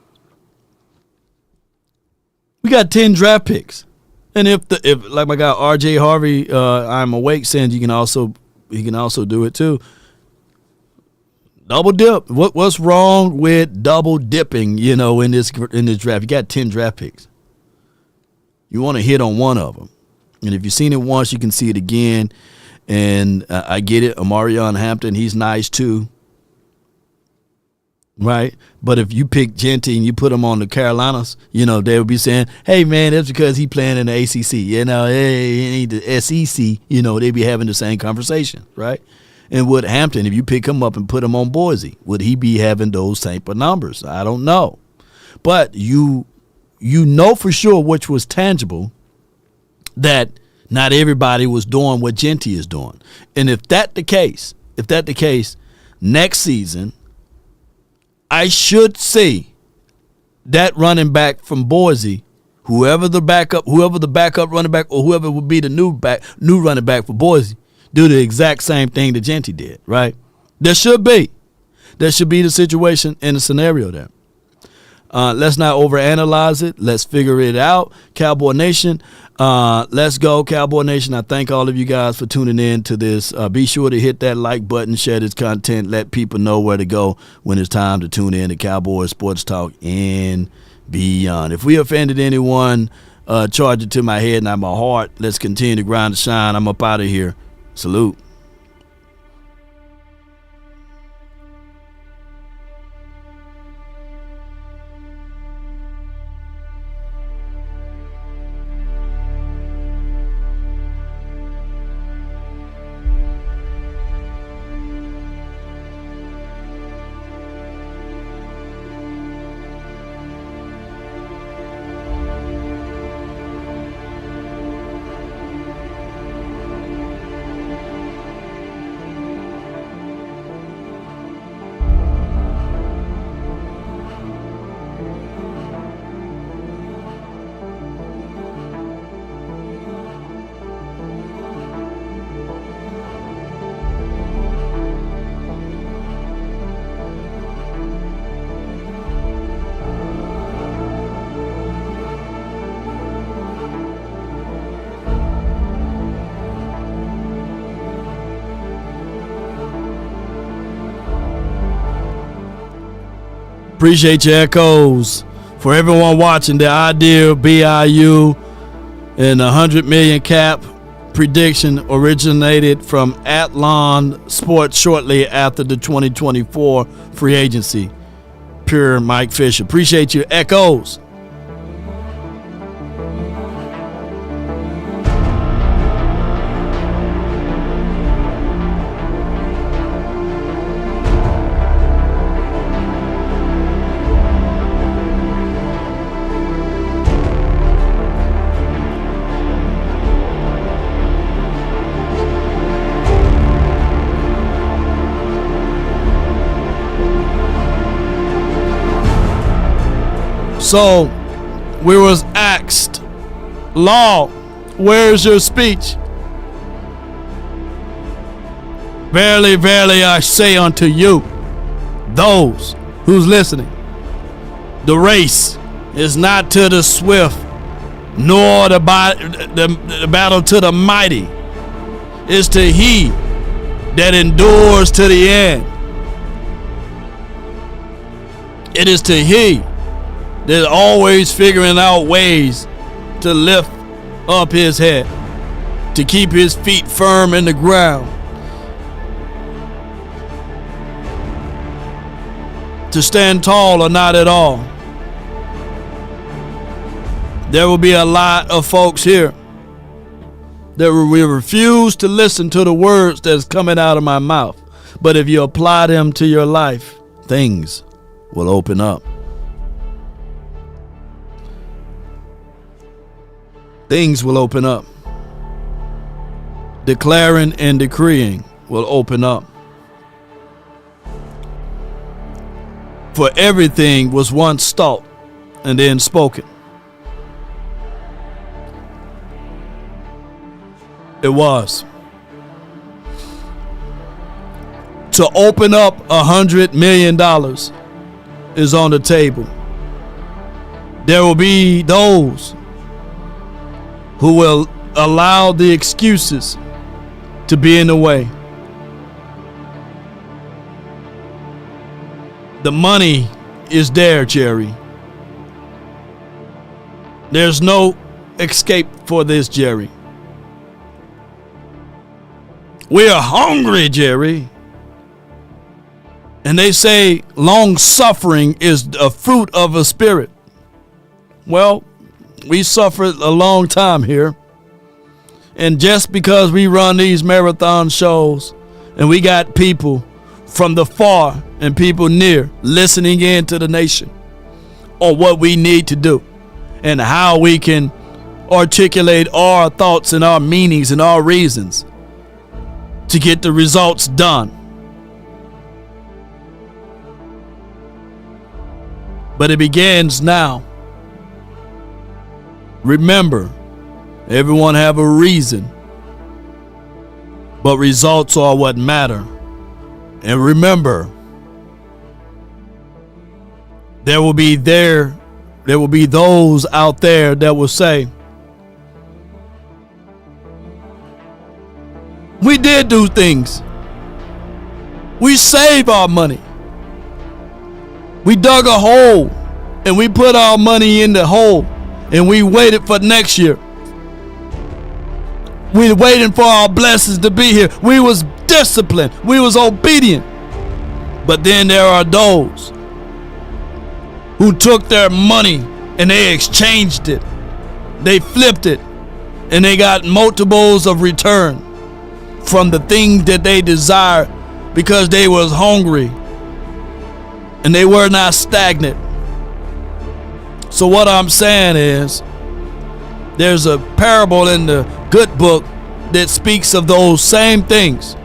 S1: we got 10 draft picks. And if like my guy RJ Harvey, I'm awake, sends, he can also do it too. Double dip. What's wrong with double dipping? You know, in this draft, you got 10 draft picks. You want to hit on one of them, and if you've seen it once, you can see it again. And I get it, Amarion Hampton, he's nice too, right? But if you pick Genty and you put him on the Carolinas, you know, they would be saying, hey, man, that's because he playing in the ACC. You know, hey, he need the SEC. You know, they'd be having the same conversation, right? And would Hampton, if you pick him up and put him on Boise, would he be having those type of numbers? I don't know. But you know for sure, which was tangible, that not everybody was doing what Genty is doing. And if that the case, next season, I should see that running back from Boise, whoever the backup running back, or whoever would be the new running back for Boise, do the exact same thing that Genty did, right? There should be the situation and the scenario there. Let's not overanalyze it. Let's figure it out. Cowboy Nation, let's go, Cowboy Nation. I thank all of you guys for tuning in to this. Be sure to hit that like button, share this content, let people know where to go when it's time to tune in to Cowboy Sports Talk and beyond. If we offended anyone, charge it to my head, not my heart. Let's continue to grind and shine. I'm up out of here. Salute. Appreciate your echoes. For everyone watching, the ideal BIU and 100 million cap prediction originated from Athlon Sports shortly after the 2024 free agency. Pure Mike Fisher. Appreciate your echoes. So, we was asked, Law, where's your speech? Verily, verily, I say unto you, those who's listening, the race is not to the swift, nor the battle to the mighty. It's to he that endures to the end. It is to he that's always figuring out ways to lift up his head, to keep his feet firm in the ground, to stand tall or not at all. There will be a lot of folks here that will refuse to listen to the words that's coming out of my mouth. But if you apply them to your life, things will open up. Things will open up. Declaring and decreeing will open up. For everything was once thought and then spoken. It was. To open up $100 million is on the table. There will be those who will allow the excuses to be in the way. The money is there, Jerry. There's no escape for this, Jerry. We are hungry, Jerry. And they say long suffering is a fruit of a spirit. Well, we suffered a long time here. And just because we run these marathon shows and we got people from the far and people near listening in to the nation on what we need to do and how we can articulate our thoughts and our meanings and our reasons to get the results done. But it begins now. Remember, everyone have a reason, but results are what matter. And remember, there will be those out there that will say, we did do things. We saved our money. We dug a hole and we put our money in the hole and we waited for next year. We were waiting for our blessings to be here. We was disciplined. We was obedient. But then there are those who took their money and they exchanged it. They flipped it and they got multiples of return from the things that they desired because they was hungry and they were not stagnant. So what I'm saying is, there's a parable in the good book that speaks of those same things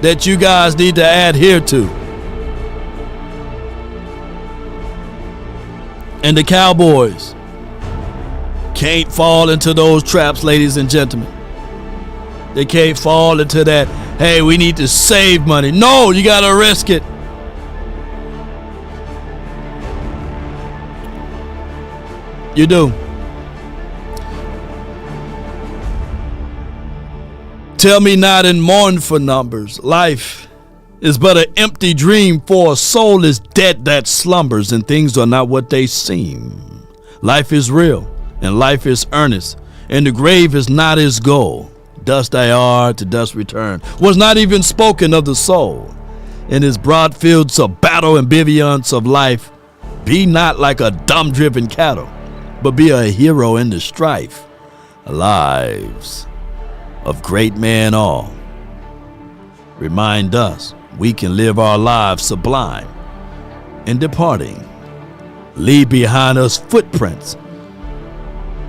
S1: that you guys need to adhere to. And the Cowboys can't fall into those traps, ladies and gentlemen. They can't fall into that, hey, we need to save money. No, you got to risk it. You do. Tell me not and mourn for numbers. Life is but an empty dream, for a soul is dead that slumbers, and things are not what they seem. Life is real, and life is earnest, and the grave is not his goal. Dust I are, to dust return, was not even spoken of the soul. In his broad fields of battle and bivouacs of life, be not like a dumb-driven cattle, but be a hero in the strife. Lives of great men all remind us we can live our lives sublime. In departing, leave behind us footprints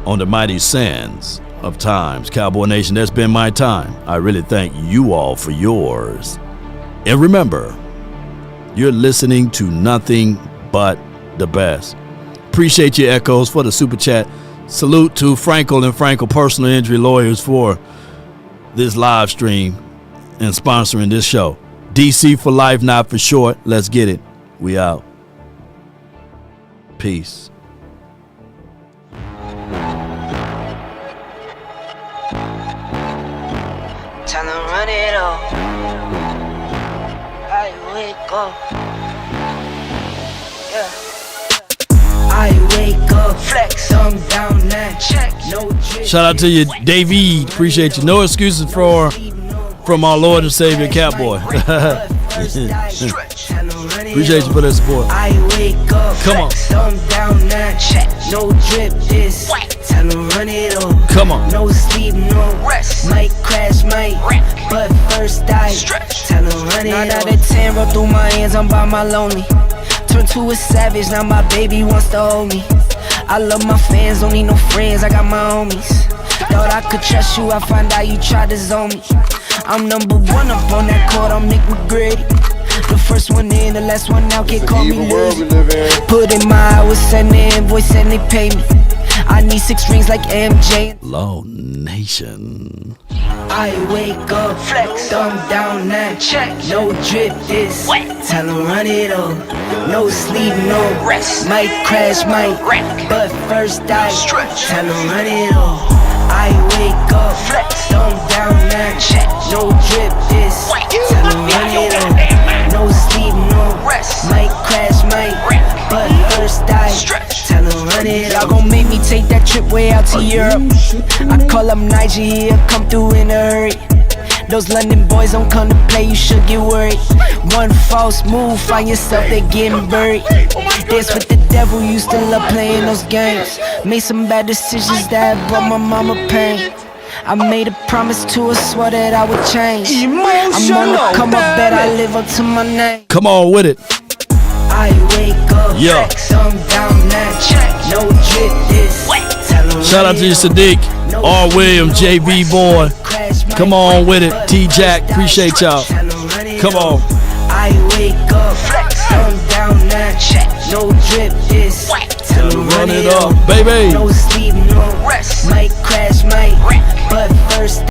S1: on the mighty sands of times. Cowboy Nation, that's been my time. I really thank you all for yours. And remember, you're listening to nothing but the best. Appreciate your echoes for the super chat. Salute to Frenkel and Frenkel Personal Injury Lawyers for this live stream and sponsoring this show. DC for life, not for short. Let's get it. We out. Peace.
S6: Time to run it all. I wake up. Yeah. I wake up, flex, I'm down that check. No drip.
S1: Shout out to you, David. Appreciate you. No excuses from our Lord and Savior Cowboy. Appreciate you for that support.
S6: I wake up,
S1: Come on.
S6: thumb down now, check. No drip, this time to run it on.
S1: Come on.
S6: No sleep, no rest. Might crash, might wreck. But first I time to run it on. 9 out of 10 roll through my hands, I'm by my lonely. Turned to a savage, now my baby wants to hold me. I love my fans, don't need no friends, I got my homies. Thought I could trust you, I find out you tried to zone me. I'm number one up on that court, I'm Nick McGrady. The first one in, the last one out, can't call me lazy. Put in my hours, send the invoice and they pay me. I need 6 rings like MJ.
S1: Law Nation.
S6: I wake up, flex, thumb down now, check. No drip, this time to run it on. No sleep, no rest. Might crash, might wreck. But first I time to run it on. I wake up, flex, thumb down now, check. No drip, this time to run it on. No sleep, no rest. Might crash, might wreck. But first I time to run it. Y'all gon' make me take that trip way out to Europe. I call up Nigeria, come through in a hurry. Those London boys don't come to play, you should get worried. One false move, find yourself, they getting buried. Dance with the devil, used to love playing those games. Made some bad decisions that brought my mama pain. I made a promise to her, swore that I would change. I'm on the come up, bet I live up to my name.
S1: Come on with it.
S6: I wake up,
S1: Yeah.
S6: thumb down now, check. No drip, this
S1: Shout out to you, Sadiq, R. Williams, JV boy. Come on with it. T Jack, appreciate y'all. Come on.
S6: I wake up, thumb down now, check. No drip, this time to
S1: Run it up, baby.
S6: No sleep, no rest. Might crash, might wreck. But first